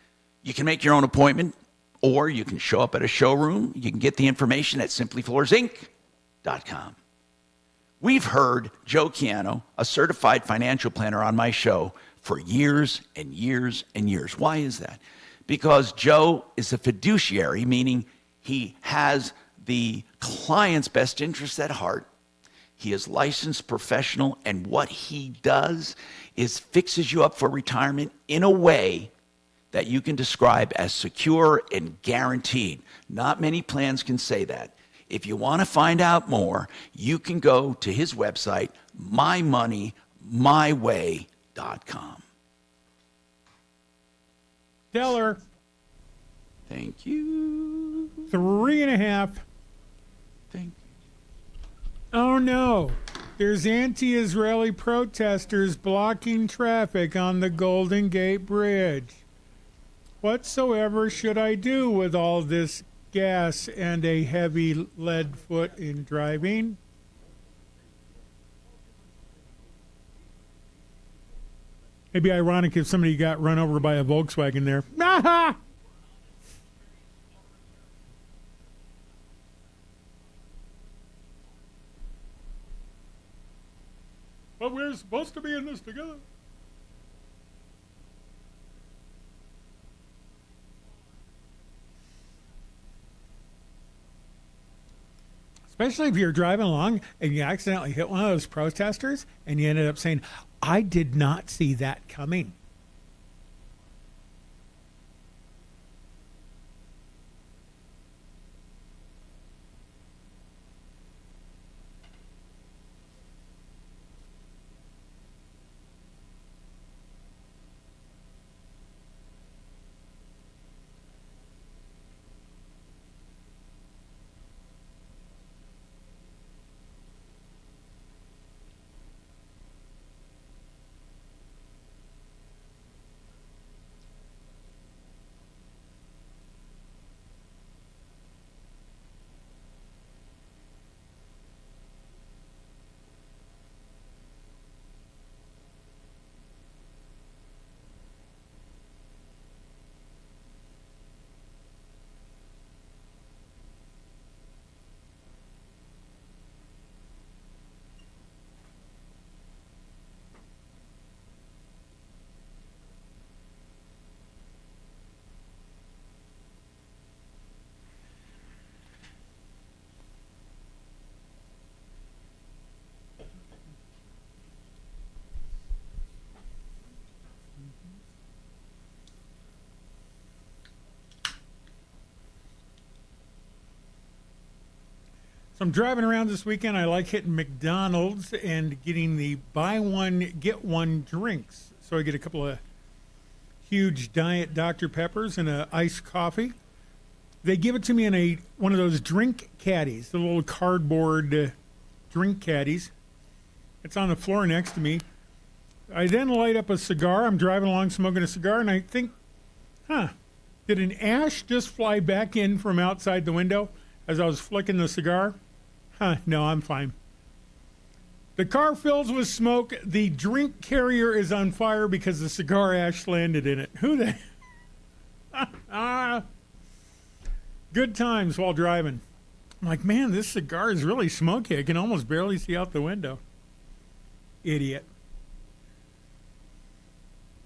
You can make your own appointment, or you can show up at a showroom. You can get the information at SimplyFloorsInc.com. We've heard Joe Chiano, a certified financial planner, on my show for years and years and years. Why is that? Because Joe is a fiduciary, meaning he has the client's best interests at heart. He is licensed professional, and what he does is fixes you up for retirement in a way that you can describe as secure and guaranteed. Not many plans can say that. If you want to find out more, you can go to his website, mymoneymyway.com. Tell her. Thank you. 3.5. Thank you. Oh no. There's anti-Israeli protesters blocking traffic on the Golden Gate Bridge. Whatsoever should I do with all this gas and a heavy lead foot in driving? It'd be ironic if somebody got run over by a Volkswagen there. Ha! But we're supposed to be in this together. Especially if you're driving along and you accidentally hit one of those protesters and you ended up saying, I did not see that coming. So I'm driving around this weekend. I like hitting McDonald's and getting the buy one, get one drinks. So I get a couple of huge Diet Dr. Peppers and an iced coffee. They give it to me in one of those drink caddies, the little cardboard drink caddies. It's on the floor next to me. I then light up a cigar. I'm driving along smoking a cigar, and I think, did an ash just fly back in from outside the window as I was flicking the cigar? No, I'm fine. The car fills with smoke. The drink carrier is on fire because the cigar ash landed in it. Who the... Good times while driving. I'm like, man, this cigar is really smoky. I can almost barely see out the window. Idiot.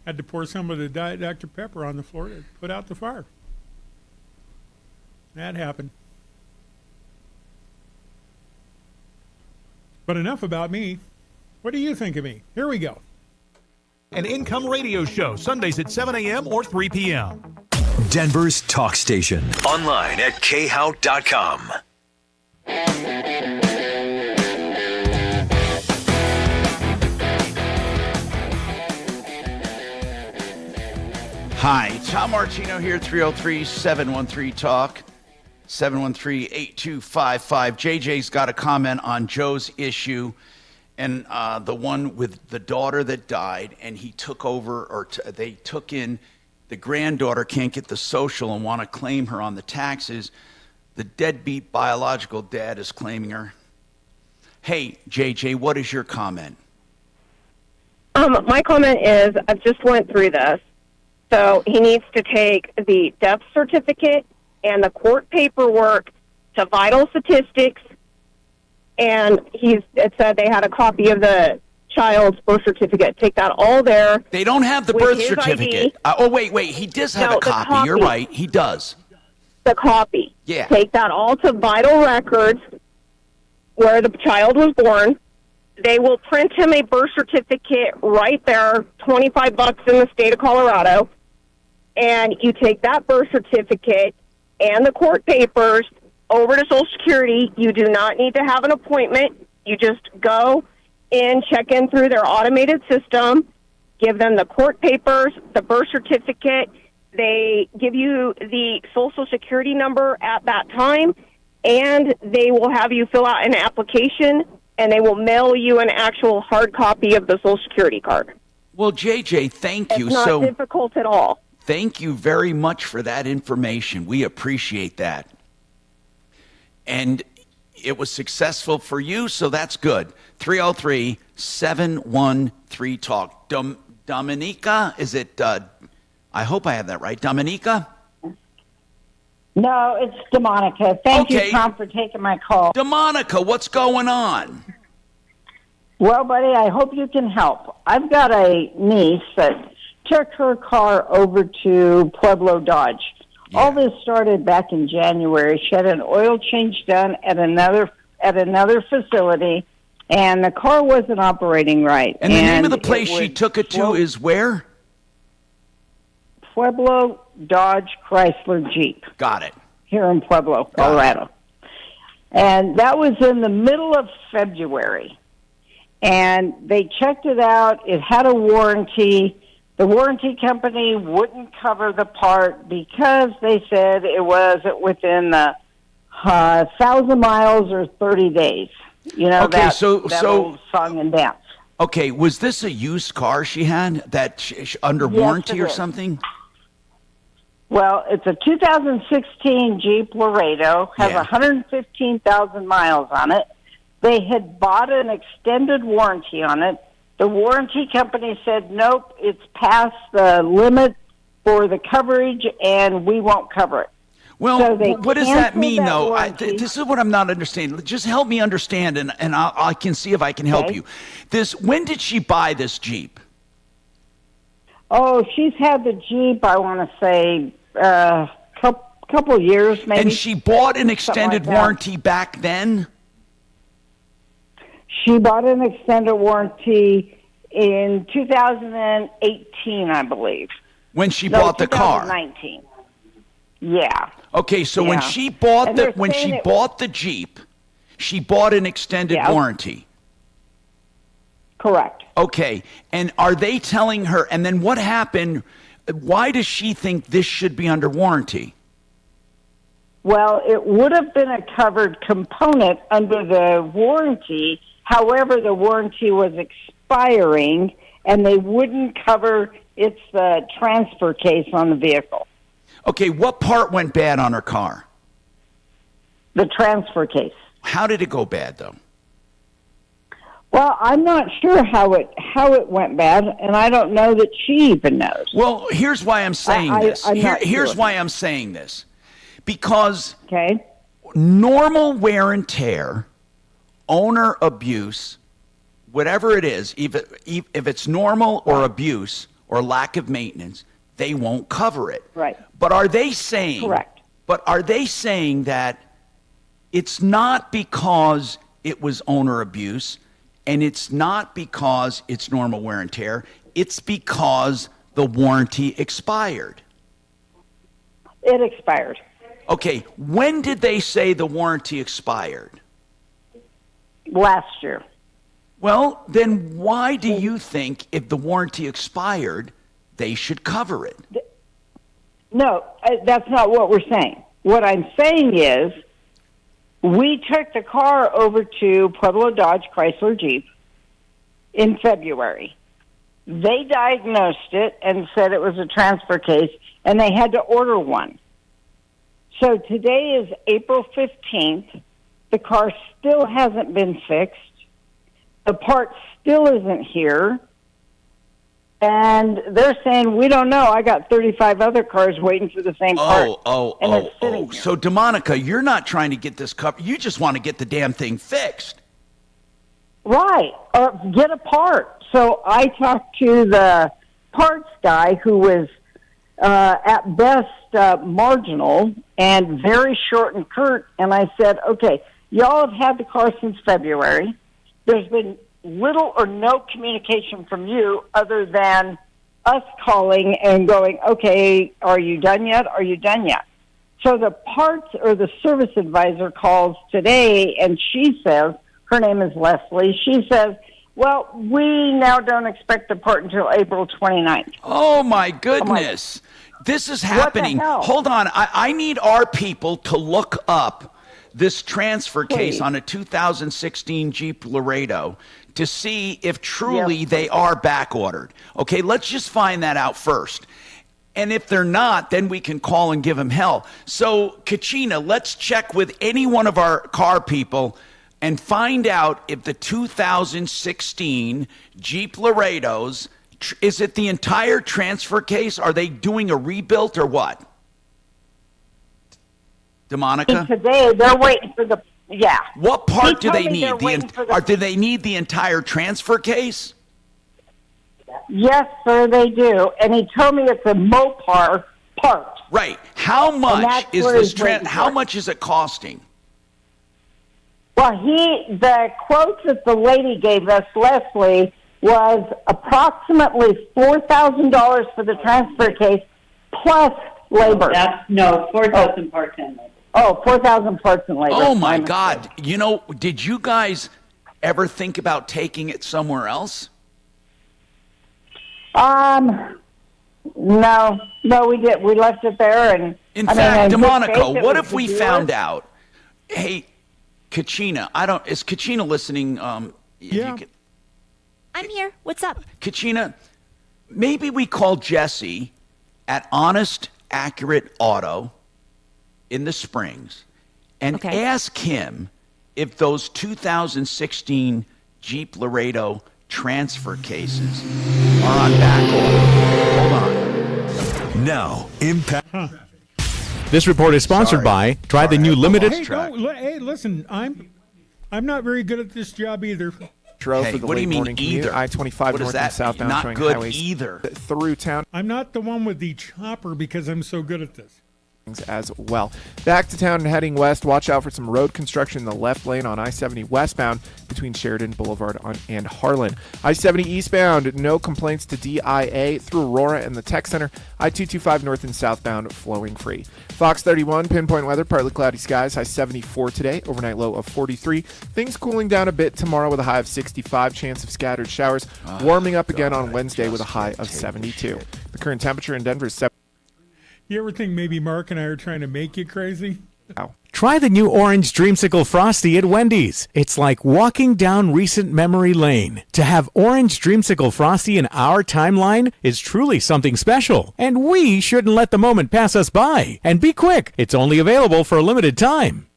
Had to pour some of the Diet Dr. Pepper on the floor to put out the fire. That happened. But enough about me. What do you think of me? Here we go. An income radio show, Sundays at 7 a.m. or 3 p.m. Denver's talk station. Online at khout.com. Hi, Tom Martino here, 303-713-TALK, 713-8255. JJ's got a comment on Joe's issue and the one with the daughter that died, and he took over, or they took in, the granddaughter can't get the social and want to claim her on the taxes. The deadbeat biological dad is claiming her. Hey, JJ, what is your comment? My comment is, I've just went through this. So he needs to take the death certificate and the court paperwork to vital statistics, and it said they had a copy of the child's birth certificate. Take that all there. They don't have the birth certificate. Wait, he does have a copy. You're right, he does. The copy. Yeah. Take that all to vital records where the child was born. They will print him a birth certificate right there, $25 in the state of Colorado. And you take that birth certificate and the court papers over to Social Security. You do not need to have an appointment. You just go in, check in through their automated system, give them the court papers, the birth certificate. They give you the Social Security number at that time, and they will have you fill out an application, and they will mail you an actual hard copy of the Social Security card. Well, JJ, thank you. It's not difficult at all. Thank you very much for that information. We appreciate that. And it was successful for you, so that's good. 303-713-TALK. Dominica, is it, I hope I have that right. Dominica? No, it's Demonica. Thank you, Tom, for taking my call. Demonica, what's going on? Well, buddy, I hope you can help. I've got a niece that took her car over to Pueblo Dodge. Yeah. All this started back in January. She had an oil change done at another facility, and the car wasn't operating right. And the name of the place she took it to is where? Pueblo Dodge Chrysler Jeep. Got it. Here in Pueblo, Colorado. And that was in the middle of February. And they checked it out. It had a warranty. The warranty company wouldn't cover the part because they said it wasn't within the 1,000 miles or 30 days. You know, okay, that old song and dance. Okay, was this a used car she had under warranty or something? Well, it's a 2016 Jeep Laredo, has 115,000 miles on it. They had bought an extended warranty on it. The warranty company said, nope, it's past the limit for the coverage, and we won't cover it. Well, so what does that mean, though? This is what I'm not understanding. Just help me understand, and I can see if I can help you. When did she buy this Jeep? Oh, she's had the Jeep, I want to say, couple years, maybe. And she bought an extended warranty back then? She bought an extended warranty in 2018, I believe. When she bought the car? 2019. Yeah. Okay, so when she bought the Jeep, She bought an extended warranty. Correct. Okay. And are they telling her, and then what happened? Why does she think this should be under warranty? Well, it would have been a covered component under the warranty. However, the warranty was expiring, and they wouldn't cover its transfer case on the vehicle. Okay, what part went bad on her car? The transfer case. How did it go bad, though? Well, I'm not sure how it went bad, and I don't know that she even knows. Well, here's why I'm saying this. Here's why I'm saying this. Because normal wear and tear, owner abuse, whatever it is, if it's normal or abuse or lack of maintenance, they won't cover it. Right. But are they saying? Correct. But are they saying that it's not because it was owner abuse, and it's not because it's normal wear and tear, it's because the warranty expired? It expired. Okay, when did they say the warranty expired? Last year. Well, then why do you think if the warranty expired, they should cover it? No, that's not what we're saying. What I'm saying is we took the car over to Pueblo Dodge Chrysler Jeep in February. They diagnosed it and said it was a transfer case, and they had to order one. So today is April 15th. The car still hasn't been fixed. The part still isn't here. And they're saying, we don't know. I got 35 other cars waiting for the same part. So, DeMonica, you're not trying to get this covered. You just want to get the damn thing fixed. Right. Or get a part. So I talked to the parts guy who was at best marginal and very short and curt. And I said, okay, y'all have had the car since February. There's been little or no communication from you other than us calling and going, okay, are you done yet? Are you done yet? So the parts or the service advisor calls today, and she says, her name is Leslie, she says, well, we now don't expect the part until April 29th. Oh, my goodness. This is happening. What the hell? Hold on. I need our people to look up this transfer case on a 2016 Jeep Laredo to see if truly they are back ordered. Okay, let's just find that out first. And if they're not, then we can call and give them hell. So, Kachina, let's check with any one of our car people and find out if the 2016 Jeep Laredos, is it the entire transfer case? Are they doing a rebuild or what? DeMonica? Today, they're waiting for the, What part do they need? Do they need the entire transfer case? Yes, sir, they do. And he told me it's a Mopar part. Right. How much is this? How much is it costing? Well, the quote that the lady gave us, Leslie, was approximately $4,000 for the transfer case plus labor. $4,000 parts and labor. Oh, 4,000 parts and labor. Oh my God! You know, did you guys ever think about taking it somewhere else? No, we did. We left it there, and in fact, DeMonica, what if we found out? Hey, Kachina, is Kachina listening? Yeah. I'm here. What's up? Kachina, maybe we call Jesse at Honest Accurate Auto in the Springs and ask him if those 2016 Jeep Laredo transfer cases are on back order. Hold on. Now, Impact. This report is sponsored by Try the new limited. Hey, listen, I'm not very good at this job either. Hey, what do you mean either? I-25 north and southbound not showing good highways either. through town. I'm not the one with the chopper because I'm so good at this. as well. Back to town and heading west, watch out for some road construction in the left lane on I-70 westbound between Sheridan Boulevard and Harlan. I-70 eastbound, no complaints to DIA through Aurora and the Tech Center. I-225 north and southbound flowing free. Fox 31, pinpoint weather, partly cloudy skies, high 74 today, overnight low of 43. Things cooling down a bit tomorrow with a high of 65, chance of scattered showers, warming up again on Wednesday with a high of 72. The current temperature in Denver is 7. You ever think maybe Mark and I are trying to make you crazy? Try the new Orange Dreamsicle Frosty at Wendy's. It's like walking down recent memory lane. To have Orange Dreamsicle Frosty in our timeline is truly something special, and we shouldn't let the moment pass us by. And be quick, it's only available for a limited time.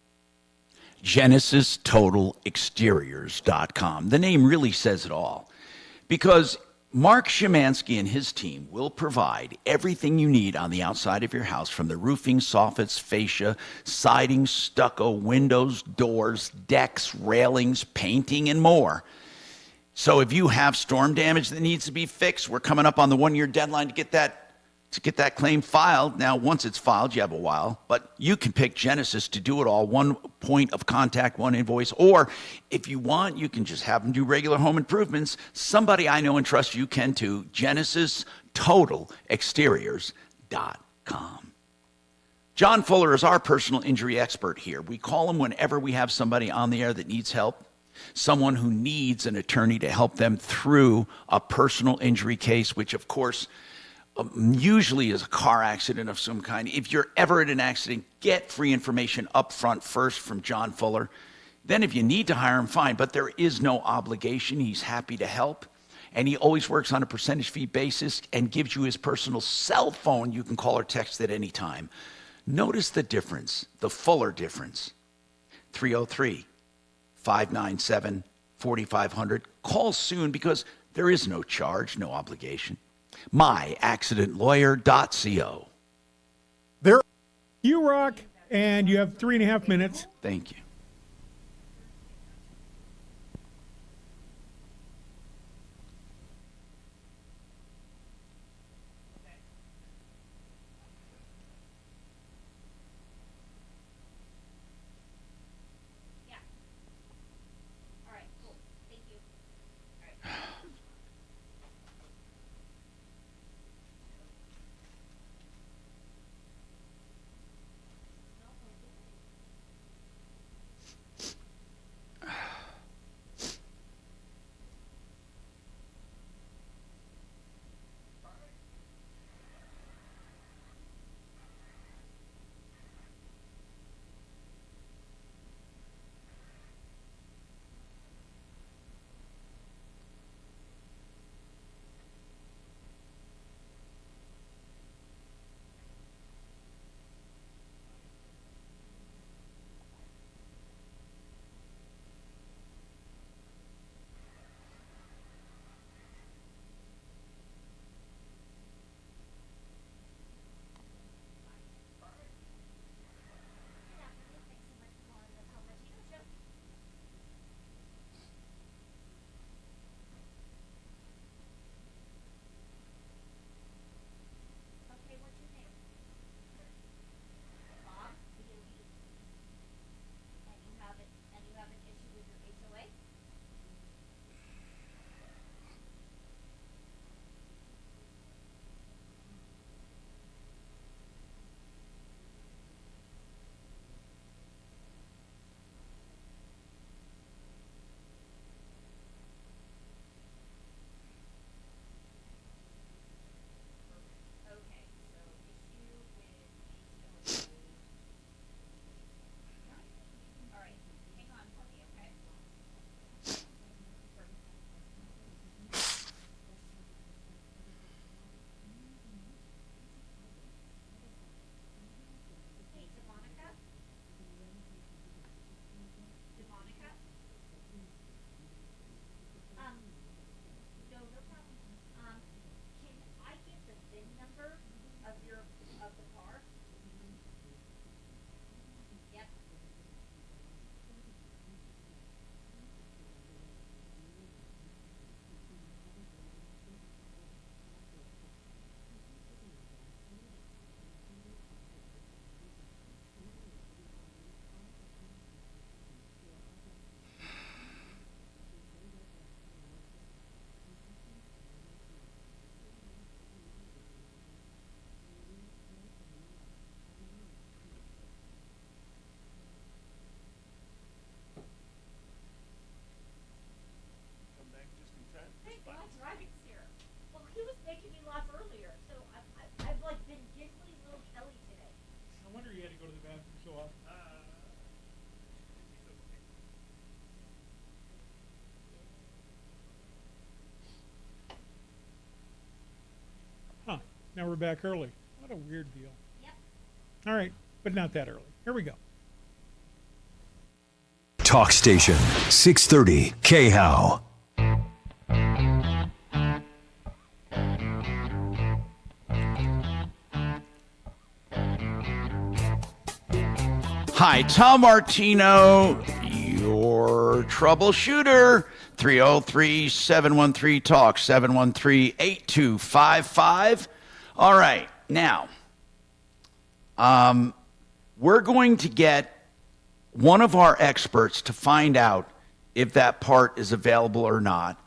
GenesisTotalExteriors.com. The name really says it all, because Mark Szymanski and his team will provide everything you need on the outside of your house, from the roofing, soffits, fascia, siding, stucco, windows, doors, decks, railings, painting, and more. So if you have storm damage that needs to be fixed, we're coming up on the 1-year deadline to get that claim filed. Now, once it's filed, you have a while, but you can pick Genesis to do it all. One point of contact, one invoice, or if you want, you can just have them do regular home improvements. Somebody I know and trust you can too. GenesisTotalExteriors.com. John Fuller is our personal injury expert here. We call him whenever we have somebody on the air that needs help, someone who needs an attorney to help them through a personal injury case, which of course usually is a car accident of some kind. If you're ever in an accident, get free information up front first from John Fuller. Then if you need to hire him, fine, but there is no obligation. He's happy to help, and he always works on a percentage fee basis and gives you his personal cell phone. You can call or text at any time. Notice the difference, the Fuller difference. 303-597-4500. Call soon, because there is no charge, no obligation. myaccidentlawyer.co. You rock, and you have 3.5 minutes. Thank you. Huh. Now we're back early. What a weird deal. Yep. All right, but not that early. Here we go. Talk Station 630 KHOW. Hi, Tom Martino, your troubleshooter. 303-713-TALK, 713-8255. All right, now, we're going to get one of our experts to find out if that part is available or not.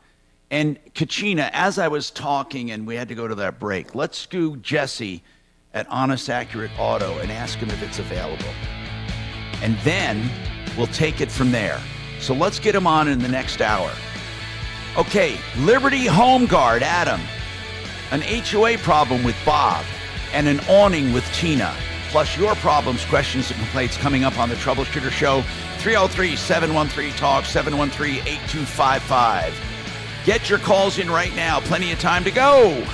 And Kachina, as I was talking and we had to go to that break, let's go Jesse at Honest Accurate Auto and ask him if it's available. And then we'll take it from there. So let's get him on in the next hour. Okay, Liberty Home Guard, Adam. An HOA problem with Bob. And an awning with Tina. Plus your problems, questions, and complaints coming up on the Troubleshooter Show. 303-713-TALK, 713-8255. Get your calls in right now. Plenty of time to go.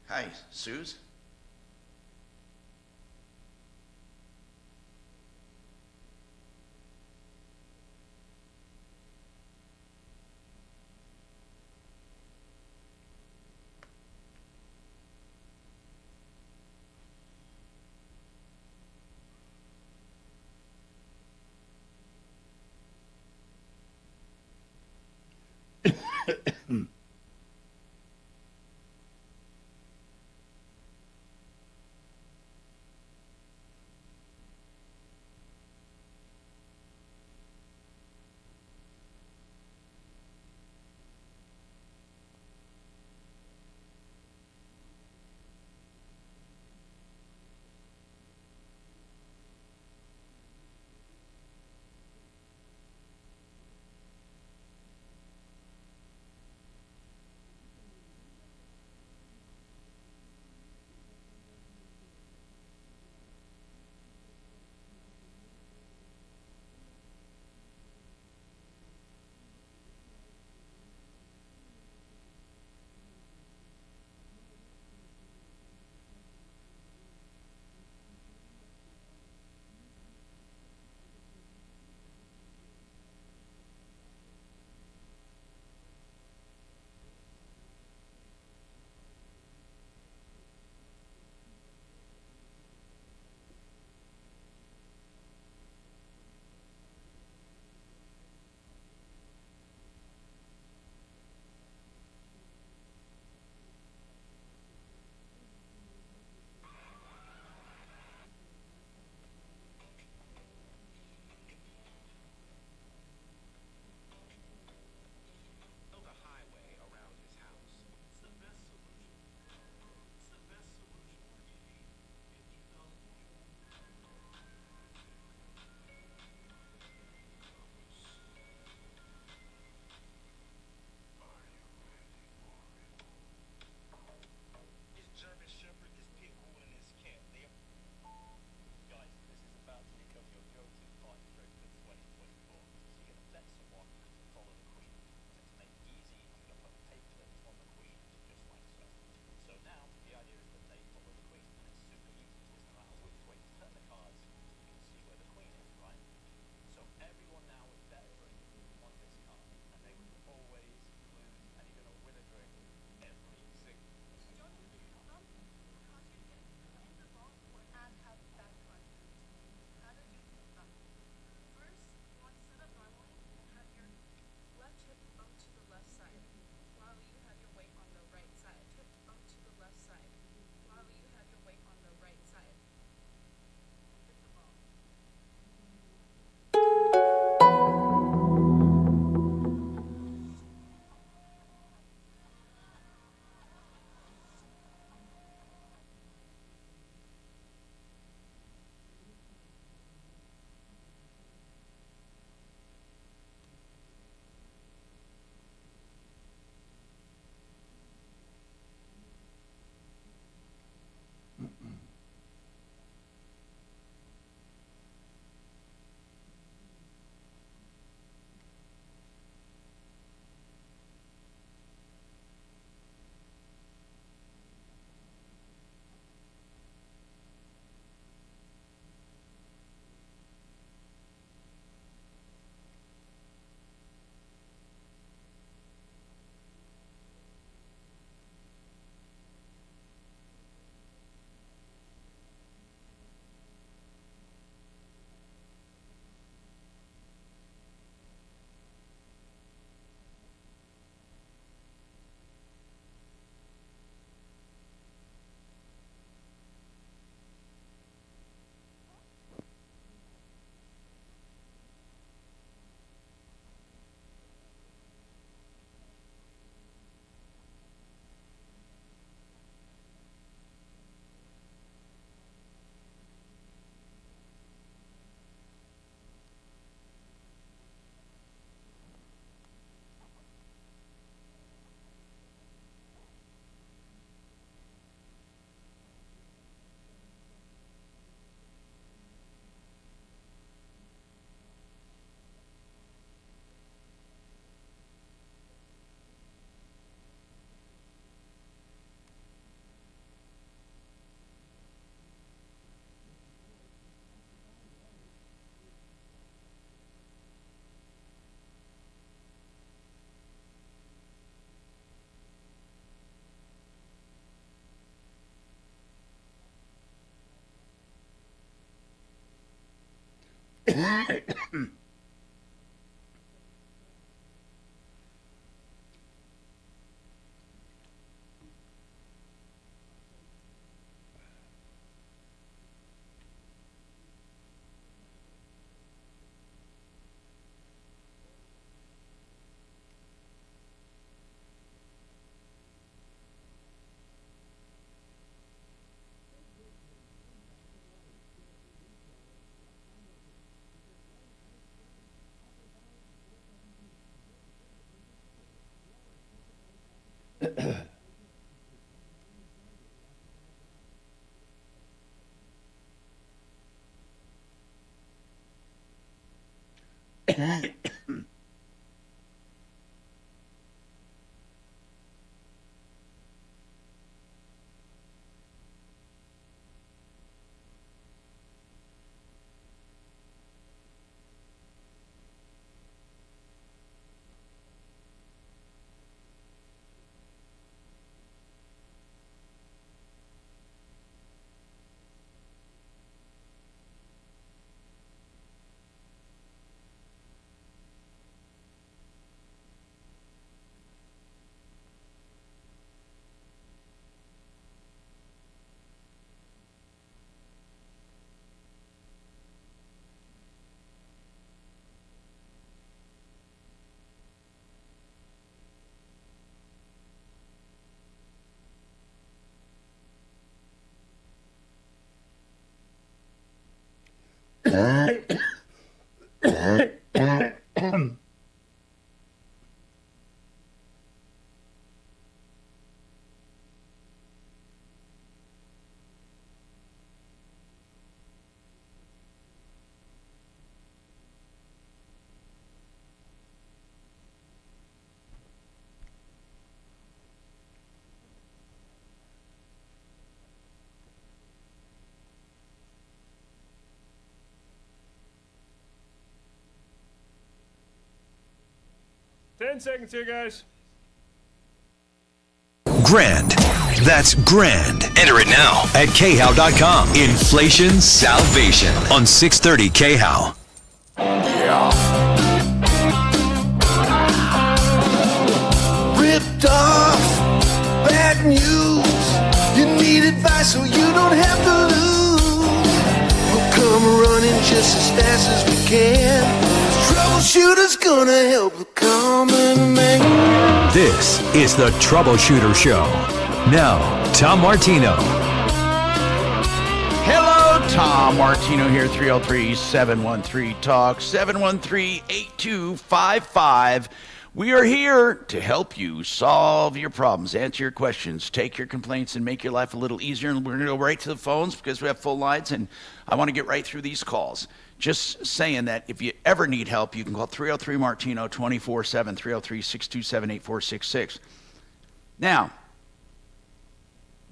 Hi, Suze. 10 seconds here, guys. Grand. That's grand. Enter it now at khow.com. Inflation salvation on 630 KHOW. Ripped off, bad news. You need advice so you don't have to lose. We'll come running just as fast as we can. Troubleshooter's gonna help the common man. This is the Troubleshooter Show. Now, Tom Martino. Hello, Tom Martino here, 303-713-TALK, 713-8255. We are here to help you solve your problems, answer your questions, take your complaints, and make your life a little easier. And we're going to go right to the phones because we have full lines, and I want to get right through these calls. Just saying that if you ever need help, you can call 303-MARTINO 24/7, 303-627-8466. Now,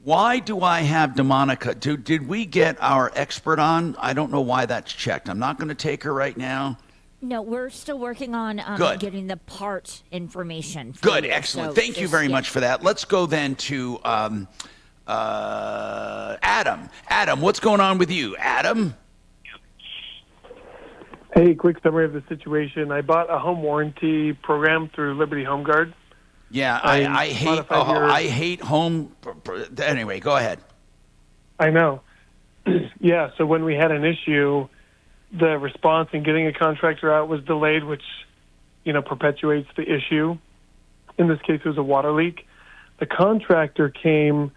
why do I have Demonica? Did we get our expert on? I don't know why that's checked. I'm not going to take her right now. No, we're still working on getting the part information. Good, excellent. Thank you very much for that. Let's go then to Adam. Adam, what's going on with you? Adam? Hey, quick summary of the situation. I bought a home warranty program through Liberty Home Guard. Yeah, I hate home. Anyway, go ahead. I know. Yeah, so when we had an issue, the response in getting a contractor out was delayed, which, perpetuates the issue. In this case, it was a water leak. The contractor came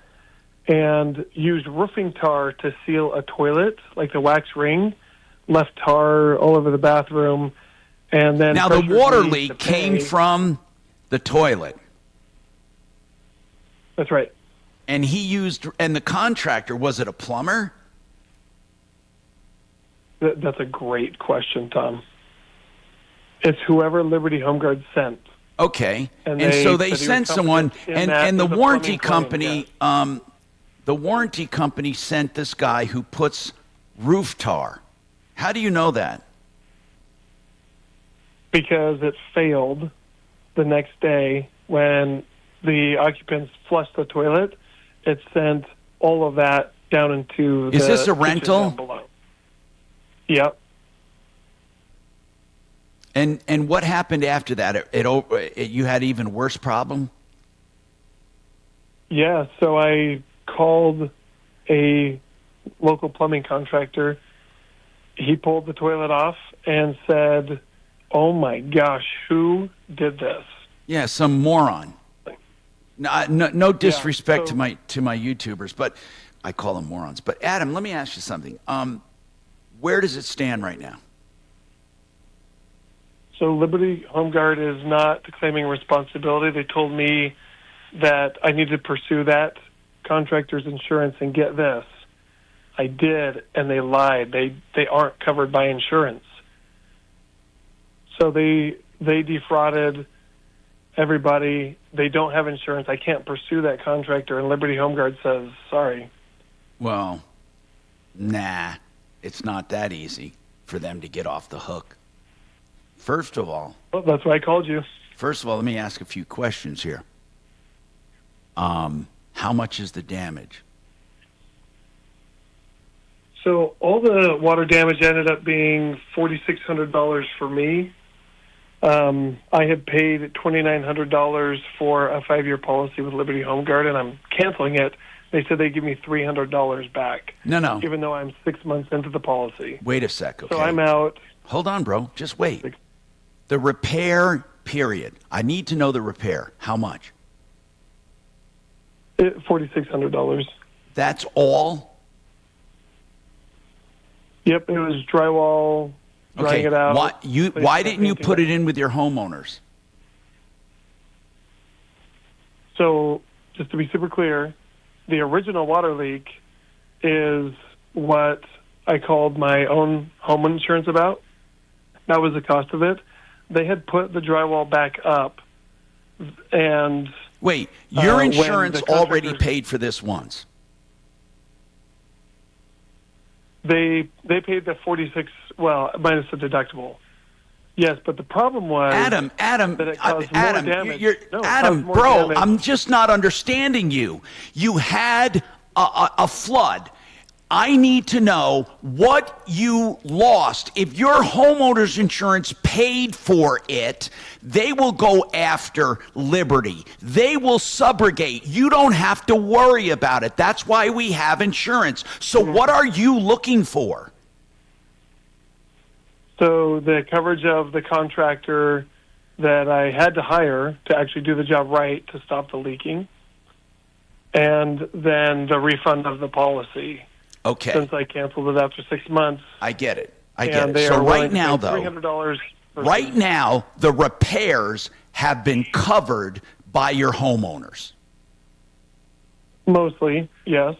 and used roofing tar to seal a toilet, like the wax ring, left tar all over the bathroom, and then... Now, the water leak came from the toilet. That's right. And the contractor, was it a plumber? That's a great question, Tom. It's whoever Liberty Home Guard sent. Okay. And so they sent someone, and the warranty company, the warranty company sent this guy who puts roof tar. How do you know that? Because it failed the next day when the occupants flushed the toilet. It sent all of that down into the... Is this a rental? Down below. Yep. And what happened after that? You had even worse problem? Yeah, so I called a local plumbing contractor. He pulled the toilet off and said, "Oh my gosh, who did this?" Yeah, some moron. No disrespect to my YouTubers, but I call them morons. But Adam, let me ask you something. Where does it stand right now? So Liberty Home Guard is not claiming responsibility. They told me that I need to pursue that contractor's insurance and get this. I did, and they lied. They aren't covered by insurance. So they defrauded everybody. They don't have insurance. I can't pursue that contractor, and Liberty Home Guard says, sorry. Well, nah, it's not that easy for them to get off the hook. First of all... Well, that's why I called you. First of all, let me ask a few questions here. How much is the damage? So all the water damage ended up being $4,600 for me. I had paid $2,900 for a 5-year policy with Liberty Home Guard, and I'm canceling it. They said they'd give me $300 back. No. Even though I'm 6 months into the policy. Wait a sec, okay? So I'm out. Hold on, bro. Just wait. The repair period. I need to know the repair. How much? $4,600. That's all? Yep, it was drywall, drying it out. Why didn't you put it in with your homeowners? So, just to be super clear, the original water leak is what I called my own home insurance about. That was the cost of it. They had put the drywall back up, and... Wait, your insurance already paid for this once? They paid the $46, well, minus the deductible. Yes, but the problem was Adam, that it caused more damage. Adam, bro, I'm just not understanding you. You had a flood. I need to know what you lost. If your homeowner's insurance paid for it, they will go after Liberty. They will subrogate. You don't have to worry about it. That's why we have insurance. So what are you looking for? So the coverage of the contractor that I had to hire to actually do the job right to stop the leaking, and then the refund of the policy. Okay. Since I canceled it after 6 months. I get it. I get it. So right now, though, $300 right now, the repairs have been covered by your homeowners. Mostly, yes.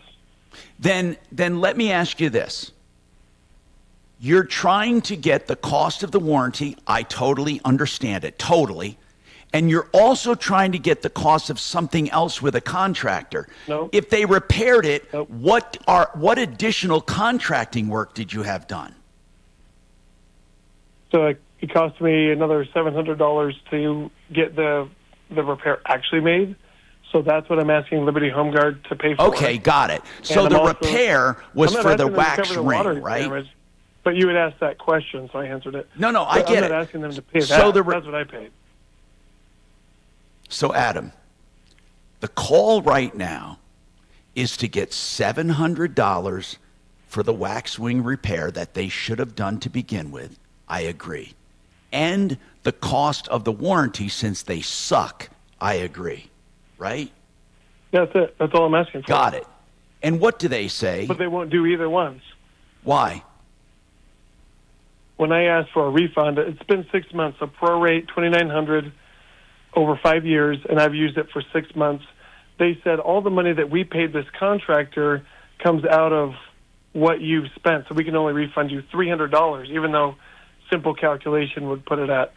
Then let me ask you this. You're trying to get the cost of the warranty. I totally understand it. Totally. And you're also trying to get the cost of something else with a contractor. No. If they repaired it, what additional contracting work did you have done? So it cost me another $700 to get the repair actually made. So that's what I'm asking Liberty Home Guard to pay for. Okay, got it. So the repair was for the wax ring, right? Damage, but you had asked that question, so I answered it. No, I get it. I'm not asking them to pay that. So that's what I paid. So, Adam, the call right now is to get $700 for the wax wing repair that they should have done to begin with. I agree. And the cost of the warranty since they suck. I agree. Right? That's it. That's all I'm asking for. Got it. And what do they say? But they won't do either ones. Why? When I asked for a refund, it's been 6 months, so prorate $2,900 over 5 years, and I've used it for 6 months. They said all the money that we paid this contractor comes out of what you've spent, so we can only refund you $300, even though simple calculation would put it at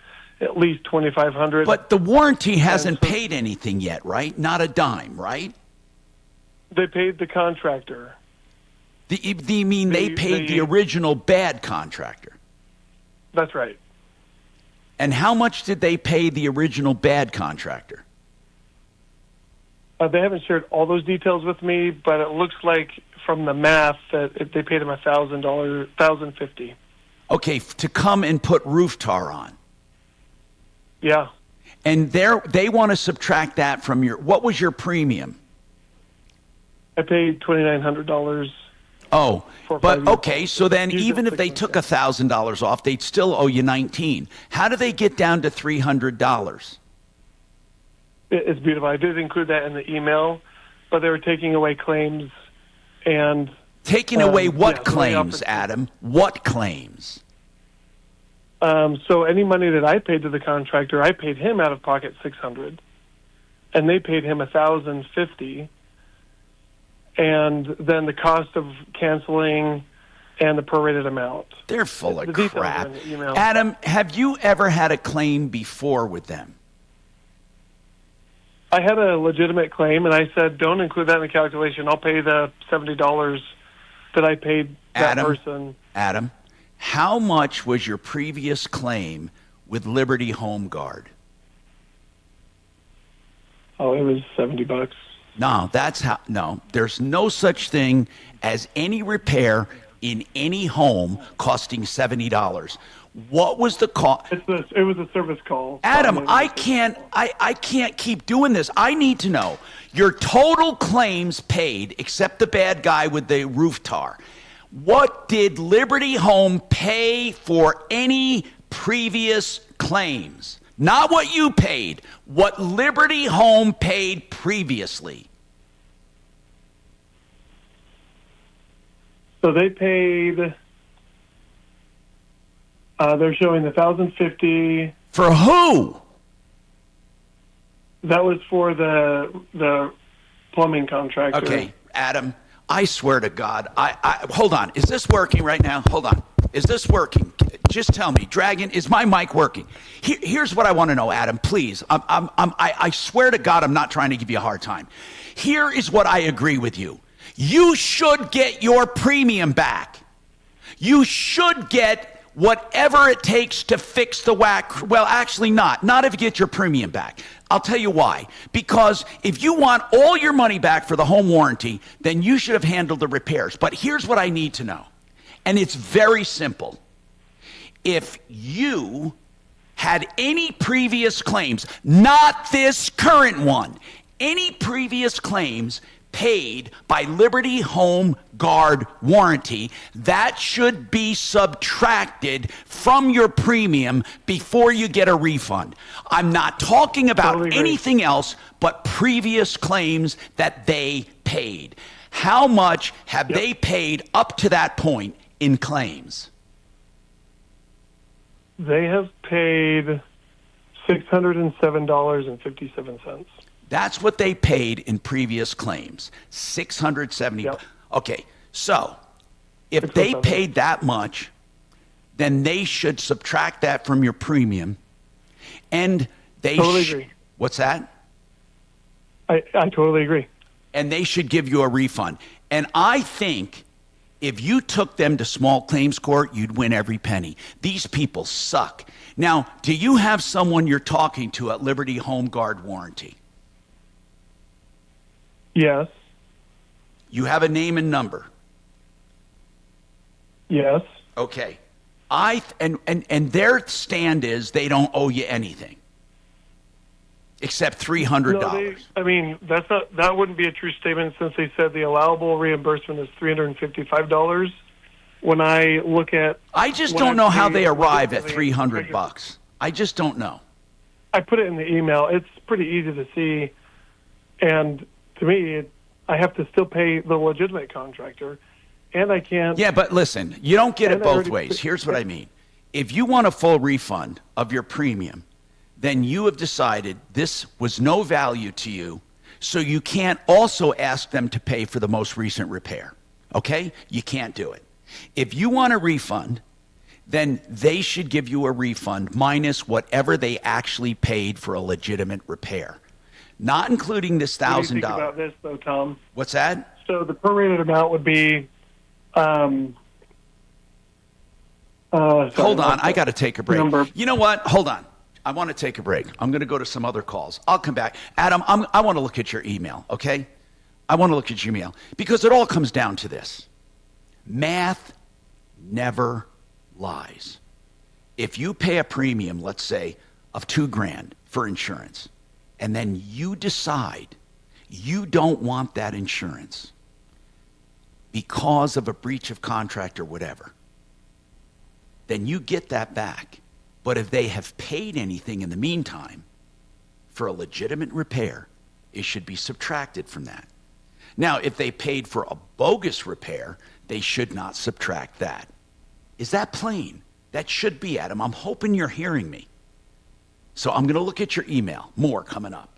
least $2,500. But the warranty hasn't paid anything yet, right? Not a dime, right? They paid the contractor. You mean they paid the original bad contractor? That's right. And how much did they pay the original bad contractor? They haven't shared all those details with me, but it looks like from the math that they paid him $1,050. Okay, to come and put roof tar on. Yeah. And they want to subtract that from what was your premium? I paid $2,900. Oh, but okay, so then even if they took $1,000 off, they'd still owe you $19. How do they get down to $300? It's beautiful. I did include that in the email, but they were taking away claims and... Taking away what claims, Adam? What claims? So any money that I paid to the contractor, I paid him out of pocket $600, and they paid him $1,050. And then the cost of canceling and the prorated amount. They're full of crap. Adam, have you ever had a claim before with them? I had a legitimate claim, and I said, don't include that in the calculation. I'll pay the $70 that I paid that person. Adam, how much was your previous claim with Liberty Home Guard? Oh, it was $70. No, there's no such thing as any repair in any home costing $70. What was the cost? It was a service call. Adam, I can't keep doing this. I need to know your total claims paid, except the bad guy with the roof tar. What did Liberty Home pay for any previous claims? Not what you paid, what Liberty Home paid previously. So they paid, they're showing the $1,050. For who? That was for the plumbing contractor. Okay, Adam, I swear to God, I hold on. Is this working right now? Hold on. Is this working? Just tell me, Dragon, is my mic working? Here's what I want to know, Adam, please. I swear to God, I'm not trying to give you a hard time. Here is what I agree with you. You should get your premium back. You should get whatever it takes to fix the whack. Well, actually not if you get your premium back. I'll tell you why. Because if you want all your money back for the home warranty, then you should have handled the repairs. But here's what I need to know. And it's very simple. If you had any previous claims, not this current one, any previous claims paid by Liberty Home Guard warranty, that should be subtracted from your premium before you get a refund. I'm not talking about anything else but previous claims that they paid. How much have they paid up to that point in claims? They have paid $607.57. That's what they paid in previous claims. $670. Yep. Okay, so if they paid that much, then they should subtract that from your premium, and they totally agree. What's that? I totally agree. And they should give you a refund. And I think if you took them to small claims court, you'd win every penny. These people suck. Now, do you have someone you're talking to at Liberty Home Guard warranty? Yes. You have a name and number? Yes. Okay. And their stand is they don't owe you anything except $300. No, that wouldn't be a true statement since they said the allowable reimbursement is $355. When I look at, I just don't know how they arrive at $300. I just don't know. I put it in the email. It's pretty easy to see, and to me, I have to still pay the legitimate contractor, and I can't. Yeah, but listen, you don't get it both ways. Here's what I mean. If you want a full refund of your premium, then you have decided this was no value to you, so you can't also ask them to pay for the most recent repair. Okay? You can't do it. If you want a refund, then they should give you a refund minus whatever they actually paid for a legitimate repair. Not including this $1,000. What do you think about this, though, Tom? What's that? So the prorated amount would be. Hold on, I got to take a break. You know what? Hold on. I want to take a break. I'm going to go to some other calls. I'll come back. Adam, I want to look at your email, okay? I want to look at your email because it all comes down to this. Math never lies. If you pay a premium, let's say of $2,000 for insurance, and then you decide you don't want that insurance because of a breach of contract or whatever, then you get that back. But if they have paid anything in the meantime for a legitimate repair, it should be subtracted from that. Now, if they paid for a bogus repair, they should not subtract that. Is that plain? That should be, Adam. I'm hoping you're hearing me. So I'm going to look at your email. More coming up.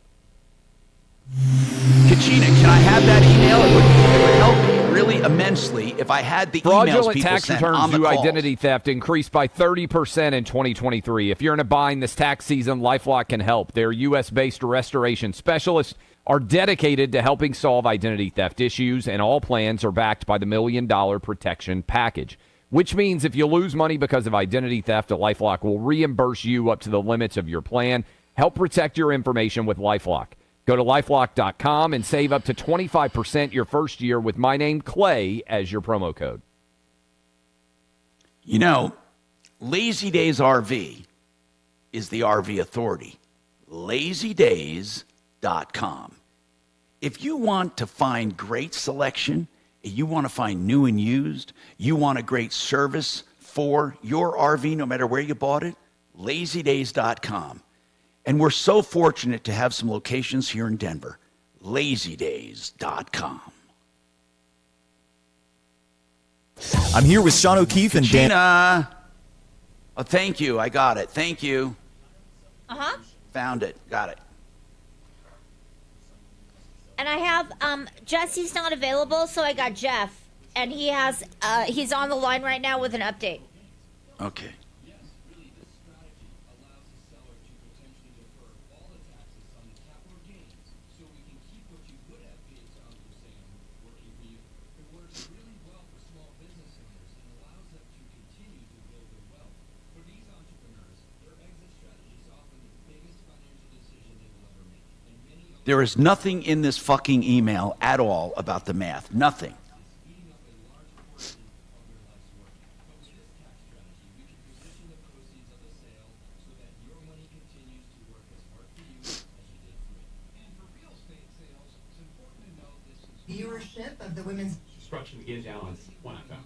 Kachina, can I have that email? It would help me really immensely if I had the emails Fraudulent people tax sent returns on the due calls. identity theft increased by 30% in 2023. If you're in a bind this tax season, LifeLock can help. Their U.S.-based restoration specialists are dedicated to helping solve identity theft issues, and all plans are backed by the $1 Million Protection Package, which means if you lose money because of identity theft, LifeLock will reimburse you up to the limits of your plan. Help protect your information with LifeLock. Go to LifeLock.com and save up to 25% your first year with my name, Clay, as your promo code. You know, Lazy Days RV is the RV authority. LazyDays.com. If you want to find great selection, you want to find new and used, you want a great service for your RV no matter where you bought it, LazyDays.com. And we're so fortunate to have some locations here in Denver. LazyDays.com. I'm here with Sean O'Keefe and Dan. Oh, thank you. I got it. Thank you. Uh-huh. Found it. Got it. And I have, Jesse's not available, so I got Jeff. And he has, he's on the line right now with an update. Okay. There is nothing in this fucking email at all about the math. Nothing. Viewership of the women's construction begins on 1 FM.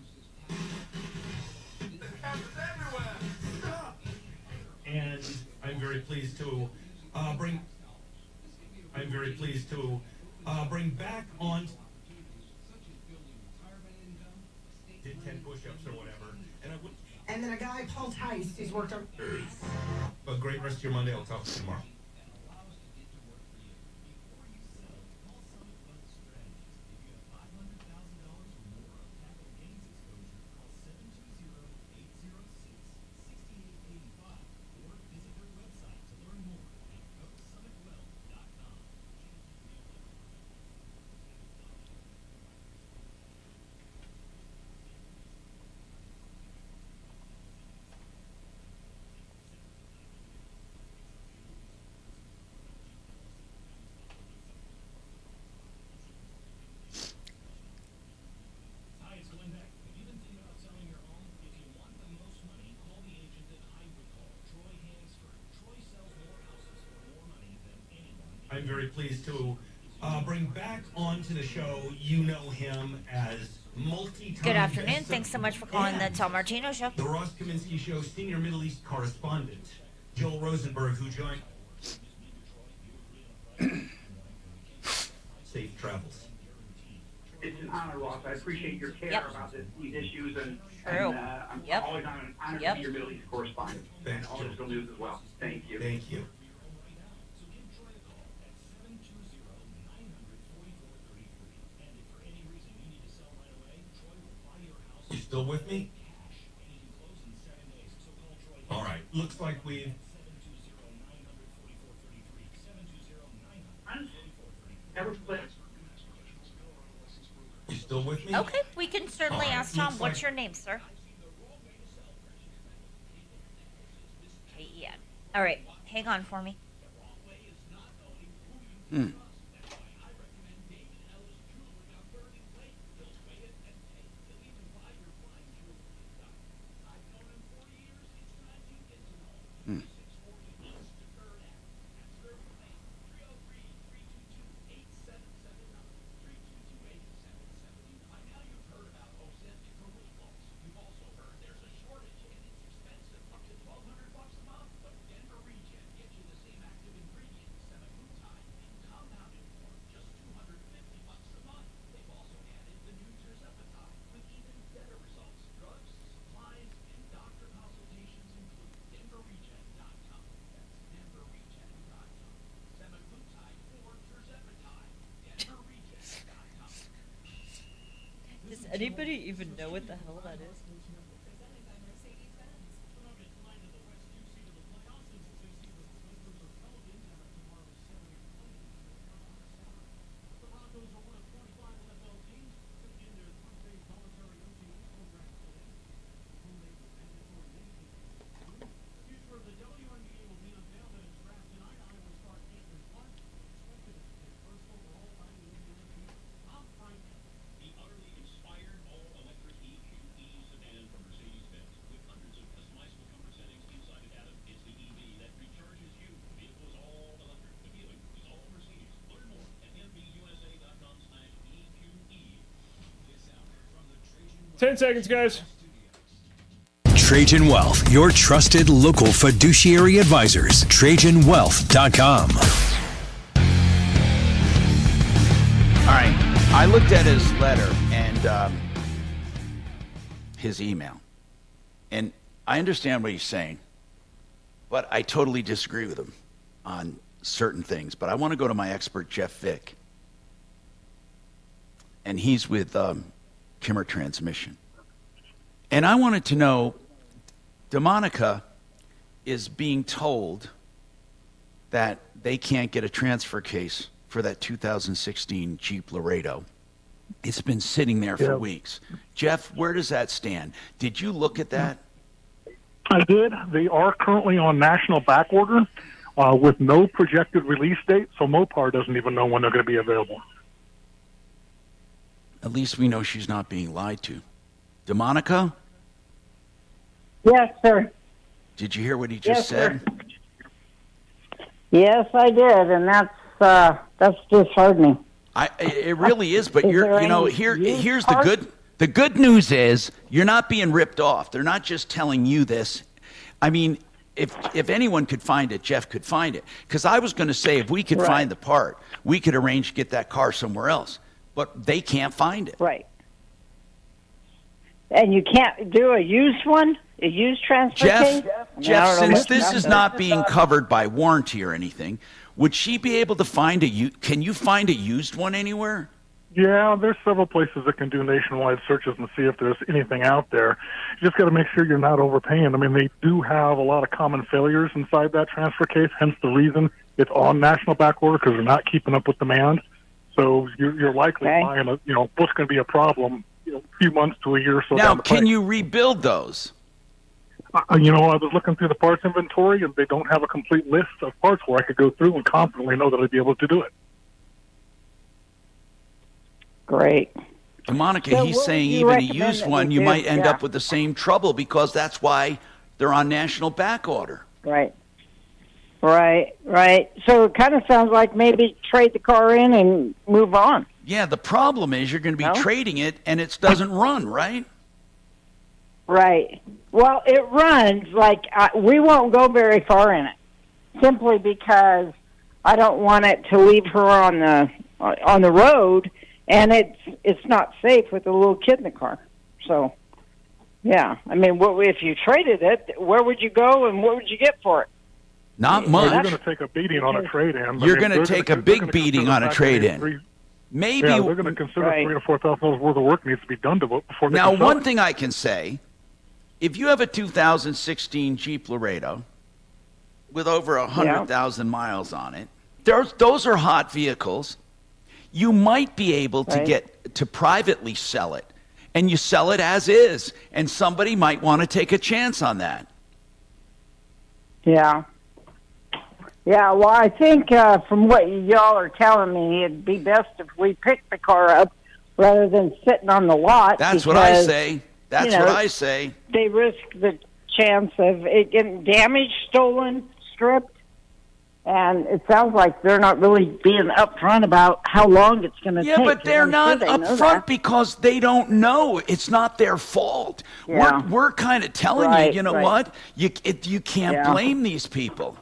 And I'm very pleased to bring back on. Did 10 push-ups or whatever, and then a guy, Paul Tice, who's worked on. A great rest of your Monday. I'll talk to you tomorrow. I'm very pleased to bring back onto the show, you know him as multi-time. Good afternoon. Thanks so much for calling the Tom Martino Show. The Ross Kaminsky Show senior Middle East correspondent, Joel Rosenberg, who joined. Safe travels. It's an honor, Ross. I appreciate your care about these issues, and I'm always honored to be your Middle East correspondent and all digital news as well. Thank you. Thank you. You still with me? All right. Looks like we've. You still with me? Okay, we can certainly ask Tom. What's your name, sir? K-E-N. All right, hang on for me. anybody even know what the hell that is? Ten seconds, guys. Trajan Wealth, your trusted local fiduciary advisors. TrajanWealth.com. All right. I looked at his letter and his email. And I understand what he's saying, but I totally disagree with him on certain things. But I want to go to my expert, Jeff Vick. And he's with Kimmer Transmission. And I wanted to know, DeMonica is being told that they can't get a transfer case for that 2016 Jeep Laredo. It's been sitting there for weeks. Jeff, where does that stand? Did you look at that? I did. They are currently on national back order with no projected release date, so Mopar doesn't even know when they're going to be available. At least we know she's not being lied to. DeMonica? Yes, sir. Did you hear what he just said? Sir. Yes, I did, and that's disheartening. It really is, but here's the good news is you're not being ripped off. They're not just telling you this. I mean, if anyone could find it, Jeff could find it. Because I was going to say if we could find the part, we could arrange to get that car somewhere else. But they can't find it. Right. And you can't do a used one? A used transfer case? Jeff, since this is not being covered by warranty or anything, would she be able to find can you find a used one anywhere? Yeah, there's several places that can do nationwide searches and see if there's anything out there. You just got to make sure you're not overpaying. I mean, they do have a lot of common failures inside that transfer case, hence the reason it's on national back order, because they're not keeping up with demand. So you're likely buying what's going to be a problem, a few months to a year or so. Now, can you rebuild those? I was looking through the parts inventory, and they don't have a complete list of parts where I could go through and confidently know that I'd be able to do it. Great. Monica, he's saying even a used one, you might end up with the same trouble because that's why they're on national back order. Right. So it kind of sounds like maybe trade the car in and move on. Yeah, the problem is you're going to be trading it and it doesn't run, right? Right. Well, it runs we won't go very far in it, simply because I don't want it to leave her on the road, and it's not safe with a little kid in the car. So, yeah. I mean, if you traded it, where would you go and what would you get for it? Not much. You're going to take a beating on a trade-in. You're going to take a big beating on a trade-in. Maybe they're going to consider $3,000 to $4,000 worth of work needs to be done to it before they Now, can sell one it. thing I can say, if you have a 2016 Jeep Laredo with over 100,000 miles on it, those are hot vehicles. You might be able to get to privately sell it, and you sell it as is, and somebody might want to take a chance on that. Yeah. Yeah, well, I think from what y'all are telling me, it'd be best if we pick the car up rather than sitting on the lot. That's what I say. That's what I say. They risk the chance of it getting damaged, stolen, stripped, and it sounds like they're not really being upfront about how long it's going to take. Yeah, but they're not upfront because they don't know. It's not their fault. Yeah. We're kind of telling you, what? You can't blame these people.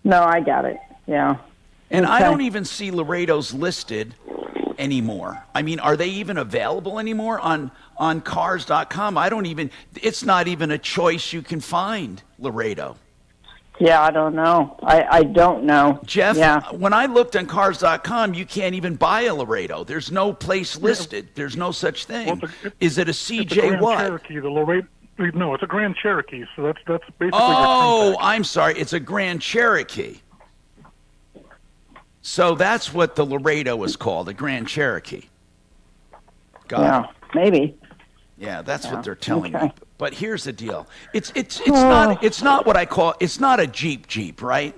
No, I got it. Yeah. And I don't even see Laredos listed anymore. I mean, are they even available anymore on cars.com? It's not even a choice you can find, Laredo. Yeah, I don't know. I don't know. Jeff, yeah. when I looked on cars.com, you can't even buy a Laredo. There's no place listed. There's no such thing. Well, Is it a It's a CJ Grand what? Cherokee, the Laredo. No, it's a Grand Cherokee, so that's basically Oh, I'm sorry. It's a Grand Cherokee. So that's what the Laredo is called, a Grand Cherokee. Got it. Maybe. Yeah, that's what they're telling okay. me. But here's the deal. It's not what I call, it's not a Jeep, right?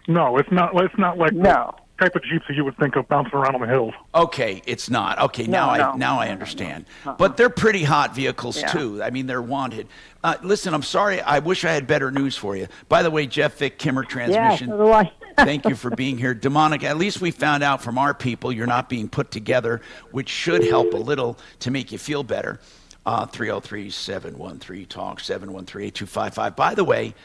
No, it's not like the type of Jeeps that you would think of bouncing around on the hills. Okay, it's not. Okay, now I understand. But they're pretty hot vehicles too. I mean, they're wanted. Listen, I'm sorry. I wish I had better news for you. By the way, Jeff Vick, Kimmer Transmission. Yeah, so do I. Thank you for being here. Demonic, at least we found out from our people you're not being put together, which should help a little to make you feel better. 303-713-TALK, 713-8255. By the way,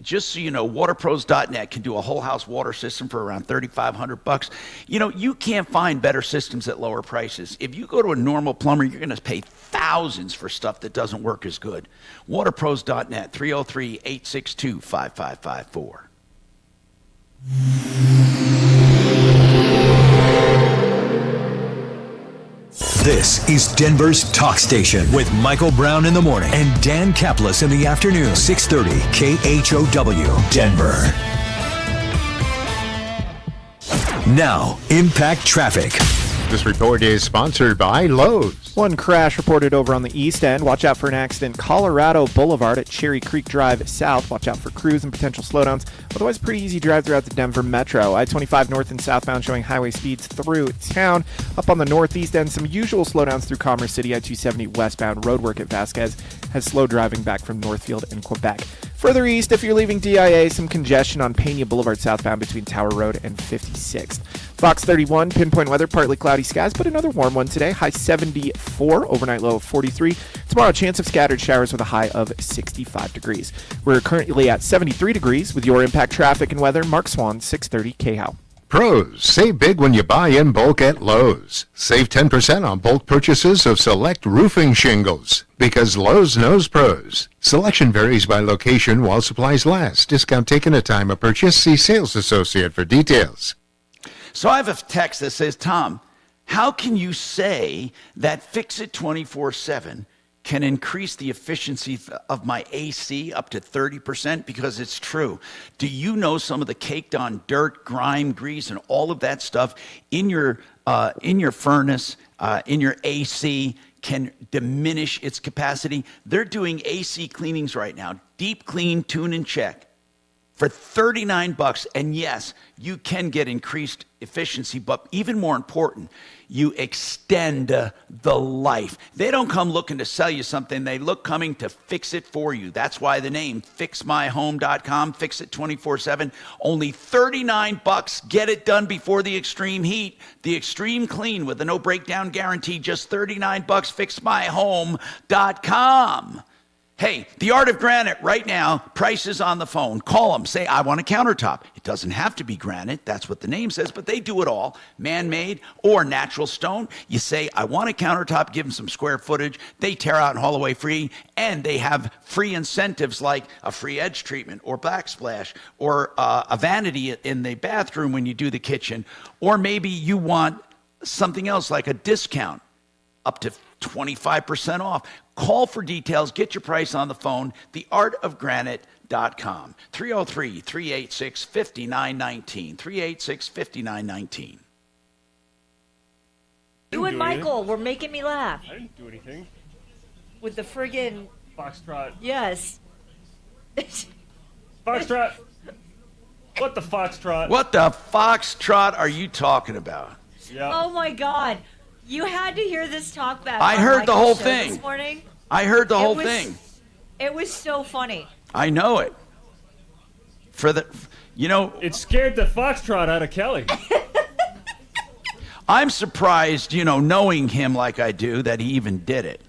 just so you know, waterpros.net can do a whole house water system for around $3,500. You know, you can't find better systems at lower prices. If you go to a normal plumber, you're going to pay thousands for stuff that doesn't work as good. Waterpros.net, 303-862-5554. This is Denver's Talk Station with Michael Brown in the morning and Dan Kaplis in the afternoon. 630 KHOW, Denver. Now, Impact Traffic. This report is sponsored by Lowe's. One crash reported over on the east end. Watch out for an accident. Colorado Boulevard at Cherry Creek Drive South. Watch out for crews and potential slowdowns. Otherwise, pretty easy drive throughout the Denver Metro. I-25 north and southbound showing highway speeds through town. Up on the northeast end, some usual slowdowns through Commerce City. I-270 westbound roadwork at Vasquez has slow driving back from Northfield and Quebec. Further east, if you're leaving DIA, some congestion on Pena Boulevard southbound between Tower Road and 56th. Fox 31, pinpoint weather, partly cloudy skies, but another warm one today. High 74, overnight low of 43. Tomorrow, chance of scattered showers with a high of 65 degrees. We're currently at 73 degrees with your Impact Traffic and weather. Mark Swan, 630 KHOW. Pros, save big when you buy in bulk at Lowe's. Save 10% on bulk purchases of select roofing shingles. Because Lowe's knows pros. Selection varies by location while supplies last. Discount taken at time of purchase. See sales associate for details. So I have a text that says, Tom, how can you say that Fix-It 24/7 can increase the efficiency of my AC up to 30%? Because it's true. Do you know some of the caked on dirt, grime, grease, and all of that stuff in your furnace, in your AC can diminish its capacity? They're doing AC cleanings right now. Deep clean, tune and check for $39. And yes, you can get increased efficiency, but even more important, you extend the life. They don't come looking to sell you something. They look coming to fix it for you. That's why the name fixmyhome.com, Fix It 24/7. Only $39. Get it done before the extreme heat. The extreme clean with a no breakdown guarantee. Just $39. Fixmyhome.com. Hey, the Art of Granite right now, prices on the phone. Call them, say, I want a countertop. It doesn't have to be granite, that's what the name says, but they do it all. Man-made or natural stone. You say, I want a countertop, give them some square footage. They tear out and haul away free, and they have free incentives like a free edge treatment or backsplash or a vanity in the bathroom when you do the kitchen. Or maybe you want something else like a discount up to 25% off. Call for details. Get your price on the phone. theartofgranite.com. 303-386-5919. 386-5919. You and Michael were making me laugh. I didn't do anything. With the friggin' Foxtrot. Yes. Foxtrot. What the Foxtrot? What the Foxtrot are you talking about? Yeah. Oh my God. You had to hear this talk back. I on heard the Michael's whole show thing. This morning. I heard the whole thing. It was so funny. I know it. It scared the Foxtrot out of Kelly. I'm surprised, knowing him like I do, that he even did it.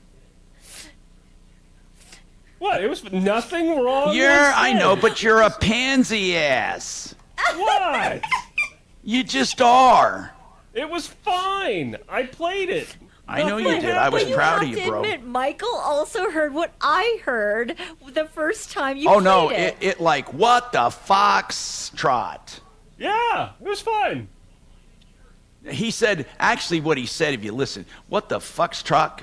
What? It was nothing wrong. I know, but you're a pansy ass. What? You just are. It was fine. I played it. I know you did. I was proud of you, bro. Admit, Michael also heard what I heard the first time you Oh played no! it. It like what the foxtrot? Yeah, it was fun. He said, actually, what he said, if you listen, what the foxtrot,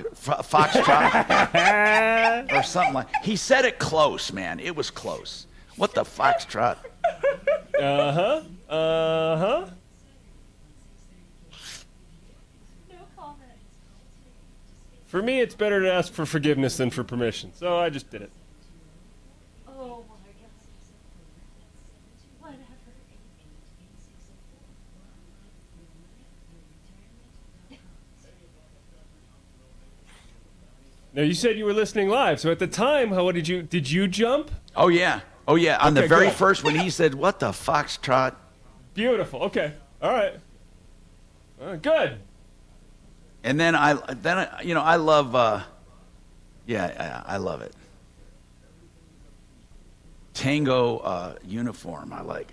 or something like. He said it close, man. It was close. What the foxtrot? Uh-huh. For me, it's better to ask for forgiveness than for permission, so I just did it. Oh my God. Whatever. Now, you said you were listening live, so at the time, did you jump? Oh yeah. On the Okay, very good. first when he said, what the foxtrot? Beautiful. Okay. All right. Good. And then I love, I love it. Tango uniform, I like.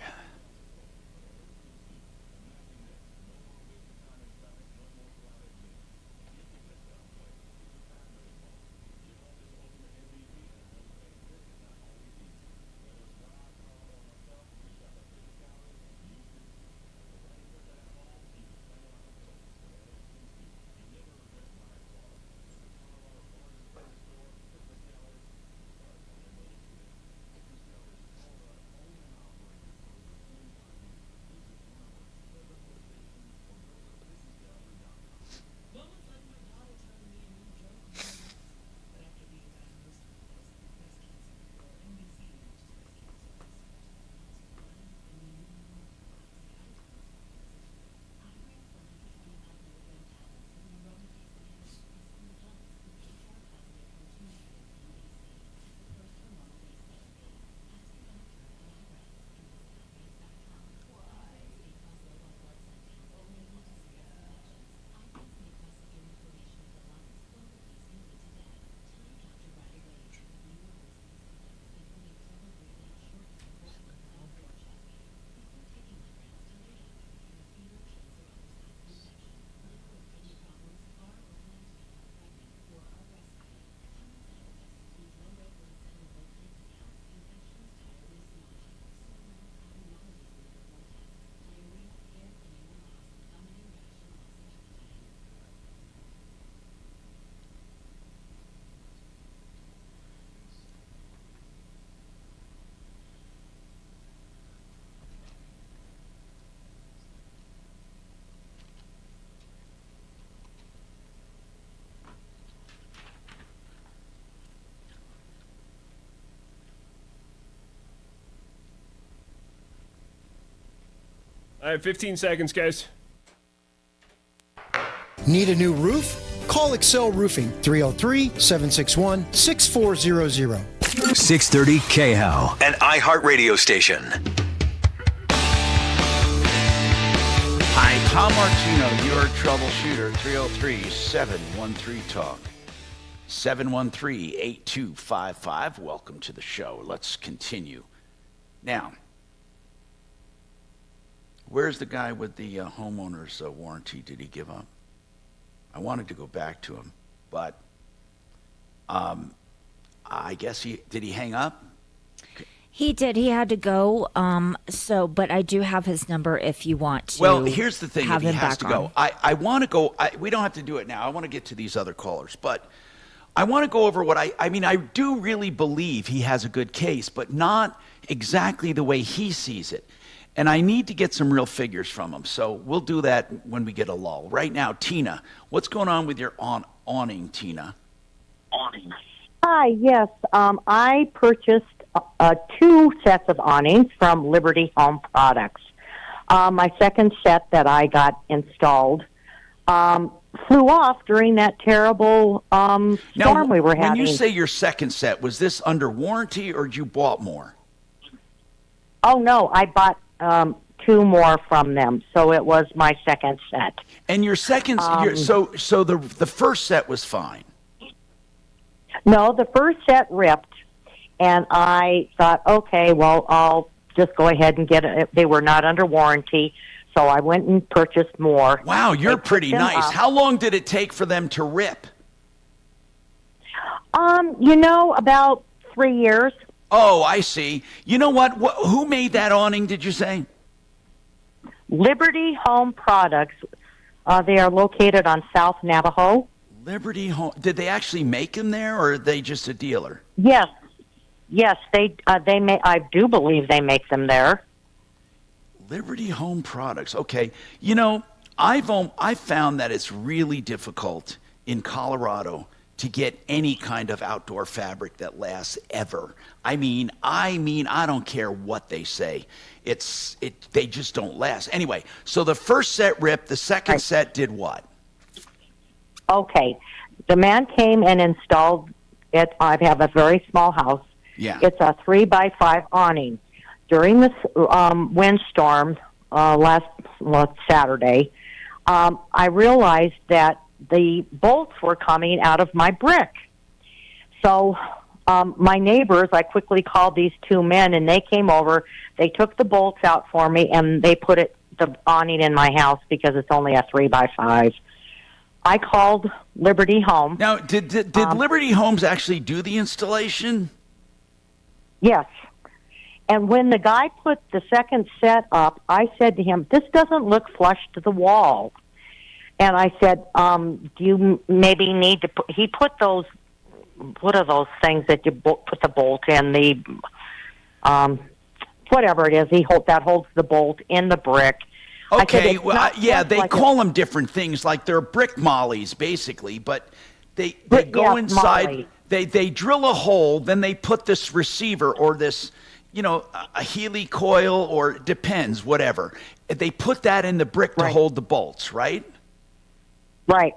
All right, 15 seconds, guys. Need a new roof? Call Excel Roofing, 303-761-6400. 630 KHOW, an iHeartRadio station. Hi, Tom Martino, your troubleshooter, 303-713-TALK. 713-8255. Welcome to the show. Let's continue. Now, where's the guy with the homeowner's warranty? Did he give up? I wanted to go back to him, but I guess did he hang up? He did. He had to go. But I do have his number if you want to. Well, here's the thing. Have If he him has back to go, on. I want to go. We don't have to do it now. I want to get to these other callers, but I want to go over what I mean, I do really believe he has a good case, but not exactly the way he sees it. And I need to get some real figures from him. So we'll do that when we get a lull. Right now, Tina, what's going on with your awning, Tina? Hi, yes. I purchased 2 sets of awnings from Liberty Home Products. My second set that I got installed flew off during that terrible storm we were having. When you say your second set, was this under warranty or you bought more? Oh, no, I bought 2 more from them, so it was my second set. And your second, so the first set was fine? No, the first set ripped, and I thought, okay, well, I'll just go ahead and get it. They were not under warranty, So I went and purchased more. Wow, you're They pretty picked them nice. up. How long did it take for them to rip? About 3 years. Oh, I see. You know what? Who made that awning, did you say? Liberty Home Products. They are located on South Navajo. Liberty Home. Did they actually make them there, or are they just a dealer? Yes, they may. I do believe they make them there. Liberty Home Products. Okay. You know, I've found that it's really difficult in Colorado to get any kind of outdoor fabric that lasts ever. I mean, I don't care what they say. They just don't last. Anyway, so the first set ripped, the second set did what? Okay. The man came and installed it. I have a very small house. Yeah. It's a 3x5 awning. During this windstorm last Saturday, I realized that the bolts were coming out of my brick. So my neighbors, I quickly called these two men, and they came over. They took the bolts out for me, and they put the awning in my house because it's only a 3x5. I called Liberty Home. Now, did Liberty Homes actually do the installation? Yes. And when the guy put the second set up, I said to him, "This doesn't look flush to the wall." And I said, "Do you maybe need to put..." He put those. What are those things that you put the bolt in? The whatever it is, that holds the bolt in the brick. Okay, they call them different things, like they're brick mollies, basically. But they go inside. They drill a hole, then they put this receiver or this, a Healy coil, or it depends, whatever. They put that in the brick to hold the bolts, right? Right.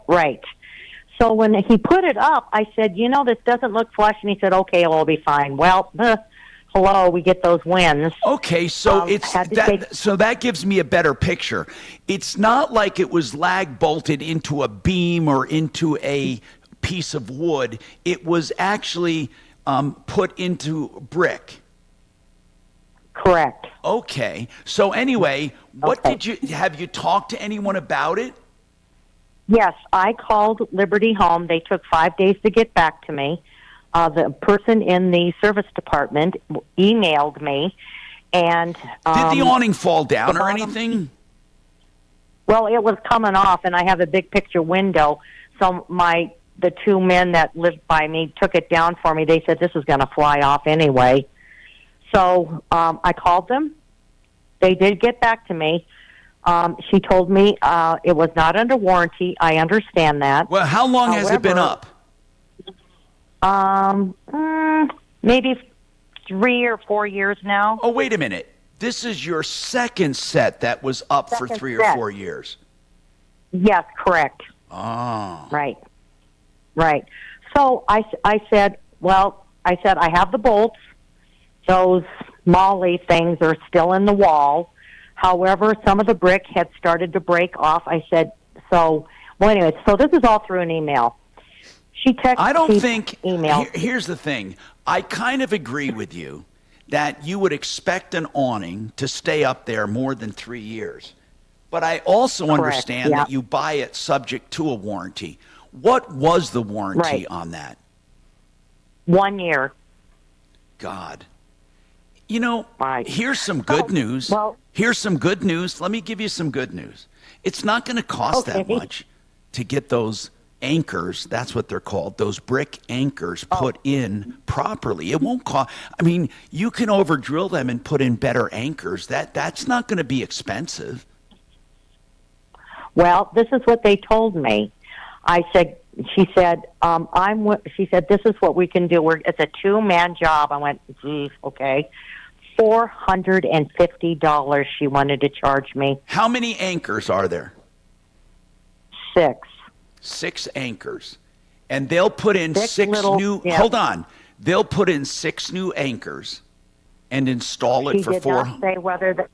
So when he put it up, I said, "This doesn't look flush," and he said, "Okay, it'll be fine." Well, hello, we get those winds. Okay, so so that gives me a better picture. It's not like it was lag bolted into a beam or into a piece of wood. It was actually put into brick. Correct. Okay. So anyway, have you talked to anyone about it? Yes, I called Liberty Home. They took 5 days to get back to me. The person in the service department emailed me, and did the awning fall down or anything? Well, it was coming off, and I have a big picture window. So the two men that lived by me took it down for me. They said this is going to fly off anyway. So I called them. They did get back to me. She told me it was not under warranty. I understand that. Well, how long has it been up? Maybe 3 or 4 years now. Oh, wait a minute. This is your second set that was up for 3 or 4 years. Yes, correct. Oh. Right. So I said, I have the bolts. Those molly things are still in the wall. However, some of the brick had started to break off. I said, so this is all through an email. She texted Here's the thing. I kind of agree with you that you would expect an awning to stay up there more than 3 years. But I also understand that you buy it subject to a warranty. What was the warranty on that? 1 year. God. Here's some good news. Here's some good news. Let me give you some good news. It's not going to cost that much to get those anchors, that's what they're called, those brick anchors put in properly. It won't cost, you can over drill them and put in better anchors. That's not going to be expensive. Well, this is what they told me. She said, this is what we can do. It's a 2-man job. I went, geez, okay. $450 she wanted to charge me. How many anchors are there? 6. 6 anchors. And they'll put in hold on. They'll put in 6 new anchors and install it for $400. She did not say whether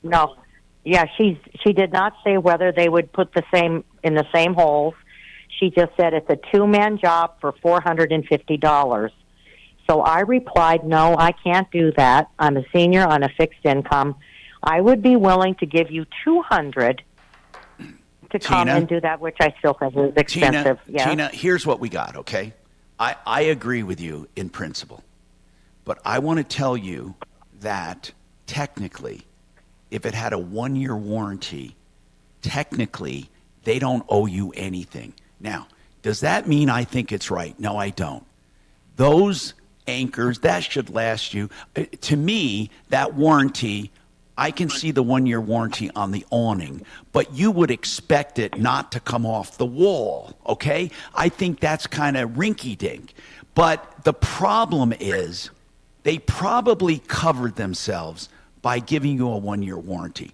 she did not say whether they would put the same in the same holes. She just said it's a 2-man job for $450. So I replied, no, I can't do that. I'm a senior on a fixed income. I would be willing to give you $200 to come and do that, which I still think is expensive. Tina, here's what we got, okay? I agree with you in principle, but I want to tell you that technically, if it had a 1-year warranty, technically, they don't owe you anything. Now, does that mean I think it's right? No, I don't. Those anchors, that should last you. To me, that warranty, I can see the 1-year warranty on the awning, but you would expect it not to come off the wall, okay? I think that's kind of rinky-dink. But the problem is they probably covered themselves by giving you a 1-year warranty.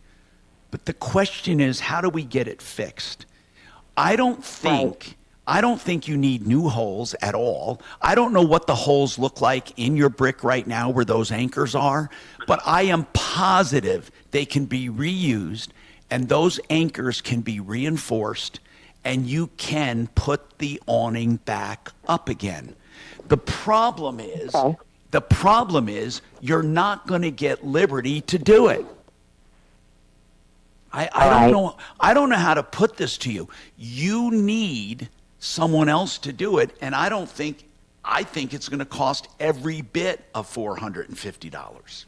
But the question is, how do we get it fixed? I don't think you need new holes at all. I don't know what the holes look like in your brick right now where those anchors are, but I am positive they can be reused and those anchors can be reinforced and you can put the awning back up again. The problem is you're not going to get Liberty to do it. I don't know how to put this to you. You need someone else to do it, and I think it's going to cost every bit of $450.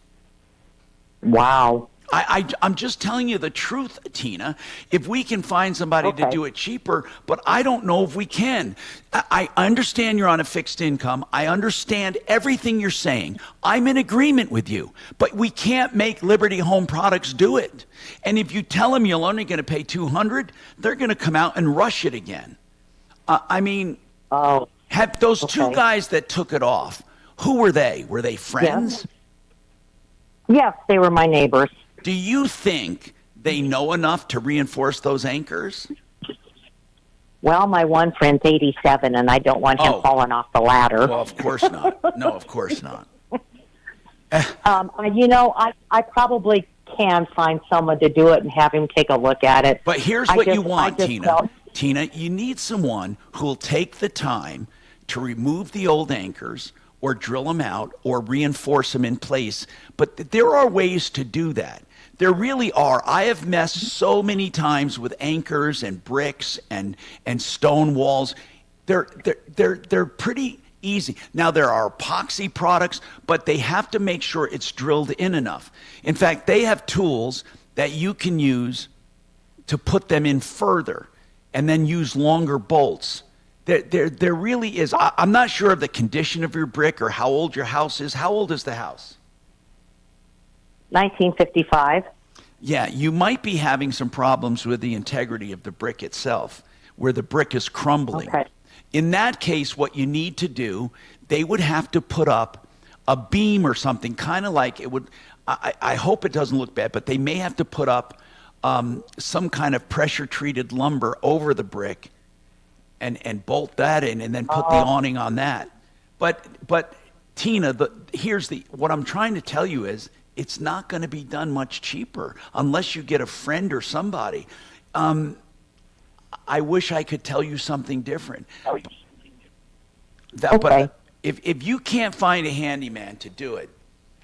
Wow. I'm just telling you the truth, Tina. If we can find somebody to do it cheaper, but I don't know if we can. I understand you're on a fixed income. I understand everything you're saying. I'm in agreement with you, but we can't make Liberty Home Products do it. And if you tell them you're only going to pay $200, they're going to come out and rush it again. Have those two guys that took it off, who were they? Were they friends? Yes, they were my neighbors. Do you think they know enough to reinforce those anchors? Well, my one friend's 87, and I don't want him falling off the ladder. Well, of course not. No, of course not. I probably can find someone to do it and have him take a look at it. But here's what you want, Tina. Tina, you need someone who will take the time to remove the old anchors or drill them out or reinforce them in place. But there are ways to do that. There really are. I have messed so many times with anchors and bricks and stone walls. They're pretty easy. Now, there are epoxy products, but they have to make sure it's drilled in enough. In fact, they have tools that you can use to put them in further and then use longer bolts. There really is. I'm not sure of the condition of your brick or how old your house is. How old is the house? 1955. Yeah, you might be having some problems with the integrity of the brick itself, where the brick is crumbling. Okay. In that case, what you need to do, they would have to put up a beam or something, kind of like it would. I hope it doesn't look bad, but they may have to put up some kind of pressure-treated lumber over the brick and bolt that in and then put the awning on that. But Tina, what I'm trying to tell you is it's not going to be done much cheaper unless you get a friend or somebody. I wish I could tell you something different. But if you can't find a handyman to do it,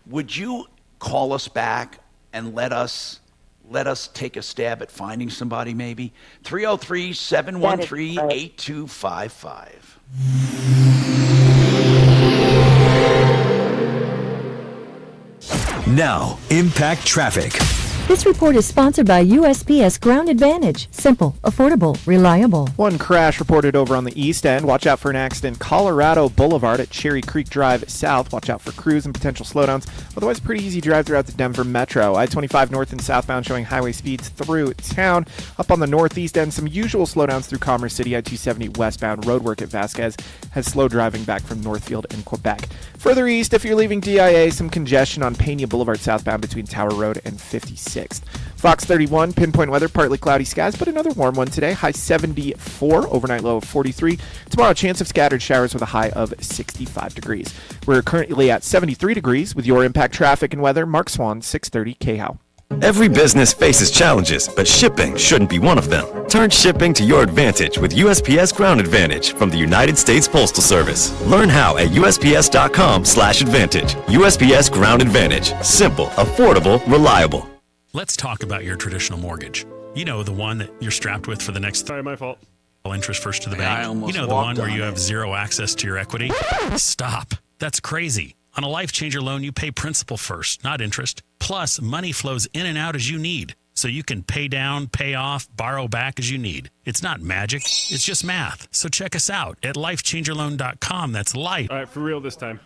would you call us back and let us take a stab at finding somebody maybe? 303-713-8255. Now, Impact Traffic. This report is sponsored by USPS Ground Advantage. Simple, affordable, reliable. One crash reported over on the east end. Watch out for an accident. Colorado Boulevard at Cherry Creek Drive South. Watch out for crews and potential slowdowns. Otherwise, pretty easy drive throughout the Denver Metro. I-25 north and southbound showing highway speeds through town. Up on the northeast end, some usual slowdowns through Commerce City. I-270 westbound. Roadwork at Vasquez has slow driving back from Northfield and Quebec. Further east, if you're leaving DIA, some congestion on Pena Boulevard southbound between Tower Road and 56th. Fox 31, pinpoint weather, partly cloudy skies, but another warm one today. High 74, overnight low of 43. Tomorrow, chance of scattered showers with a high of 65 degrees. We're currently at 73 degrees with your Impact Traffic and weather. Mark Swan, 630 KHOW. Every business faces challenges, but shipping shouldn't be one of them. Turn shipping to your advantage with USPS Ground Advantage from the United States Postal Service. Learn how at USPS.com/advantage. USPS Ground Advantage. Simple, affordable, reliable. Let's talk about your traditional mortgage. You know, the one that you're strapped with for the next... Sorry, my fault. ...interest first to the I bank. almost You know, the walked one where on you it. have zero access to your equity. Stop. That's crazy. On a Life Changer loan, you pay principal first, not interest. Plus, money flows in and out as you need. So you can pay down, pay off, borrow back as you need. It's not magic. It's just math. So check us out at lifechangerloan.com. That's life. All right, for real this time.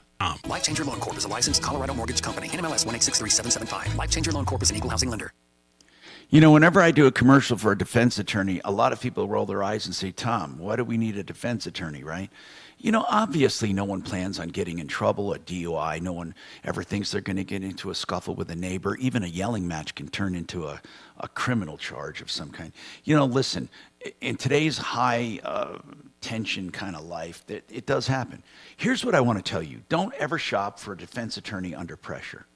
Life Changer Loan Corp is a licensed Colorado mortgage company. NMLS 1863775. Life Changer Loan Corp is an equal housing lender. You know, whenever I do a commercial for a defense attorney, a lot of people roll their eyes and say, Tom, why do we need a defense attorney, right? You know, obviously no one plans on getting in trouble at DUI. No one ever thinks they're going to get into a scuffle with a neighbor. Even a yelling match can turn into a criminal charge of some kind. You know, listen, in today's high tension kind of life, it does happen. Here's what I want to tell you. Don't ever shop for a defense attorney under pressure.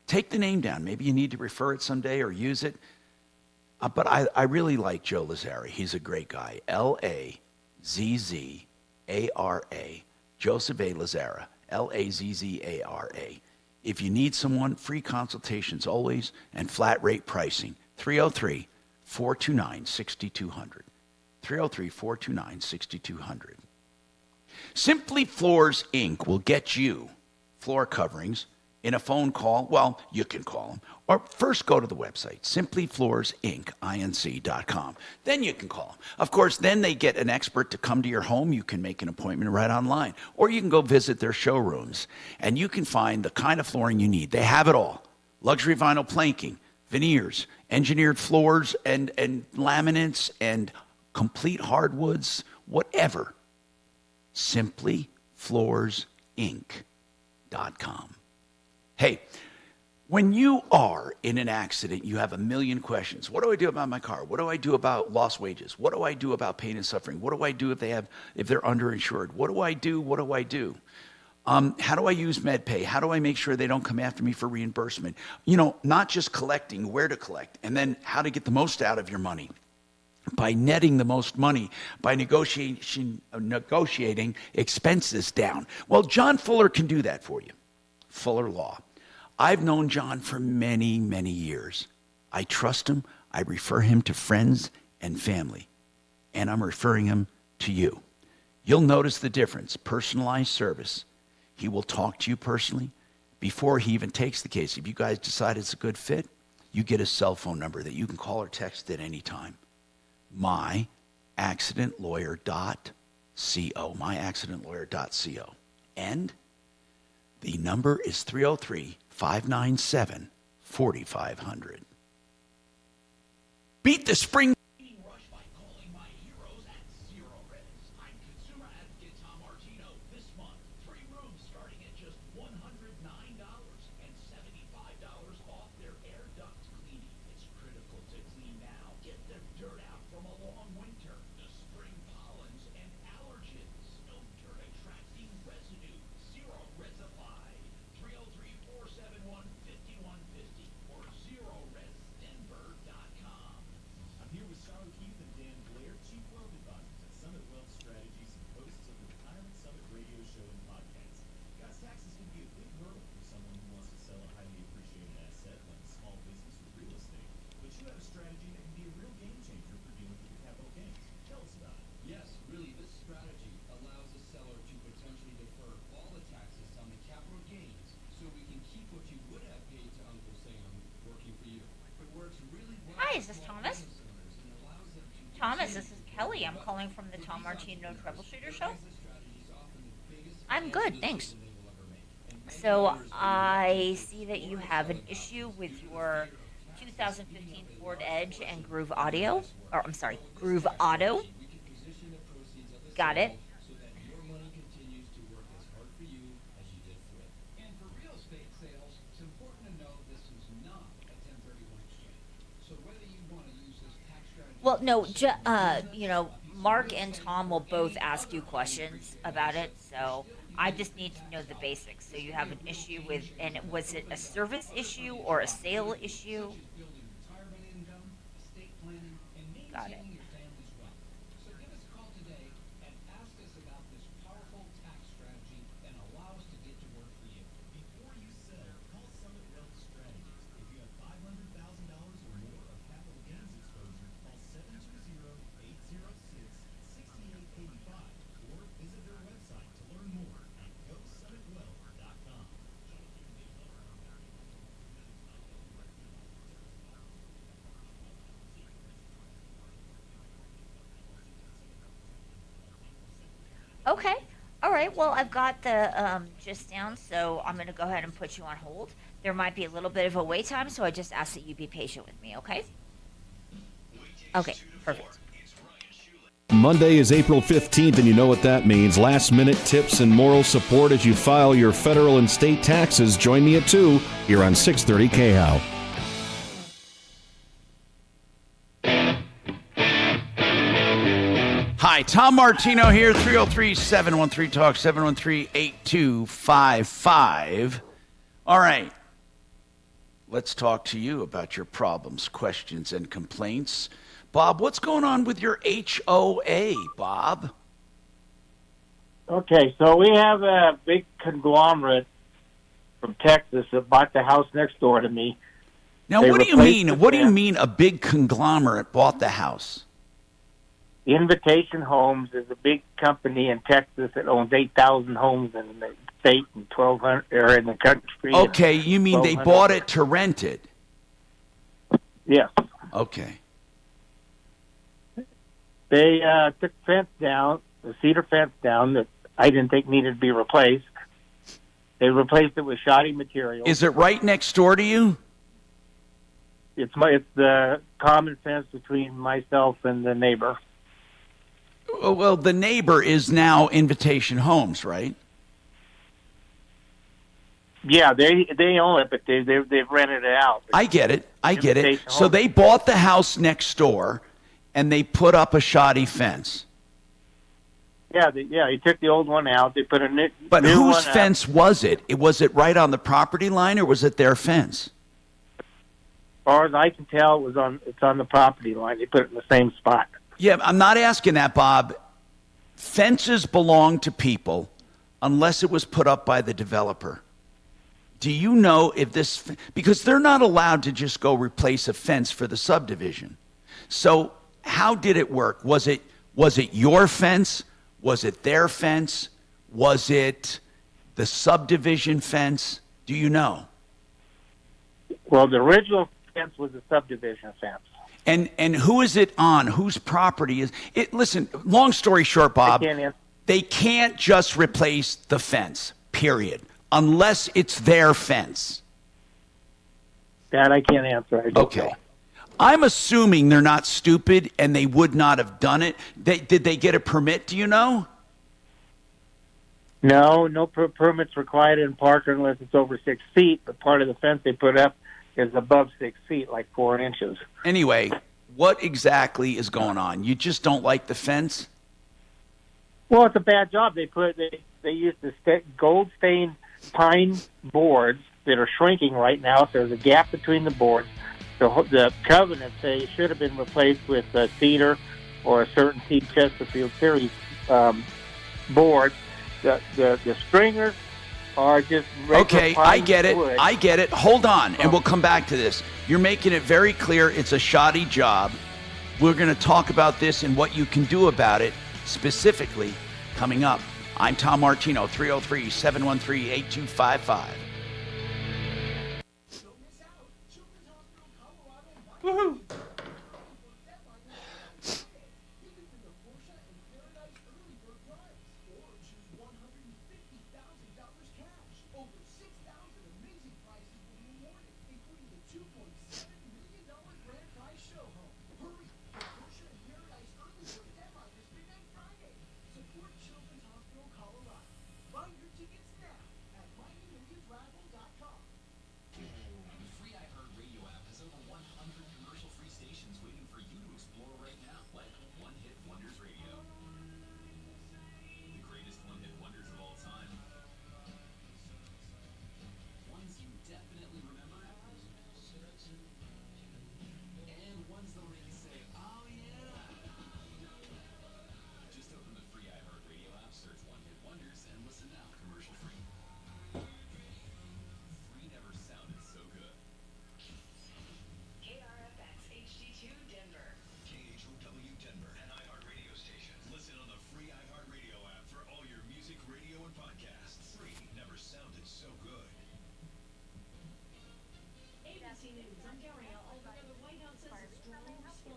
Take the name down. Maybe you need to refer it someday or use it. But I really like Joe Lazzara. He's a great guy. Lazzara. Joseph A. Lazzara. Lazzara. If you need someone, free consultations always and flat rate pricing. 303-429-6200. 303-429-6200. Simply Floors, Inc. will get you floor coverings in a phone call. Well, you can call them. Or first go to the website, simplyfloorsinc.com. Then you can call them. Of course, then they get an expert to come to your home. You can make an appointment right online. Or you can go visit their showrooms. And you can find the kind of flooring you need. They have it all. Luxury vinyl planking, veneers, engineered floors and laminates and complete hardwoods, whatever. Simplyfloorsinc.com. Hey, when you are in an accident, you have a million questions. What do I do about my car? What do I do about lost wages? What do I do about pain and suffering? What do I do if they're underinsured? What do I do? What do I do? How do I use MedPay? How do I make sure they don't come after me for reimbursement? You know, not just collecting, where to collect, and then how to get the most out of your money. By netting the most money, by negotiating expenses down. Well, John Fuller can do that for you. Fuller Law. I've known John for many, many years. I trust him. I refer him to friends and family. And I'm referring him to you. You'll notice the difference. Personalized service. He will talk to you personally before he even takes the case. If you guys decide it's a good fit, you get a cell phone number that you can call or text at any time. myaccidentlawyer.co. myaccidentlawyer.co. And the number is 303-597-4500. Beat the spring rush by calling my heroes at Zero Res. I'm consumer advocate Tom Martino. This month, 3 rooms starting at just $109 and $75 off their air duct cleaning. It's critical to clean now. Get the dirt out from a long winter. The spring pollens and allergens. No dirt attracting residue. Zero Resified. 303-471-5150 or ZeroResDenver.com. I'm here with Charlotte Keith and Dan Blair, Chief Wealth Advisors at Summit Wealth Strategies and hosts of the Retirement Summit radio show and podcast. Guys, taxes can be a big hurdle for someone who wants to sell a highly appreciated asset like a small business or real estate. But you have a strategy that can be a real game changer for dealing with your capital gains. Tell us about it. Yes, really, this strategy allows the seller to potentially defer all the taxes on the capital gains so we can keep what you would have paid to Uncle Sam working for you. But where it's really Hi, is this Thomas? Thomas, this is Kelly. I'm calling from the Tom Martino Troubleshooter Show. I'm good, thanks. So I see that you have an issue with your 2015 Ford Edge and Groove Auto. Groove Auto. Got it. so that your money continues to work as hard for you as you did for it. And for real estate sales, it's important to know this is not a 1031 exchange. So whether you want to use this tax strategy... Well, no, Mark and Tom will both ask you questions about it, so I just need to know the basics. So you have an issue with, and was it a service issue or a sale issue? Got it. So give us a call today and ask us about this powerful tax strategy and allow us to get to work for you. Before you sell, call Summit Wealth Strategies. If you have $500,000 or more of capital gains exposure, Okay. All right. Well, I've got the gist down, so I'm going to go ahead and put you on hold. There might be a little bit of a wait time, so I just ask that you be patient with me, okay? Okay, perfect. Monday is April 15th, and you know what that means. Last-minute tips and moral support as you file your federal and state taxes. Join me at 2 here on 630 KHOW. Hi, Tom Martino here, 303-713-TALK, 713-8255. All right. Let's talk to you about your problems, questions, and complaints. Bob, what's going on with your HOA, Bob? Okay, so we have a big conglomerate from Texas that bought the house next door to me. Now, what do you mean? What do you mean a big conglomerate bought the house? Invitation Homes is a big company in Texas that owns 8,000 homes in the state and 1,200 or in the country. Okay, you mean they bought it to rent it? Yes. Okay. They took the fence down, the cedar fence down that I didn't think needed to be replaced. They replaced it with shoddy material. Is it right next door to you? It's the common fence between myself and the neighbor. Oh, well, the neighbor is now Invitation Homes, right? Yeah, they own it, but they've rented it out. I get it. So they bought the house next door, and they put up a shoddy fence. Yeah, he took the old one out. They put a new But new whose one fence was it? Was it right on the property line, or was it their fence? As far as I can tell, it's on the property line. They put it in the same spot. Yeah, I'm not asking that, Bob. Fences belong to people unless it was put up by the developer. Do you know if this, because they're not allowed to just go replace a fence for the subdivision. So how did it work? Was it your fence? Was it their fence? Was it the subdivision fence? Do you know? Well, the original fence was a subdivision fence. And who is it on? Whose property is it? Listen, long story short, Bob, they can't just replace the fence, period, unless it's their fence. That I can't answer. I don't know. I'm assuming they're not stupid and they would not have done it. Did they get a permit? Do you know? No permits required in Parker unless it's over 6 feet. But part of the fence they put up is above 6 feet, like 4 inches. Anyway, what exactly is going on? You just don't like the fence? Well, it's a bad job. They used the gold stained pine boards that are shrinking right now. So there's a gap between the boards. The covenants say it should have been replaced with cedar or a certain T. Chesterfield series board. The stringers are just okay. I get it. wood. I get it. Hold on, and we'll come back to this. You're making it very clear it's a shoddy job. We're going to talk about this and what you can do about it specifically coming up. I'm Tom Martino, 303-713-8255. Woohoo!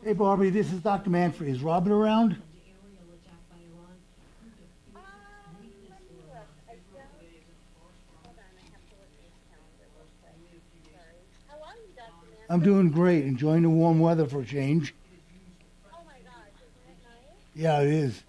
Hey, Barbie, this is Dr. Manfred. Is Robin around? I'm doing great. Enjoying the warm weather for a change. Yeah, it is.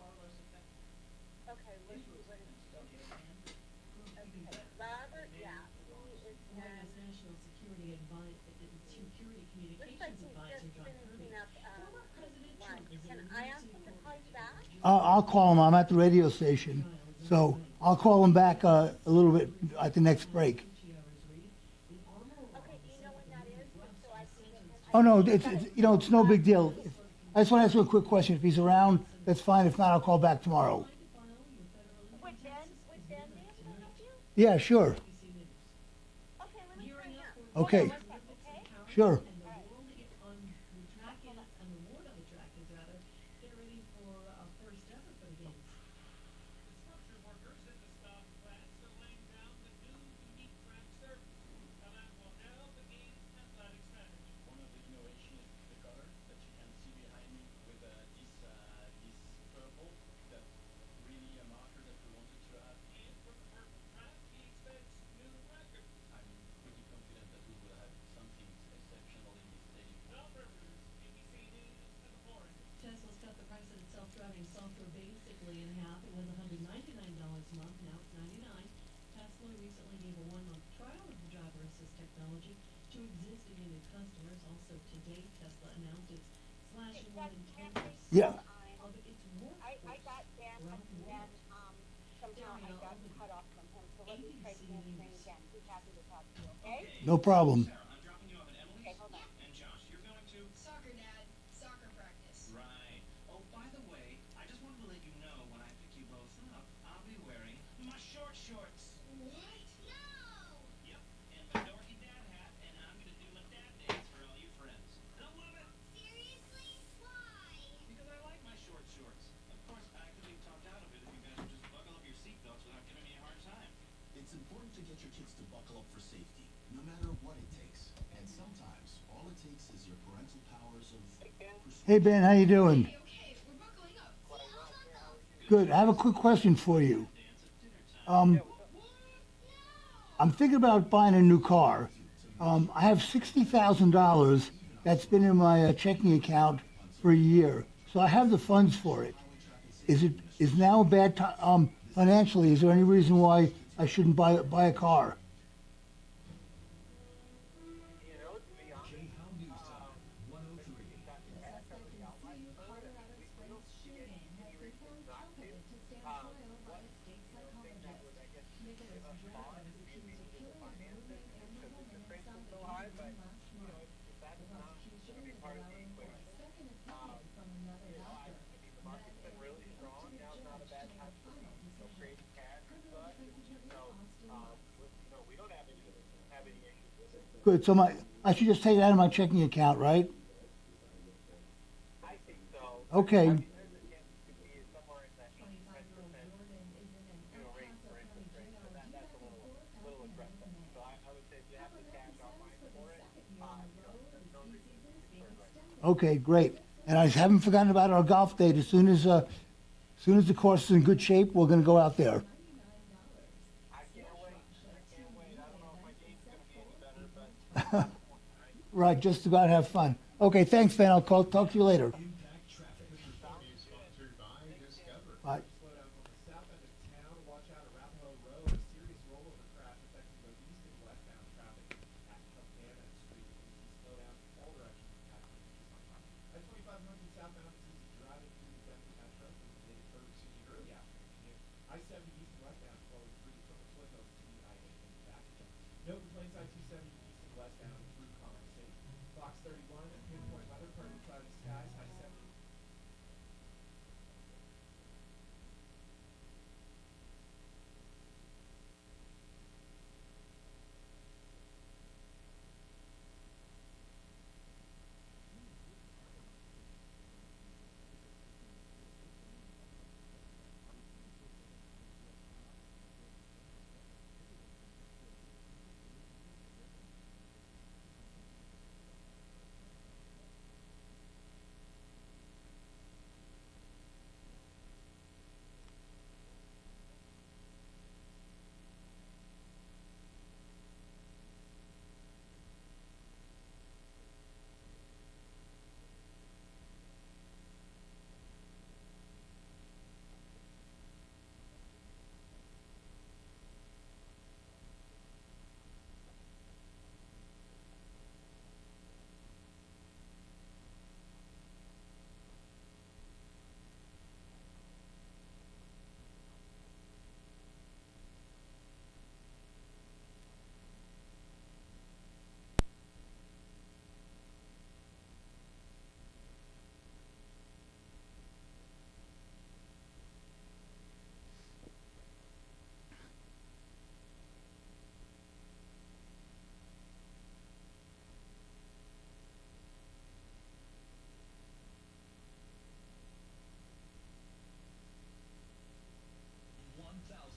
I'll call him. I'm at the radio station, so I'll call him back a little bit at the next break. Oh no, it's no big deal. I just want to ask you a quick question. If he's around, that's fine. If not, I'll call back tomorrow. Yeah, sure. Okay. Sure. Tesla's cut the price of its self-driving software basically in half. It was $199 a month, now it's $99. Tesla recently gave a one-month trial of the driver assist technology to existing and new customers. Also today, Tesla announced it's slashing more than 10% Yeah. of its workforce around the world. Somehow I got cut off from him, so let me try to answer him again. He's happy to talk to you, okay? No problem. Okay, hold on. And Josh, you're going to Soccer, Dad. Soccer practice. right. Oh, by the way, I just wanted to let you know when I pick you both up, I'll be wearing my short shorts. What? No! Yep, and my dorky dad hat, and I'm gonna do my dad dance for all you friends. I love it. Seriously? Why? Because I like my short shorts. Of course, I could be talked out of it if you guys would just buckle up your seatbelts without giving me a hard time. It's important to get your kids to buckle up for safety, no matter what it takes. And sometimes, all it takes is your parental powers of... Hey Ben, how you doing? Okay, we're buckling up. Good. I have a quick question for you. I'm thinking about buying a new car. I have $60,000 that's been in my checking account for a year, so I have the funds for it. Is now a bad time financially? Is there any reason why I shouldn't buy a car? Good. So I should just take it out of my checking account, right? Okay. Okay, great. And I haven't forgotten about our golf date. As soon as the course is in good shape, we're going to go out there. Right, just about have fun. Okay, thanks, Ben. I'll talk to you later. Bye. No complaints, I-270 east and westbound through Commerce City. Fox 31, a pinpoint weather, partly cloudy skies, high 70.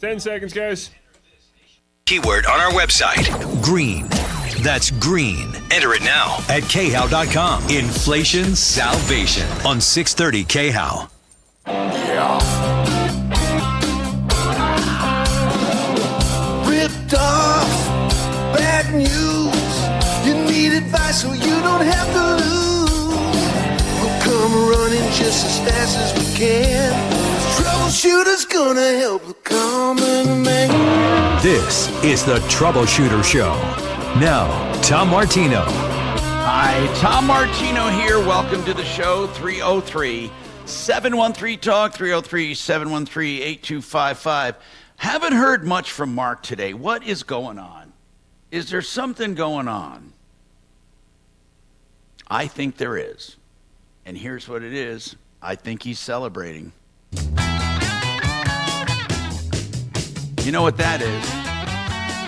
10 seconds, guys. Keyword on our website. Green. That's green. Enter it now at khow.com. Inflation salvation on 630 KHOW. Ripped off, bad news. You need advice so you don't have to lose. We'll come running just as fast as we can. Troubleshooter's gonna help the common man. This is the Troubleshooter Show. Now, Tom Martino. Hi, Tom Martino here. Welcome to the show. 303-713-TALK, 303-713-8255. Haven't heard much from Mark today. What is going on? Is there something going on? I think there is. And here's what it is. I think he's celebrating. You know what that is?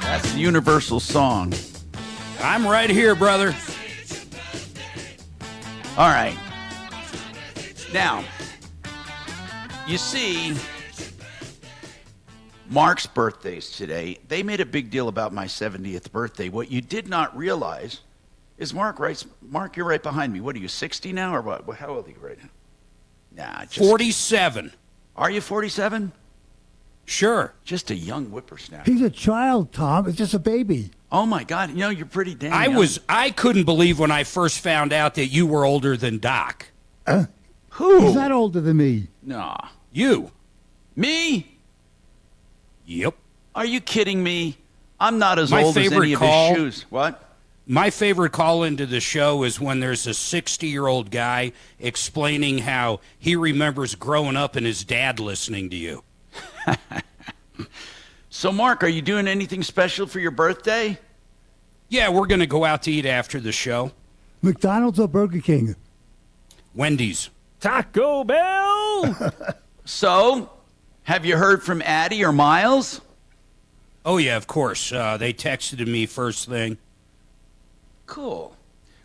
That's the universal song. I'm right here, brother. All right. Now, you see, Mark's birthday's today. They made a big deal about my 70th birthday. What you did not realize is Mark, you're right behind me. What are you, 60 now or what? How old are you right now? Nah, just 47. Are you 47? Sure. Just a young whippersnapper. He's a child, Tom. It's just a baby. Oh my God! You know, you're pretty damn young. I couldn't believe when I first found out that you were older than Doc. Who? He's not older than me. Nah. You. Me? Yep. Are you kidding me? I'm not as old as any of his shoes. What? My favorite call into the show is when there's a 60-year-old guy explaining how he remembers growing up and his dad listening to you. So, Mark, are you doing anything special for your birthday? Yeah, we're going to go out to eat after the show. McDonald's or Burger King? Wendy's. Taco Bell! So, have you heard from Addie or Miles? Oh, yeah, of course. They texted me first thing. Cool.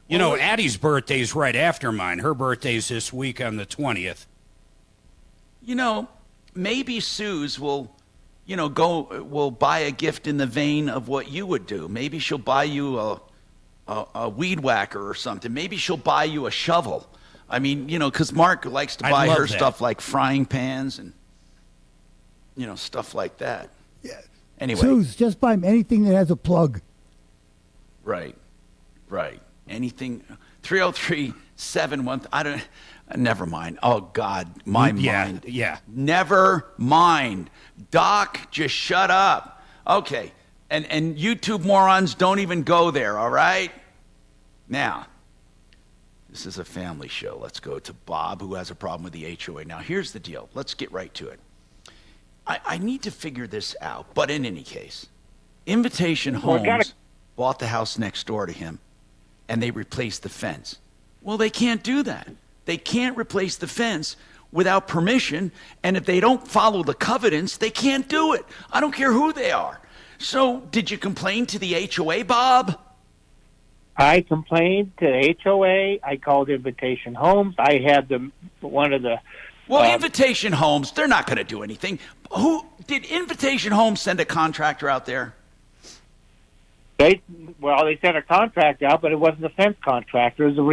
You know, Addie's birthday's right after mine. Her birthday's this week on the 20th. You know, maybe Suze will buy a gift in the vein of what you would do. Maybe she'll buy you a weed whacker or something. Maybe she'll buy you a shovel. I mean, you know, because Mark likes to buy her stuff like frying pans and, you know, stuff like that. Yeah. Anyway. Suze, just buy him anything that has a plug. Right. Anything. 303-713. I don't. Never mind. Oh, God. My mind. Yeah. Never mind. Doc, just shut up. Okay. And YouTube morons, don't even go there, all right? Now, this is a family show. Let's go to Bob, who has a problem with the HOA. Now, here's the deal. Let's get right to it. I need to figure this out. But in any case, Invitation Homes bought the house next door to him, and they replaced the fence. Well, they can't do that. They can't replace the fence without permission, and if they don't follow the covenants, they can't do it. I don't care who they are. So, did you complain to the HOA, Bob? I complained to the HOA. I called Invitation Homes. I had one of the... Well, Invitation Homes, they're not going to do anything. Who did Invitation Homes send a contractor out there? They sent a contract out, but it wasn't a fence contractor. It was a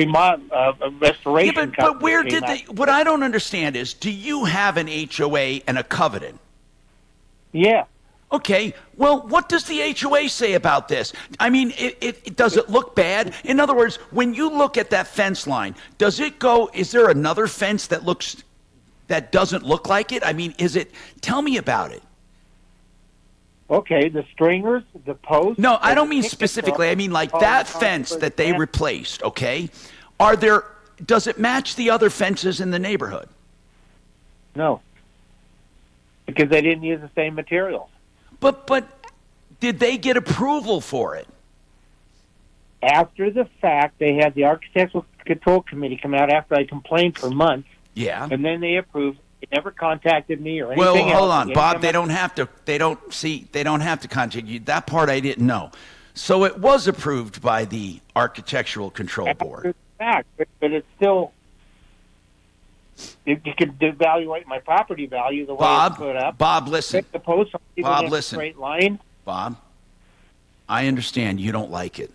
restoration company. But where did they... What I don't understand is, do you have an HOA and a covenant? Yeah. Okay, well, what does the HOA say about this? I mean, does it look bad? In other words, when you look at that fence line, is there another fence that doesn't look like it? I mean, tell me about it. Okay, the stringers, the posts. No, I don't mean specifically. I mean like that fence that they replaced, okay? Does it match the other fences in the neighborhood? No, because they didn't use the same materials. But did they get approval for it? After the fact, they had the Architectural Control Committee come out after I complained for months. Yeah. And then they approved. They never contacted me or anything else. else. Well, hold on, Bob. They don't have to contact you. That part I didn't know. So it was approved by the Architectural Control Board. After the fact, but it's still... You could devaluate my property value the way it's put up. Bob, listen. Take the post Bob, in a listen. straight line. Bob, I understand you don't like it,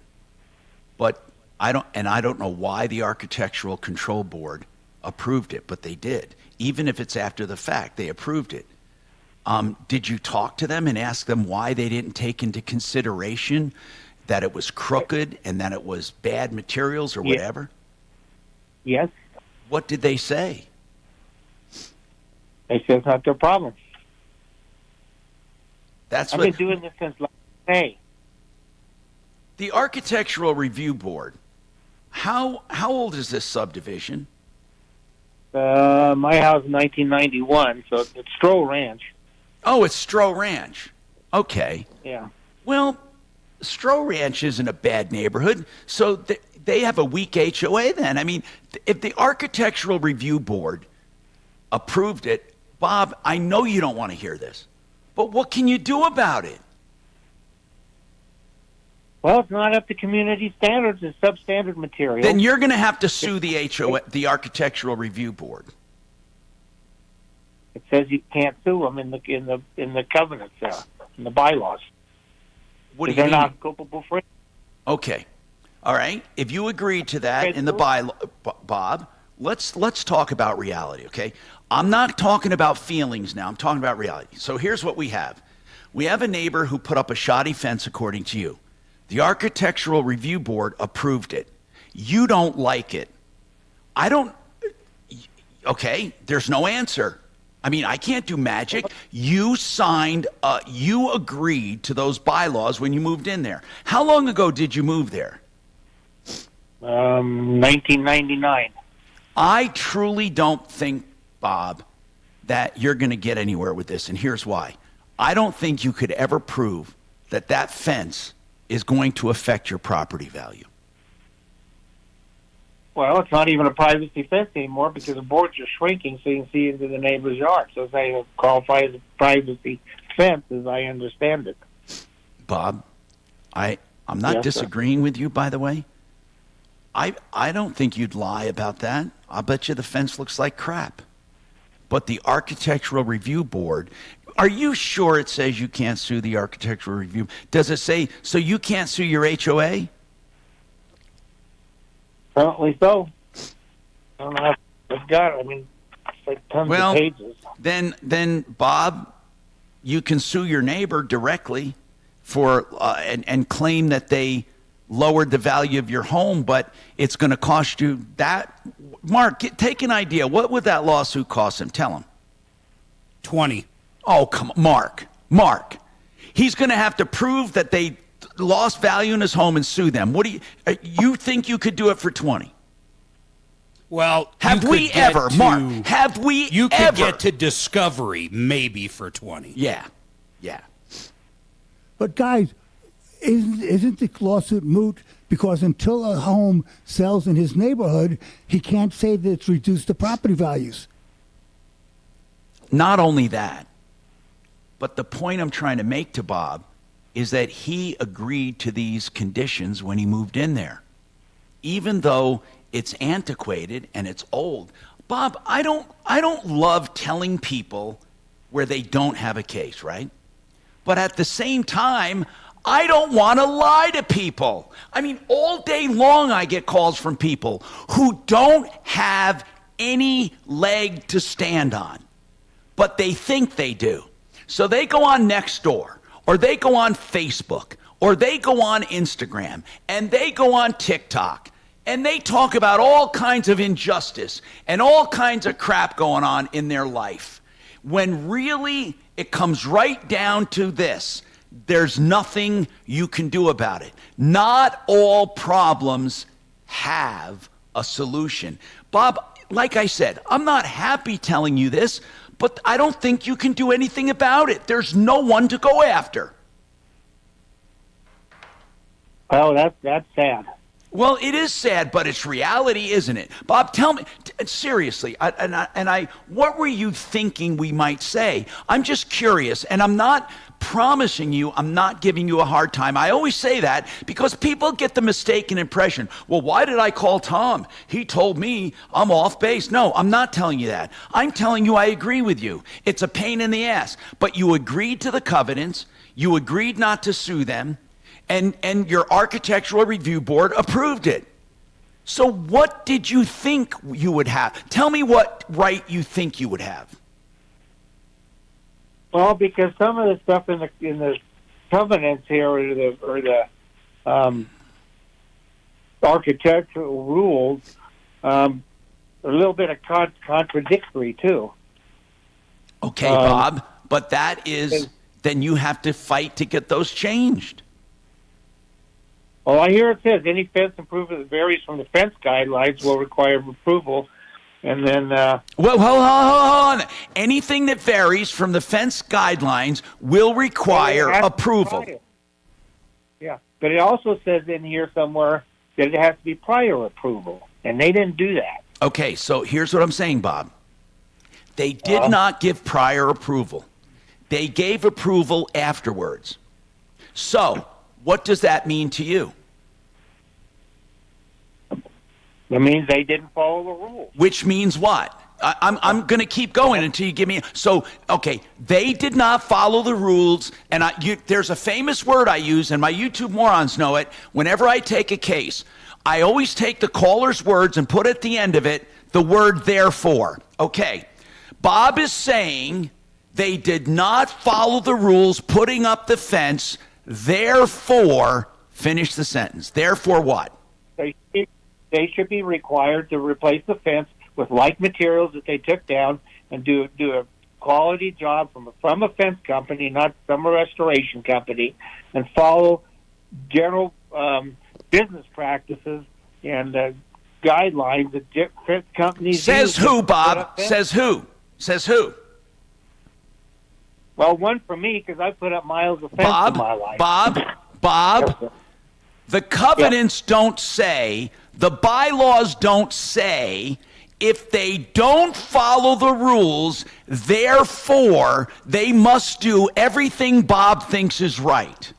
but I don't know why the Architectural Control Board approved it, but they did. Even if it's after the fact, they approved it. Did you talk to them and ask them why they didn't take into consideration that it was crooked and that it was bad materials or whatever? Yes. What did they say? They said it's not their problem. I've been doing this since last May. The Architectural Review Board, how old is this subdivision? My house is 1991, so it's Stroh Ranch. Oh, it's Stroh Ranch. Okay. Yeah. Well, Stroh Ranch isn't a bad neighborhood, so they have a weak HOA then. I mean, if the Architectural Review Board approved it, Bob, I know you don't want to hear this, but what can you do about it? Well, it's not up to community standards. It's substandard material. Then you're going to have to sue the HOA, the Architectural Review Board. It says you can't sue them in the covenants there, in the bylaws. What do you they're mean? not culpable for it. Okay. All right. If you agree to that in the bylaw, Bob, let's talk about reality, okay? I'm not talking about feelings now. I'm talking about reality. So here's what we have. We have a neighbor who put up a shoddy fence, according to you. The Architectural Review Board approved it. You don't like it. I don't. Okay, there's no answer. I mean, I can't do magic. You you agreed to those bylaws when you moved in there. How long ago did you move there? 1999. I truly don't think, Bob, that you're going to get anywhere with this, and here's why. I don't think you could ever prove that that fence is going to affect your property value. Well, it's not even a privacy fence anymore because the boards are shrinking so you can see into the neighbor's yard. So they qualify as a privacy fence, as I understand it. Bob, I'm not disagreeing with you, by the way. I don't think you'd lie about that. I'll bet you the fence looks like crap. But the Architectural Review Board, are you sure it says you can't sue the Architectural Review? Does it say, so you can't sue your HOA? Apparently so. I don't know how I've got it. I mean, it's like tons of pages. Then, Bob, you can sue your neighbor directly for and claim that they lowered the value of your home, but it's going to cost you that. Mark, take an idea. What would that lawsuit cost him? Tell him. 20. Oh, come on. Mark. He's going to have to prove that they lost value in his home and sue them. What do you think you could do it for 20? Well, have we ever, Mark? Have we You ever? could get to discovery maybe for 20. Yeah. But guys, isn't the lawsuit moot? Because until a home sells in his neighborhood, he can't say that it's reduced the property values. Not only that, but the point I'm trying to make to Bob is that he agreed to these conditions when he moved in there. Even though it's antiquated and it's old. Bob, I don't love telling people where they don't have a case, right? But at the same time, I don't want to lie to people. I mean, all day long I get calls from people who don't have any leg to stand on, but they think they do. So they go on Nextdoor, or they go on Facebook, or they go on Instagram, and they go on TikTok, and they talk about all kinds of injustice and all kinds of crap going on in their life. When really it comes right down to this. There's nothing you can do about it. Not all problems have a solution. Bob, like I said, I'm not happy telling you this, but I don't think you can do anything about it. There's no one to go after. Well, that's sad. Well, it is sad, but it's reality, isn't it? Bob, tell me, seriously, what were you thinking we might say? I'm just curious, and I'm not promising you, I'm not giving you a hard time. I always say that because people get the mistaken impression. Well, why did I call Tom? He told me I'm off base. No, I'm not telling you that. I'm telling you I agree with you. It's a pain in the ass, but you agreed to the covenants. You agreed not to sue them. And your architectural review board approved it. So what did you think you would have? Tell me what right you think you would have. Well, because some of the stuff in the covenants here or the architectural rules are a little bit of contradictory too. Okay, Bob, but that is then you have to fight to get those changed. Well, I hear it says any fence improvement that varies from the fence guidelines will require approval, and then. Well, hold on. Anything that varies from the fence guidelines will require approval. Yeah, but it also says in here somewhere that it has to be prior approval, and they didn't do that. Okay, so here's what I'm saying, Bob. They did not give prior approval. They gave approval afterwards. So. What does that mean to you? It means they didn't follow the rules. Which means what? I'm going to keep going until you give me. So, okay, they did not follow the rules, and there's a famous word I use, and my YouTube morons know it. Whenever I take a case, I always take the caller's words and put at the end of it the word therefore. Okay, Bob is saying they did not follow the rules putting up the fence. Therefore, finish the sentence. Therefore what? They should be required to replace the fence with like materials that they took down and do a quality job from a fence company, not from a restoration company, and follow general business practices and guidelines that fence companies Says who, Bob? Says who? Says who? Well, one for me, because I put up miles of fence in my life. Bob, the covenants don't say, the bylaws don't say, if they don't follow the rules, therefore, they must do everything Bob thinks is right.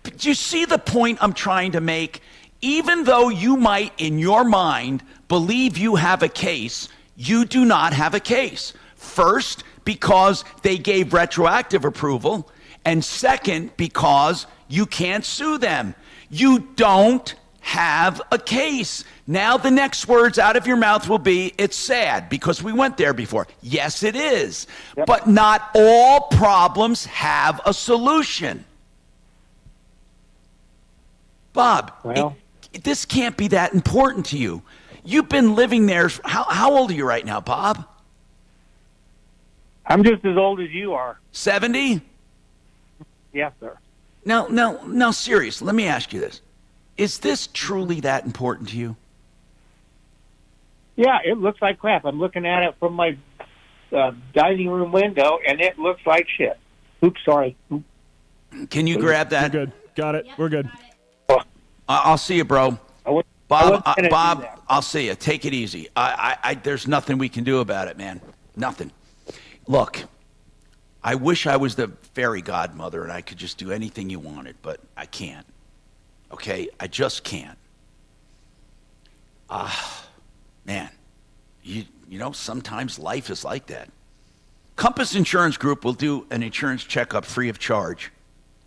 But do you see the point I'm trying to make? Even though you might, in your mind, believe you have a case, you do not have a case. First, because they gave retroactive approval, and second, because you can't sue them. You don't have a case. Now the next words out of your mouth will be, it's sad, because we went there before. Yes, it is. Yep. But not all problems have a solution. Bob, this can't be that important to you. You've been living there. How old are you right now, Bob? I'm just as old as you are. 70? Yes, sir. Now, serious. Let me ask you this. Is this truly that important to you? Yeah, it looks like crap. I'm looking at it from my dining room window, and it looks like shit. Oops, sorry. Can you grab that? We're good. Got it. We're good. I'll see you, bro. Bob, I'll see you. Take it easy. There's nothing we can do about it, man. Nothing. Look, I wish I was the fairy godmother and I could just do anything you wanted, but I can't. Okay? I just can't. Man, you know, sometimes life is like that. Compass Insurance Group will do an insurance checkup free of charge.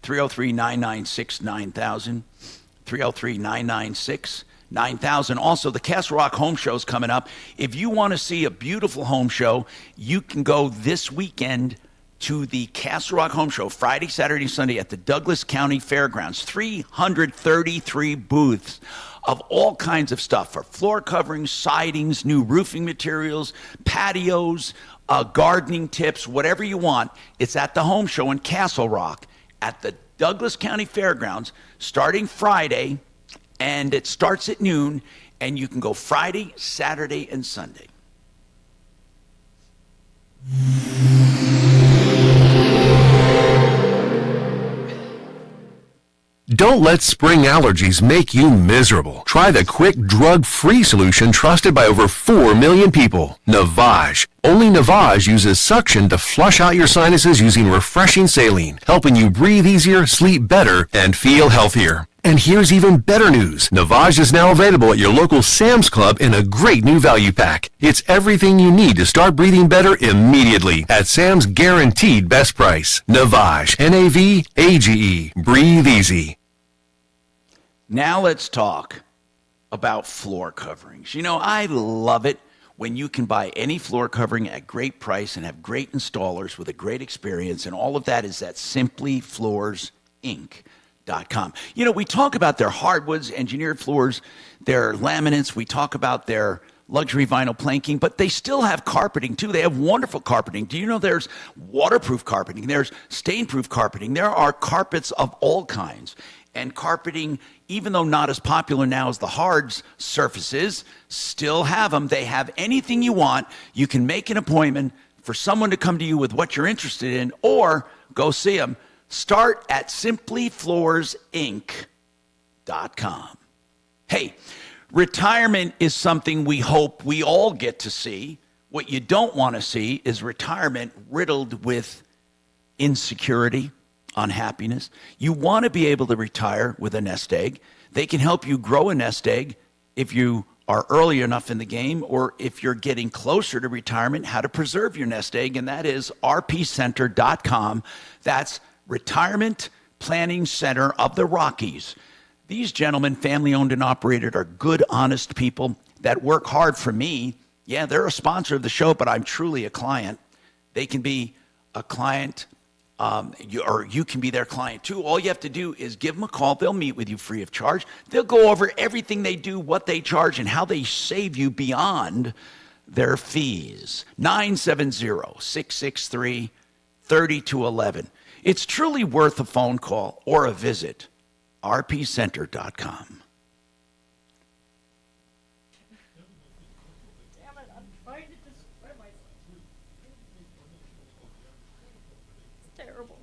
303-996-9000. 303-996-9000. Also, the Castle Rock Home Show is coming up. If you want to see a beautiful home show, you can go this weekend to the Castle Rock Home Show, Friday, Saturday, Sunday at the Douglas County Fairgrounds. 333 booths of all kinds of stuff for floor coverings, sidings, new roofing materials, patios, gardening tips, whatever you want. It's at the Home Show in Castle Rock at the Douglas County Fairgrounds starting Friday, and it starts at noon, and you can go Friday, Saturday, and Sunday. Don't let spring allergies make you miserable. Try the quick, drug-free solution trusted by over 4 million people. Navage. Only Navage uses suction to flush out your sinuses using refreshing saline, helping you breathe easier, sleep better, and feel healthier. And here's even better news. Navage is now available at your local Sam's Club in a great new value pack. It's everything you need to start breathing better immediately at Sam's guaranteed best price. Navage. Navage. Breathe easy. Now let's talk about floor coverings. You know, I love it when you can buy any floor covering at great price and have great installers with a great experience, and all of that is at simplyfloorsinc.com. You know, we talk about their hardwoods, engineered floors, their laminates, we talk about their luxury vinyl planking, but they still have carpeting too. They have wonderful carpeting. Do you know there's waterproof carpeting, there's stain-proof carpeting, there are carpets of all kinds. And carpeting, even though not as popular now as the hard surfaces, still have them. They have anything you want. You can make an appointment for someone to come to you with what you're interested in, or go see them. Start at simplyfloorsinc.com. Hey, retirement is something we hope we all get to see. What you don't want to see is retirement riddled with insecurity, unhappiness. You want to be able to retire with a nest egg. They can help you grow a nest egg if you are early enough in the game, or if you're getting closer to retirement, how to preserve your nest egg, and that is rpcenter.com. That's Retirement Planning Center of the Rockies. These gentlemen, family owned and operated, are good, honest people that work hard for me. Yeah, they're a sponsor of the show, but I'm truly a client. They can be a client, you can be their client too. All you have to do is give them a call. They'll meet with you free of charge. They'll go over everything they do, what they charge, and how they save you beyond their fees. 970-663-3211. It's truly worth a phone call or a visit. rpcenter.com. Damn it, I'm trying to describe myself. It's terrible.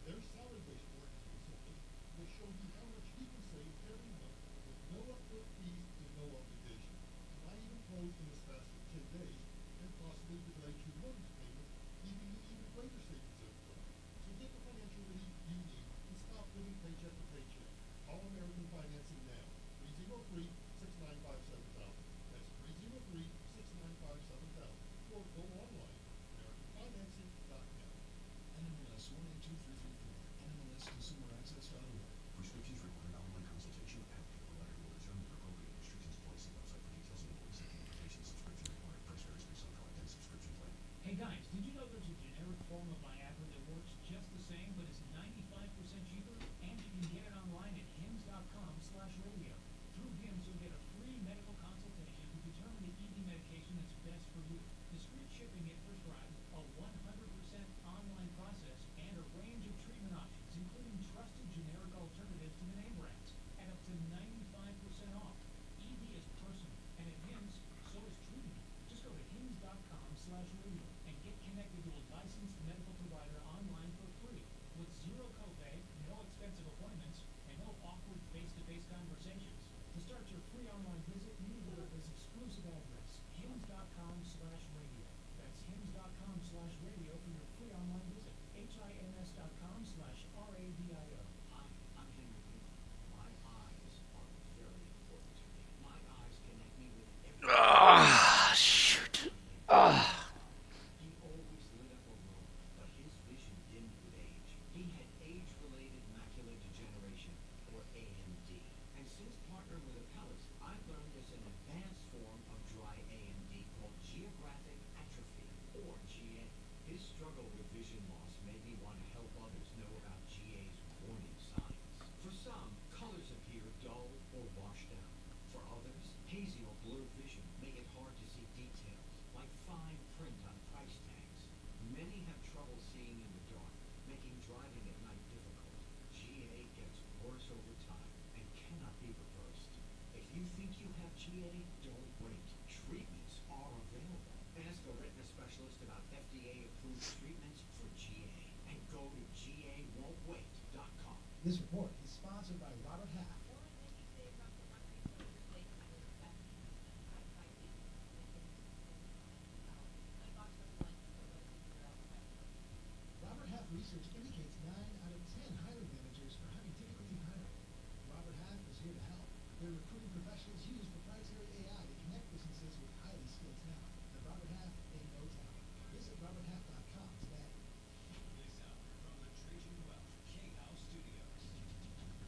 Their salary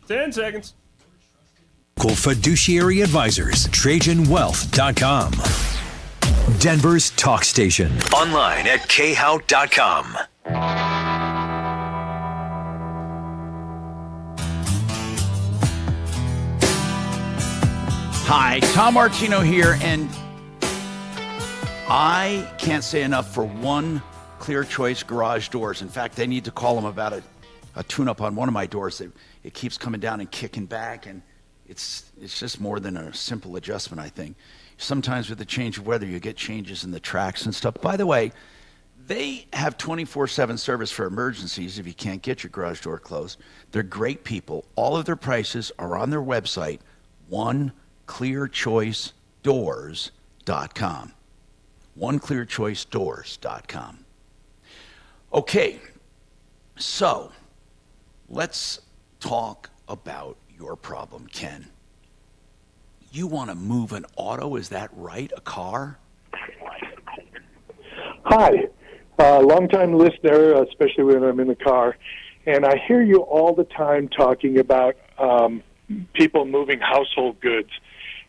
10 seconds. Fiduciary Advisors, TrajanWealth.com. Denver's talk station. Online at khout.com. Hi, Tom Martino here, and I can't say enough for One Clear Choice Garage Doors. In fact, they need to call them about a tune-up on one of my doors. It keeps coming down and kicking back, and it's just more than a simple adjustment, I think. Sometimes with the change of weather, you get changes in the tracks and stuff. By the way, they have 24/7 service for emergencies if you can't get your garage door closed. They're great people. All of their prices are on their website, oneclearchoicedoors.com. oneclearchoicedoors.com. Okay, so let's talk about your problem, Ken. You want to move an auto, is that right? A car? Hi, long-time listener, especially when I'm in the car, and I hear you all the time talking about people moving household goods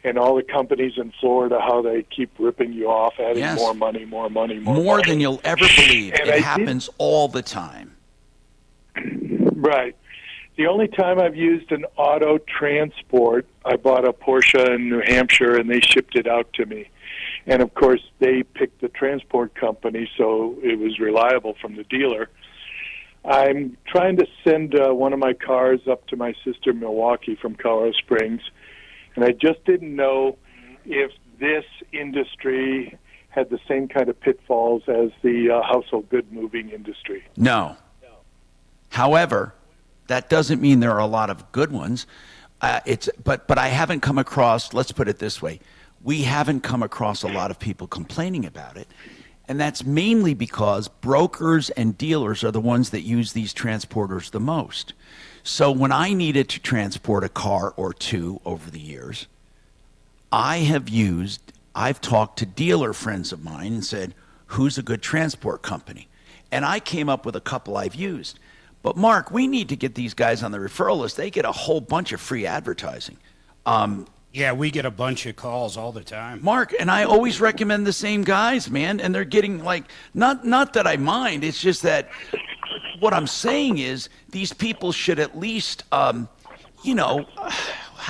and all the companies in Florida, how they keep ripping you off, adding Yes. more money, more money. More than you'll ever believe. And It happens all the time. Right. The only time I've used an auto transport, I bought a Porsche in New Hampshire, and they shipped it out to me. And, of course, they picked the transport company, so it was reliable from the dealer. I'm trying to send one of my cars up to my sister in Milwaukee from Colorado Springs, and I just didn't know if this industry had the same kind of pitfalls as the household good moving industry. No. However, that doesn't mean there are a lot of good ones. But I haven't come across, let's put it this way, we haven't come across a lot of people complaining about it. And that's mainly because brokers and dealers are the ones that use these transporters the most. So when I needed to transport a car or two over the years, I've talked to dealer friends of mine and said, who's a good transport company? And I came up with a couple I've used. But Mark, we need to get these guys on the referral list. They get a whole bunch of free advertising. Yeah, we get a bunch of calls all the time. Mark, and I always recommend the same guys, man, and they're getting not that I mind, it's just that what I'm saying is these people should at least how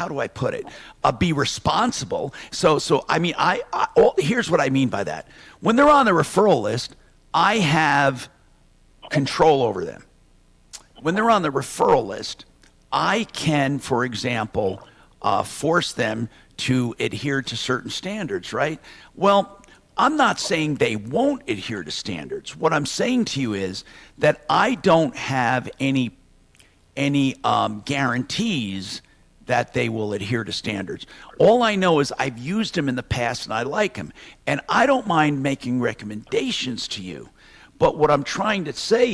do I put it? Be responsible. So I mean, here's what I mean by that. When they're on the referral list, I have control over them. When they're on the referral list, I can, for example, force them to adhere to certain standards, right? Well, I'm not saying they won't adhere to standards. What I'm saying to you is that I don't have any guarantees that they will adhere to standards. All I know is I've used them in the past and I like them. And I don't mind making recommendations to you. But what I'm trying to say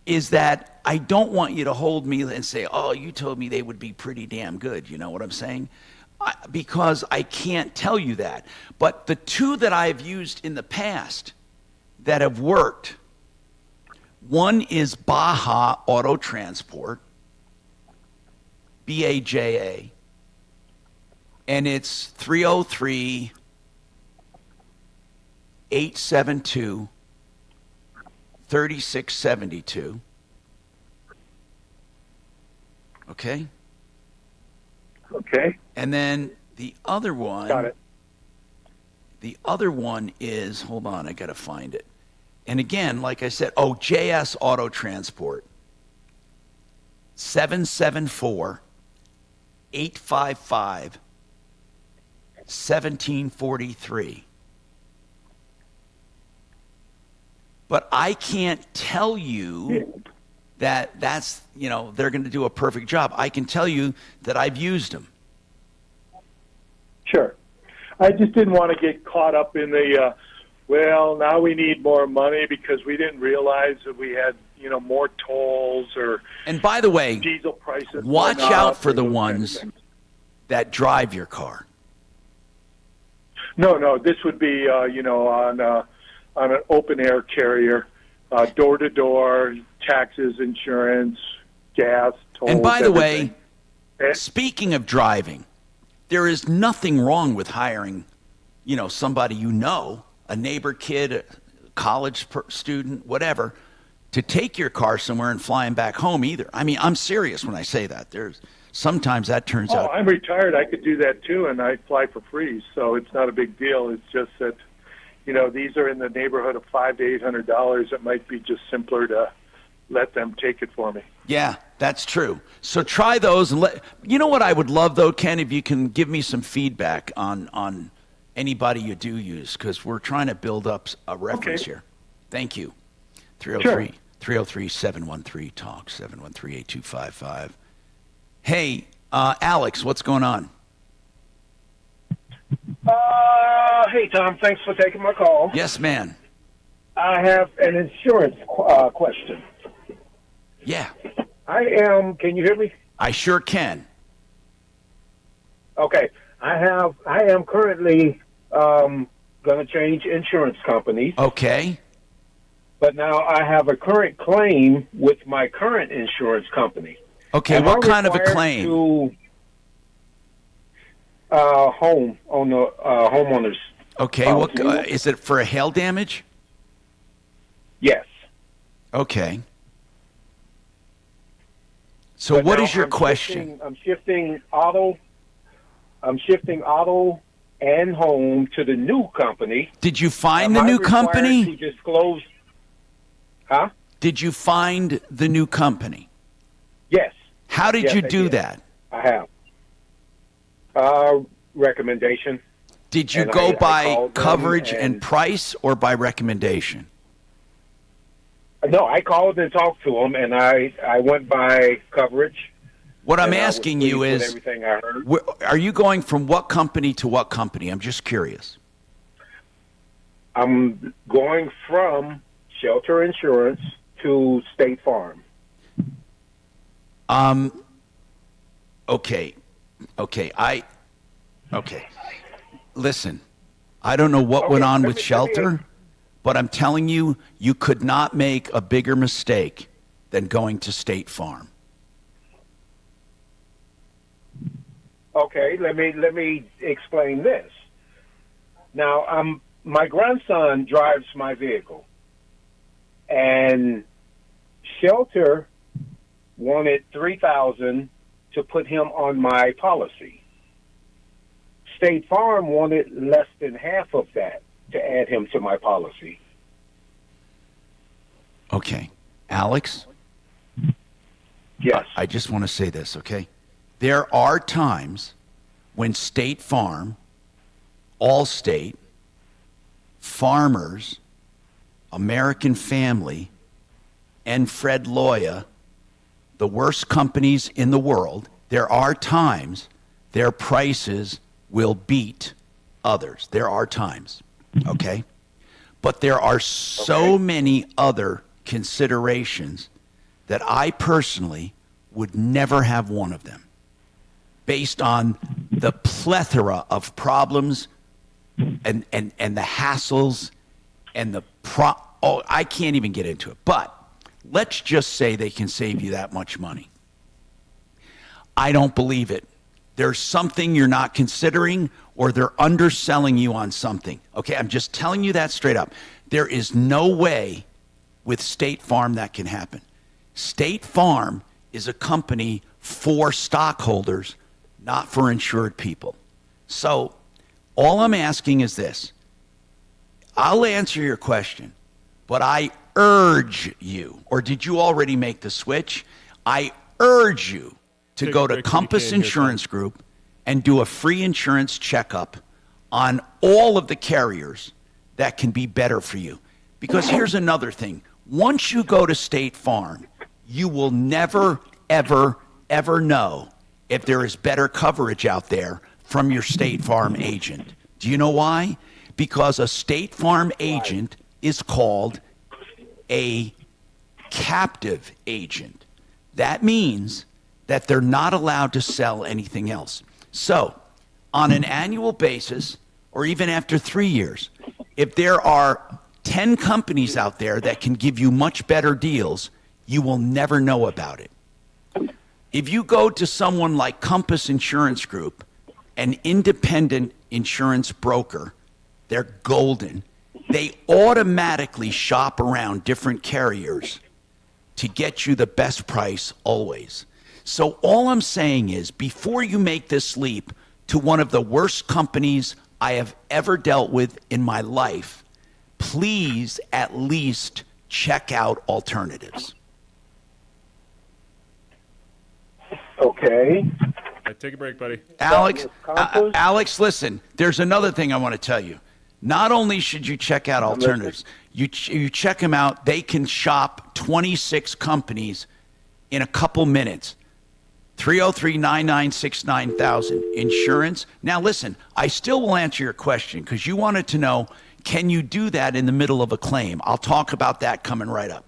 is that I don't want you to hold me and say, oh, you told me they would be pretty damn good. You know what I'm saying? Because I can't tell you that. But the two that I've used in the past that have worked, one is Baja Auto Transport, BAJA, and it's 303-872-3672. Okay? Okay. And then the other one. Got it. The other one is, hold on, I got to find it. And again, like I said, JS Auto Transport. 774-855-1743. But I can't tell you that's, they're going to do a perfect job. I can tell you that I've used them. Sure. I just didn't want to get caught up in the, now we need more money because we didn't realize that we had, more tolls or And by the way, diesel prices. watch went out up for and the those kind of ones things. that drive your car. No, this would be, on an open air carrier, door to door, taxes, insurance, gas, And by the way, Eh? speaking of driving, there is nothing wrong with hiring, somebody a neighbor kid, a college student, whatever, to take your car somewhere and fly them back home either. I mean, I'm serious when I say that. Sometimes that turns out. I'm retired. I could do that too, and I fly for free, so it's not a big deal. It's just that, these are in the neighborhood of $500 to $800. It might be just simpler to let them take it for me. Yeah, that's true. So try those and you know what I would love though, Ken, if you can give me some feedback on anybody you do use, because we're trying to build up a reference here. Thank you. 303-713-TALK, 713-8255. Hey, Alex, what's going on? Hey, Tom, thanks for taking my call. Yes, man. I have an insurance question. Yeah. Can you hear me? I sure can. Okay. I am currently going to change insurance companies. Okay. But now I have a current claim with my current insurance company. Okay, what kind of a claim? To, home on the homeowners. Okay, is it for a hail damage? Yes. Okay. So what is your question? I'm shifting auto and home to the new company. Did you find the new company? To disclose. Huh? Did you find the new company? Yes. How did you do that? I have. Recommendation. Did you go by coverage and price or by recommendation? No, I called and talked to them, and I went by coverage. What I'm asking you is, everything I heard. Are you going from what company to what company? I'm just curious. I'm going from Shelter Insurance to State Farm. Okay. Listen, I don't know what went on with Shelter, but I'm telling you, you could not make a bigger mistake than going to State Farm. Okay, let me explain this. Now, my grandson drives my vehicle, and Shelter wanted $3,000 to put him on my policy. State Farm wanted less than half of that to add him to my policy. Okay. Alex? Yes. I just want to say this, okay? There are times when State Farm, Allstate, Farmers, American Family, and Fred Loya, the worst companies in the world, there are times their prices will beat others. There are times, okay? But there are so many other considerations that I personally would never have one of them, based on the plethora of problems and the hassles and I can't even get into it. But let's just say they can save you that much money. I don't believe it. There's something you're not considering, or they're underselling you on something. Okay, I'm just telling you that straight up. There is no way with State Farm that can happen. State Farm is a company for stockholders, not for insured people. So all I'm asking is this. I'll answer your question, but I urge you, or did you already make the switch? I urge you to go to Compass Insurance Group and do a free insurance checkup on all of the carriers that can be better for you. Because here's another thing. Once you go to State Farm, you will never, ever, ever know if there is better coverage out there from your State Farm agent. Do you know why? Because a State Farm agent is called a captive agent. That means that they're not allowed to sell anything else. So, on an annual basis, or even after 3 years, if there are 10 companies out there that can give you much better deals, you will never know about it. If you go to someone like Compass Insurance Group, an independent insurance broker, they're golden. They automatically shop around different carriers to get you the best price always. So all I'm saying is, before you make this leap to one of the worst companies I have ever dealt with in my life, please at least check out alternatives. Okay. Take a break, buddy. Alex, listen, there's another thing I want to tell you. Not only should you check out alternatives, you check them out. They can shop 26 companies in a couple minutes. 303-996-9000. Insurance. Now, listen, I still will answer your question because you wanted to know, can you do that in the middle of a claim? I'll talk about that coming right up.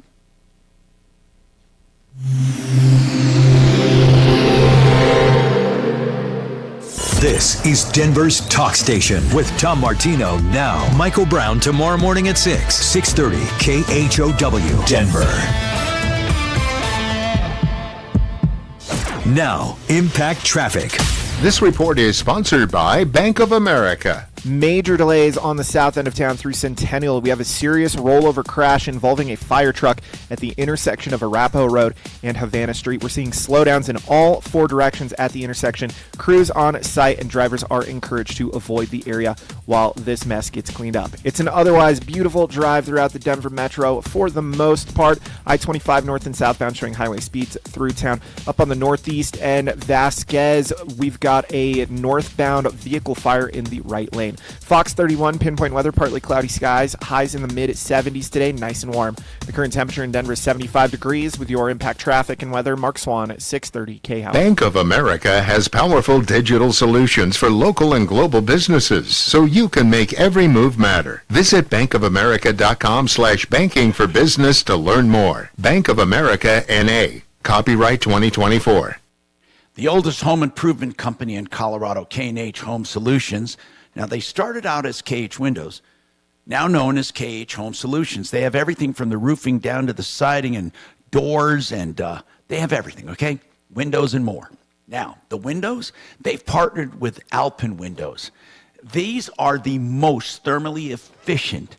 This is Denver's Talk Station with Tom Martino now. Michael Brown tomorrow morning at 6:30 KHOW Denver. Now, Impact Traffic. This report is sponsored by Bank of America. Major delays on the south end of town through Centennial. We have a serious rollover crash involving a fire truck at the intersection of Arapahoe Road and Havana Street. We're seeing slowdowns in all four directions at the intersection. Crews on site and drivers are encouraged to avoid the area while this mess gets cleaned up. It's an otherwise beautiful drive throughout the Denver metro for the most part. I-25 north and southbound showing highway speeds through town. Up on the northeast end, Vasquez, we've got a northbound vehicle fire in the right lane. Fox 31, pinpoint weather, partly cloudy skies, highs in the mid-70s today, nice and warm. The current temperature in Denver is 75 degrees. With your Impact Traffic and weather, Mark Swan at 6:30 KHOW. Bank of America has powerful digital solutions for local and global businesses, so you can make every move matter. Visit bankofamerica.com/banking for business to learn more. Bank of America N.A. Copyright 2024. The oldest home improvement company in Colorado, K&H Home Solutions. Now, they started out as KH Windows, now known as KH Home Solutions. They have everything from the roofing down to the siding and doors, and they have everything, okay? Windows and more. Now, the windows, they've partnered with Alpine Windows. These are the most thermally efficient,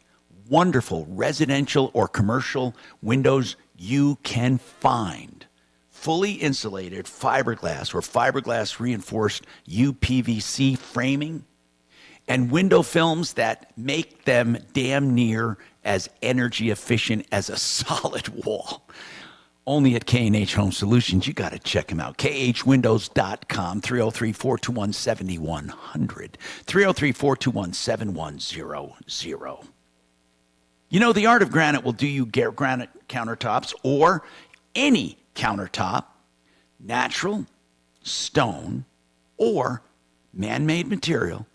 wonderful residential or commercial windows you can find. Fully insulated fiberglass or fiberglass reinforced UPVC framing, and window films that make them damn near as energy efficient as a solid wall. Only at K&H Home Solutions. You got to check them out. khwindows.com, 303-421-7100, 303-421-7100. You know, the Art of Granite will do you granite countertops or any countertop, natural, stone, or man-made material.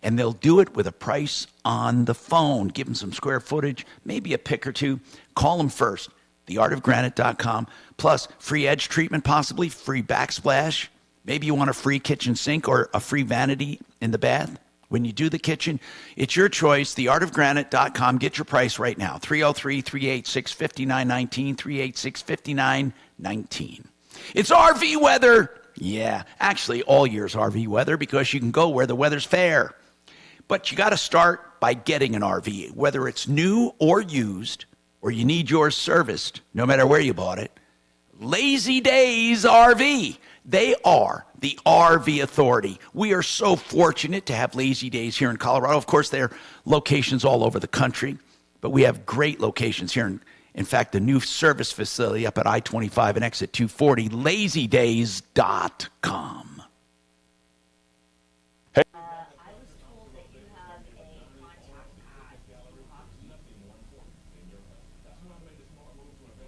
And they'll do it with a price on the phone. Give them some square footage, maybe a pic or two. Call them first, theartofgranite.com. Plus, free edge treatment possibly, free backsplash. Maybe you want a free kitchen sink or a free vanity in the bath. When you do the kitchen, it's your choice, theartofgranite.com. Get your price right now, 303-386-5919, 386-5919. It's RV weather. Yeah, actually all year's RV weather because you can go where the weather's fair. But you got to start by getting an RV, whether it's new or used, or you need yours serviced, no matter where you bought it. Lazy Days RV. They are the RV authority. We are so fortunate to have Lazy Days here in Colorado. Of course, there are locations all over the country, but we have great locations here. In fact, the new service facility up at I-25 and exit 240, lazydays.com.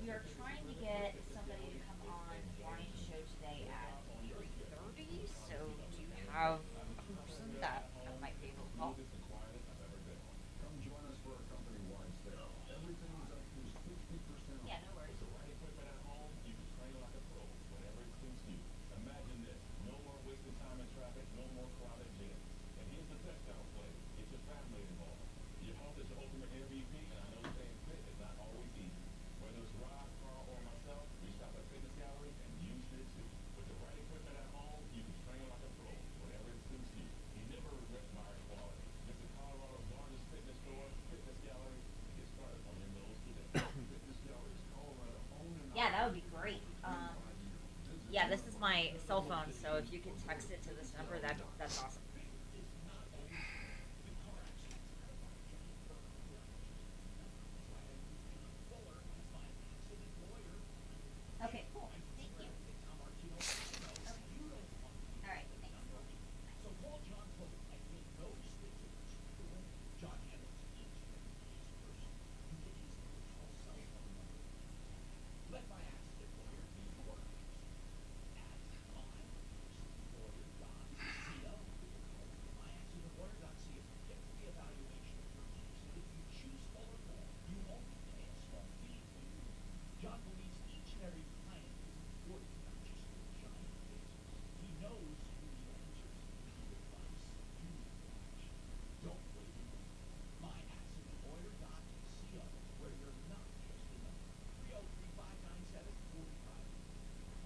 We are trying to get somebody to come on Morning Show today at 8:30. So do you have a person that I might be able to call? Yeah, no worries. my cell phone, so if you can text it to this number, that's awesome. Okay, cool. Thank you. Okay. All right, thanks. John believes each and every client is important, not just for John. He knows who the answers to the advice you watch. Don't wait a minute. MyAccidentLawyer.co, where you're not just a number. 303-597-45.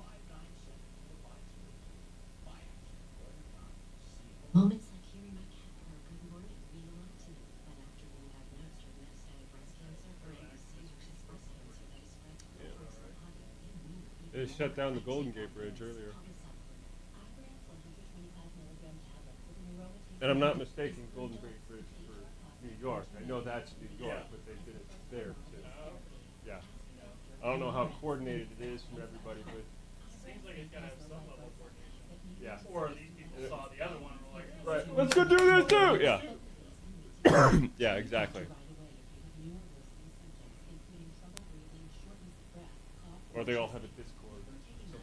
597-4502. MyAccidentLawyer.co. Moments like hearing my cat purr good morning mean a lot to me. But after being diagnosed with metastatic breast cancer or ABC, which is breast cancer that is spread to the first body, They shut down the Golden Gate Bridge earlier. And I'm not mistaking Golden Gate Bridge for New York. I know that's New York, but they did it there too. Yeah. I don't know how coordinated it is from everybody, but Seems like it's got to have some level of coordination. yeah. Or these people saw the other one and were like, Right. Let's go do this too. Yeah. Yeah, exactly. Or they all have a Discord or something.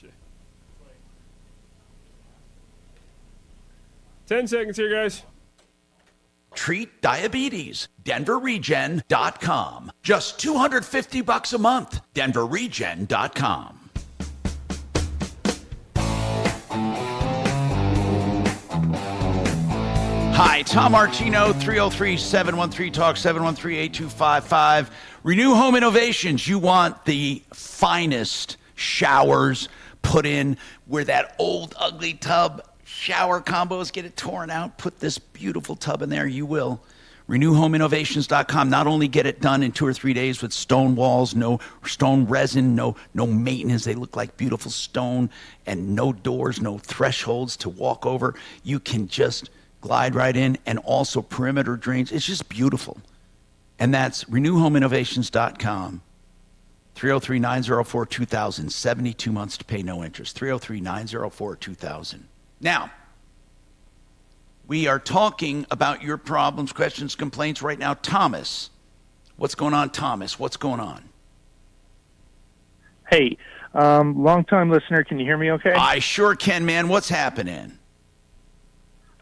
Shit. 10 seconds here, guys. Treat diabetes. DenverRegen.com. Just $250 a month. DenverRegen.com. Hi, Tom Martino, 303-713-TALK, 713-8255. Renew Home Innovations. You want the finest showers put in where that old ugly tub shower combos get it torn out. Put this beautiful tub in there. You will. RenewHomeInnovations.com. Not only get it done in 2 or 3 days with stone walls, no stone resin, no maintenance. They look like beautiful stone, and no doors, no thresholds to walk over. You can just glide right in, and also perimeter drains. It's just beautiful. And that's RenewHomeInnovations.com. 303-904-2000. 72 months to pay no interest. 303-904-2000. Now, we are talking about your problems, questions, complaints right now. Thomas. What's going on, Thomas? What's going on? Hey, long-time listener. Can you hear me okay? I sure can, man. What's happening?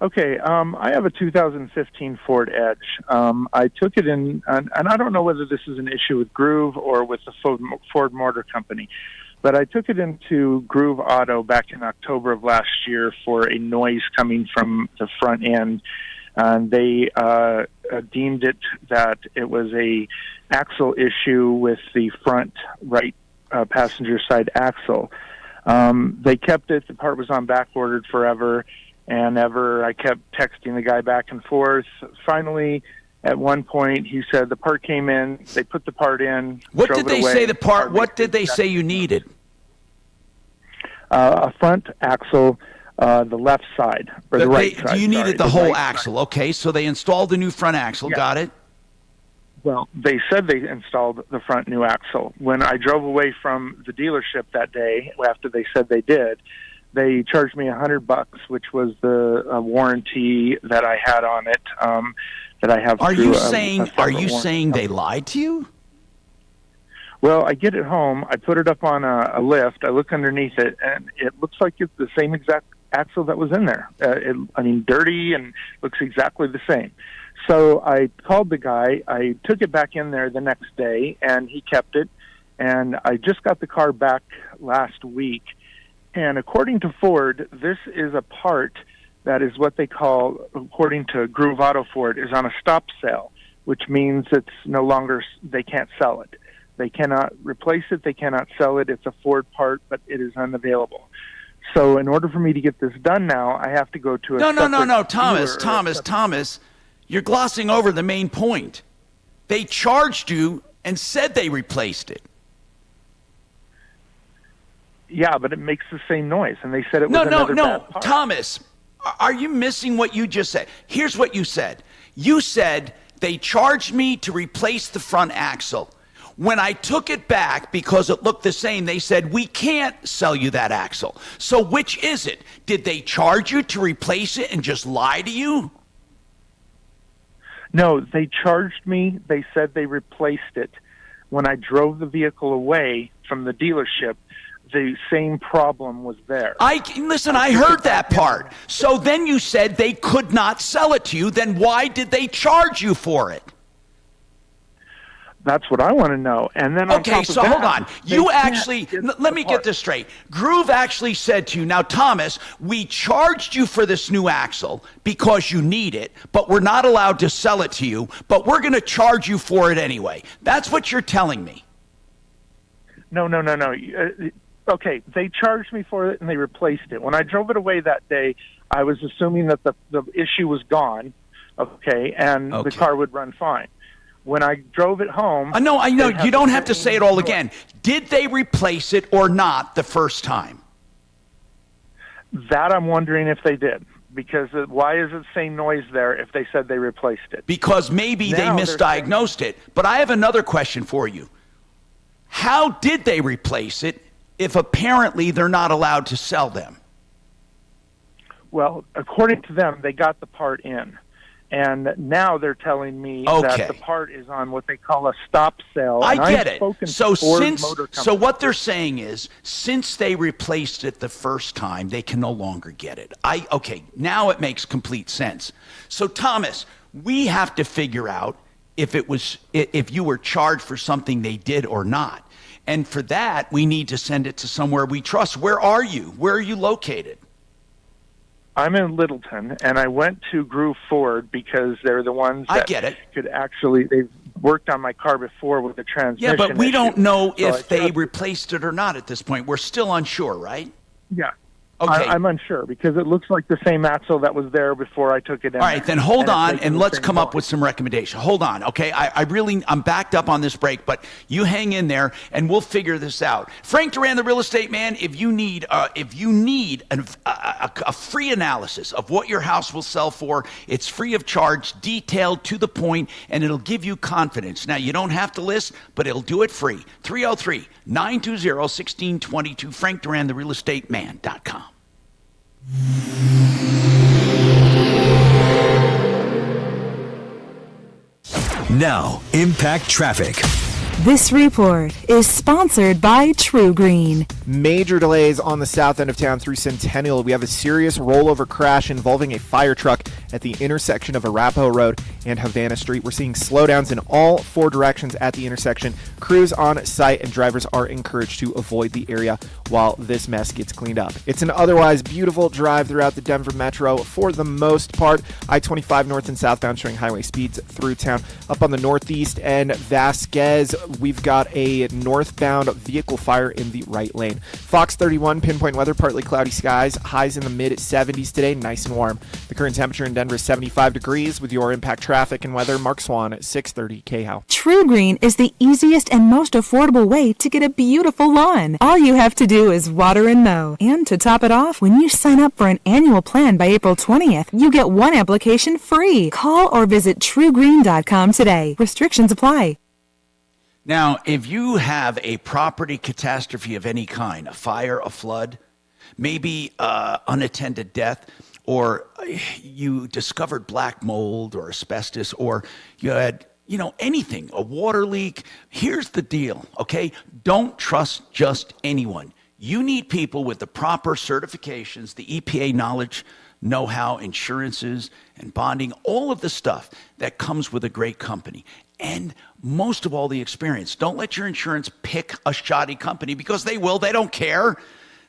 Okay, I have a 2015 Ford Edge. I took it in, and I don't know whether this is an issue with Groove or with the Ford Motor Company, but I took it into Groove Auto back in October of last year for a noise coming from the front end, and they deemed it that it was a axle issue with the front right passenger side axle. They kept it. The part was on back ordered forever. And I kept texting the guy back and forth. Finally, at one point, he said the part came in. They put the part in. What did they say the part? What did they say you needed? A front axle, the left side or the right side. You needed the whole axle. Okay, so they installed the new front axle. Yeah. Got it. Well, they said they installed the front new axle. When I drove away from the dealership that day, after they said they did, they charged me $100, which was the warranty that I had on it. That I have. Are you saying they lied to you? Well, I get it home. I put it up on a lift. I look underneath it, and it looks like it's the same exact axle that was in there. Dirty and looks exactly the same. So I called the guy. I took it back in there the next day, and he kept it. And I just got the car back last week. And according to Ford, this is a part that is what they call, according to Groove Auto Ford, is on a stop sale, which means it's no longer, they can't sell it. They cannot replace it. They cannot sell it. It's a Ford part, but it is unavailable. So in order for me to get this done now, I have to go to a No, Thomas, you're glossing over the main point. They charged you and said they replaced it. Yeah, but it makes the same noise, and they said it was another bad part. Thomas, are you missing what you just said? Here's what you said. You said they charged me to replace the front axle. When I took it back because it looked the same, they said, we can't sell you that axle. So which is it? Did they charge you to replace it and just lie to you? No, they charged me. They said they replaced it. When I drove the vehicle away from the dealership, the same problem was there. I heard that part. So then you said they could not sell it to you. Then why did they charge you for it? That's what I want to know. And then okay, so hold on. You actually, let me get this straight. Groove actually said to you, now Thomas, we charged you for this new axle because you need it, but we're not allowed to sell it to you, but we're going to charge you for it anyway. That's what you're telling me. No. Okay, they charged me for it and they replaced it. When I drove it away that day, I was assuming that the issue was gone, and the car would run fine. When I drove it home... I know. You don't have to say it all again. Did they replace it or not the first time? That I'm wondering if they did. Because why is it the same noise there if they said they replaced it? Because maybe they misdiagnosed it. But I have another question for you. How did they replace it if apparently they're not allowed to sell them? Well, according to them, they got the part in. And now they're telling me that the part is on what they call a stop sale. I get it. So what they're saying is, since they replaced it the first time, they can no longer get it. Now it makes complete sense. So Thomas, we have to figure out if you were charged for something they did or not. And for that, we need to send it to somewhere we trust. Where are you? Where are you located? I'm in Littleton, and I went to Groove Ford because they're the ones that could actually, they've worked on my car before with the transmission. Yeah, but we don't know if they replaced it or not at this point. We're still unsure, right? Yeah. Okay. I'm unsure because it looks like the same axle that was there before I took it in. All right, then hold on and let's come up with some recommendations. Hold on, okay? I'm backed up on this break, but you hang in there and we'll figure this out. Frank Duran, the real estate man, if you need a free analysis of what your house will sell for, it's free of charge, detailed, to the point, and it'll give you confidence. Now, you don't have to list, but it'll do it free. 303-920-1622, frankdurantherealestateman.com. Now, Impact Traffic. This report is sponsored by True Green. Major delays on the south end of town through Centennial. We have a serious rollover crash involving a fire truck at the intersection of Arapahoe Road and Havana Street. We're seeing slowdowns in all four directions at the intersection. Crews on site and drivers are encouraged to avoid the area while this mess gets cleaned up. It's an otherwise beautiful drive throughout the Denver Metro for the most part. I-25 north and southbound showing highway speeds through town. Up on the northeast end, Vasquez, we've got a northbound vehicle fire in the right lane. Fox 31, pinpoint weather, partly cloudy skies, highs in the mid-70s today, nice and warm. The current temperature in Denver is 75 degrees. With your Impact Traffic and weather, Mark Swan at 630 KHOW. True Green is the easiest and most affordable way to get a beautiful lawn. All you have to do is water and mow. And to top it off, when you sign up for an annual plan by April 20th, you get one application free. Call or visit truegreen.com today. Restrictions apply. Now, if you have a property catastrophe of any kind, a fire, a flood, maybe unattended death, or you discovered black mold or asbestos, or you had, anything, a water leak, here's the deal, okay? Don't trust just anyone. You need people with the proper certifications, the EPA know-how, insurances, and bonding, all of the stuff that comes with a great company. And most of all, the experience. Don't let your insurance pick a shoddy company, because they will. They don't care,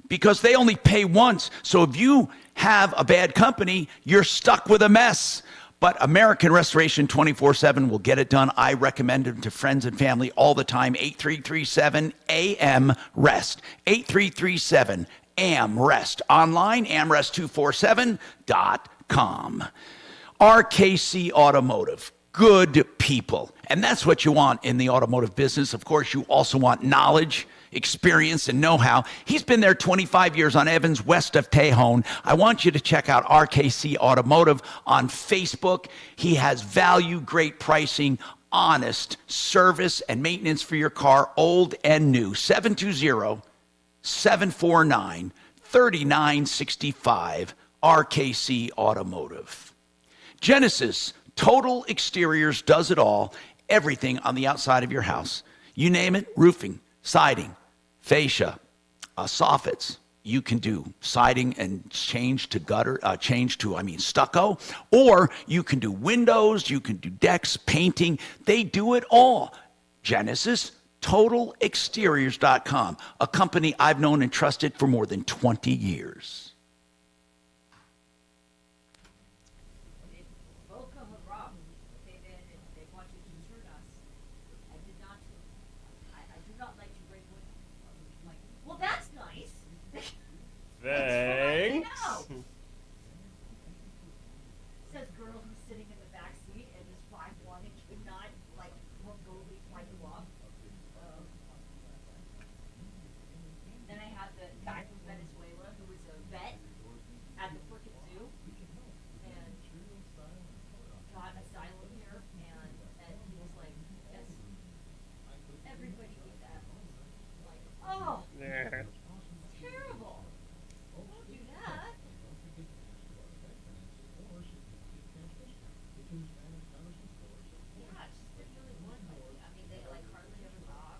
because they only pay once. So if you have a bad company, you're stuck with a mess. But American Restoration 24/7 will get it done. I recommend them to friends and family all the time. 8337-AM-REST. 8337-AM-REST. Online, amrest247.com. RKC Automotive. Good people. And that's what you want in the automotive business. Of course, you also want knowledge, experience, and know-how. He's been there 25 years on Evans, west of Tejon. I want you to check out RKC Automotive on Facebook. He has value, great pricing, honest service and maintenance for your car, old and new. 720-749-3965, RKC Automotive. Genesis Total Exteriors does it all, everything on the outside of your house. You name it, roofing, siding, fascia, soffits. You can do siding and change to stucco, or you can do windows, you can do decks, painting. They do it all. Genesis TotalExteriors.com, a company I've known and trusted for more than 20 years. Thanks. Says girl who's sitting in the back seat and is 5'1" and could not remotely fight you off. Then I had the guy from Venezuela who was a vet at the frickin' zoo and got asylum here, and he was like, yes, everybody gets apples. Like, oh, terrible. Don't do that. Yeah, it's just they're really one. I mean, they hardly ever talk.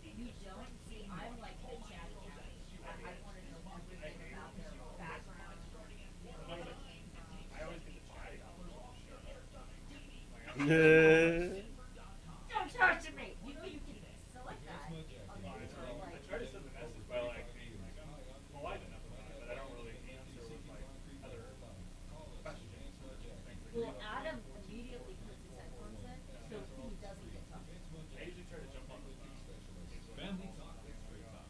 You don't see. I'm like the chatty catty. I want to know everything about their background. Don't talk to me. You know you can select that. I try to send the message by polite enough about it, but I don't really answer with other questions. Well, Adam immediately puts his headphones in, so he doesn't get talked to. I usually try to jump on the phone. Family talk, straight talk.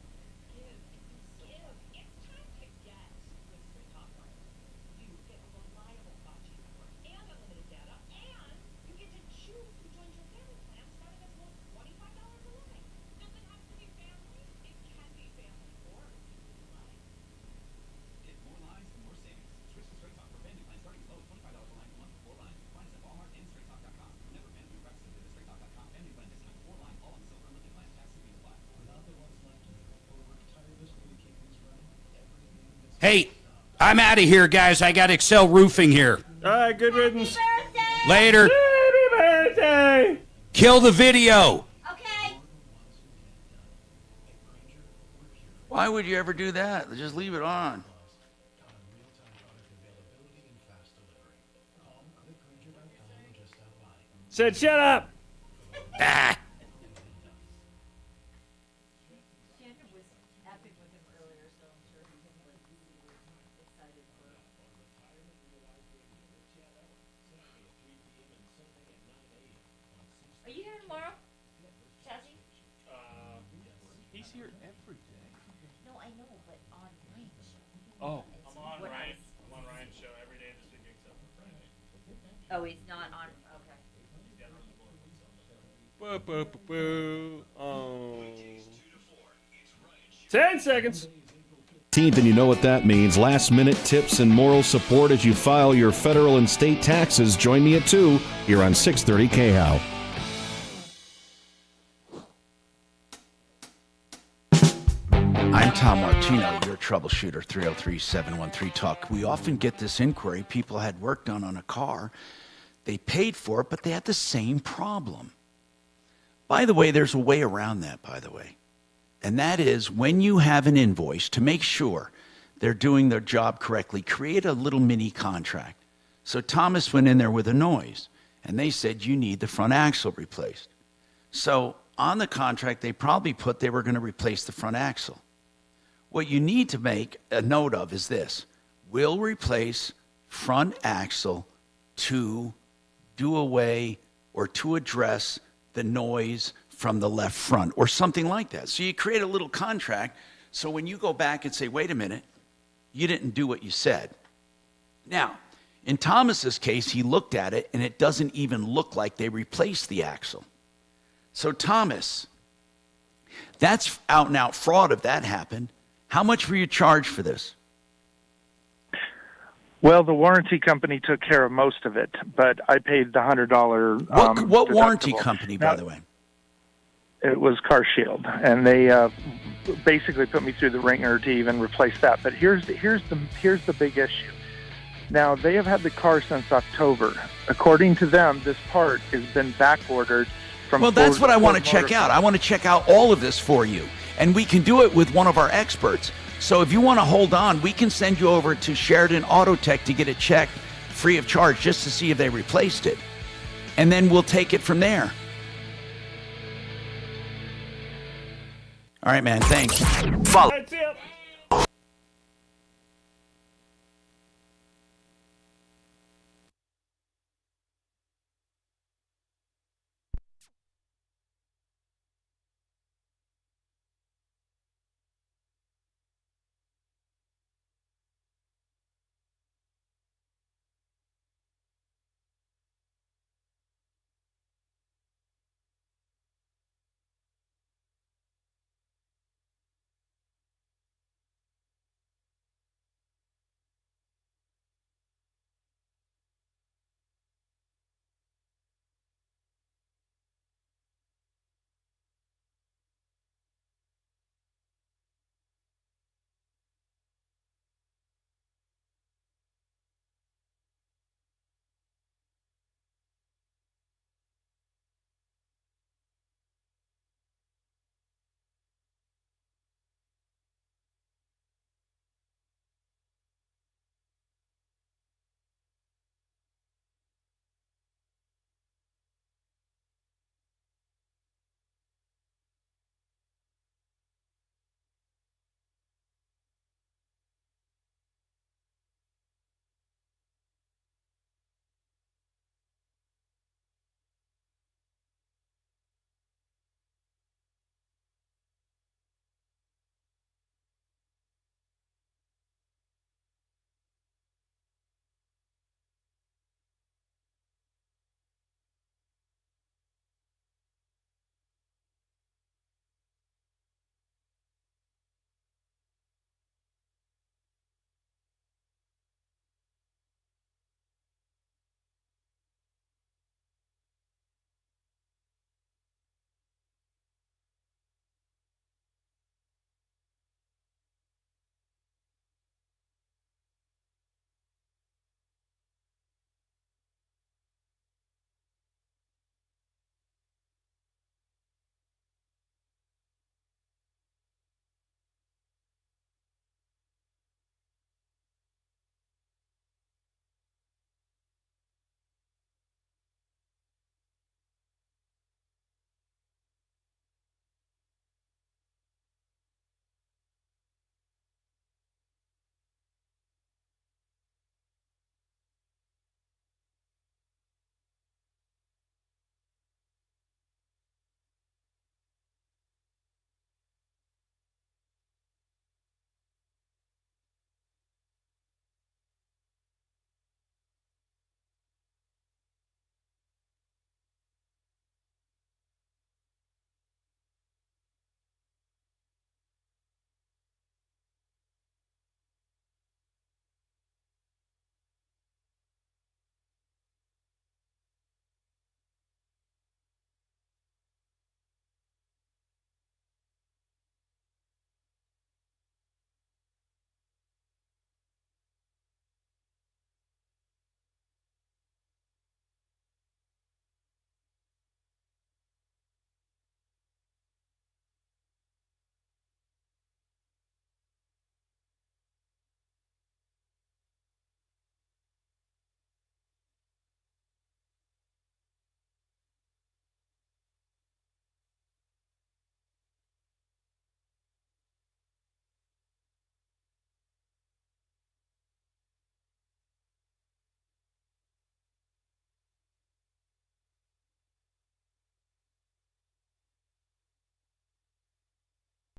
Hey, I'm out of here, guys. I got Excel Roofing here. All right, good riddance. Later. Happy birthday! Kill the video. Okay. Why would you ever do that? Just leave it on. Said shut up. Ah. Chandra was epic with him earlier, so I'm sure he was excited for it. Are you here tomorrow, Chazzy? He's here every day. No, I know, but on range. Oh. I'm on Ryan's show every day this week except for Friday. Oh, he's not on. Okay. Boo, boo, boo, boo. Oh. 10 seconds. And you know what that means. Last minute tips and moral support as you file your federal and state taxes. Join me at 2 here on 630 KHOW. I'm Tom Martino, your troubleshooter, 303-713-TALK. We often get this inquiry. People had work done on a car. They paid for it, but they had the same problem. By the way, there's a way around that, by the way. And that is when you have an invoice, to make sure they're doing their job correctly, create a little mini contract. So Thomas went in there with a noise, and they said, you need the front axle replaced. So on the contract, they probably put they were going to replace the front axle. What you need to make a note of is this: will replace front axle to do away or to address the noise from the left front or something like that. So you create a little contract so when you go back and say, wait a minute, you didn't do what you said. Now, in Thomas's case, he looked at it and it doesn't even look like they replaced the axle. So Thomas, that's out and out fraud if that happened. How much were you charged for this? Well, the warranty company took care of most of it, but I paid the $100. What warranty deductible. company, by the way? It was Car Shield, and they basically put me through the ringer to even replace that. But here's the big issue. Now, they have had the car since October. According to them, this part has been back ordered from. Well, that's what I want to check out. I want to check out all of this for you, and we can do it with one of our experts. So if you want to hold on, we can send you over to Sheridan Auto Tech to get it checked free of charge just to see if they replaced it. And then we'll take it from there. All right, man. Thanks. Follow. That's it.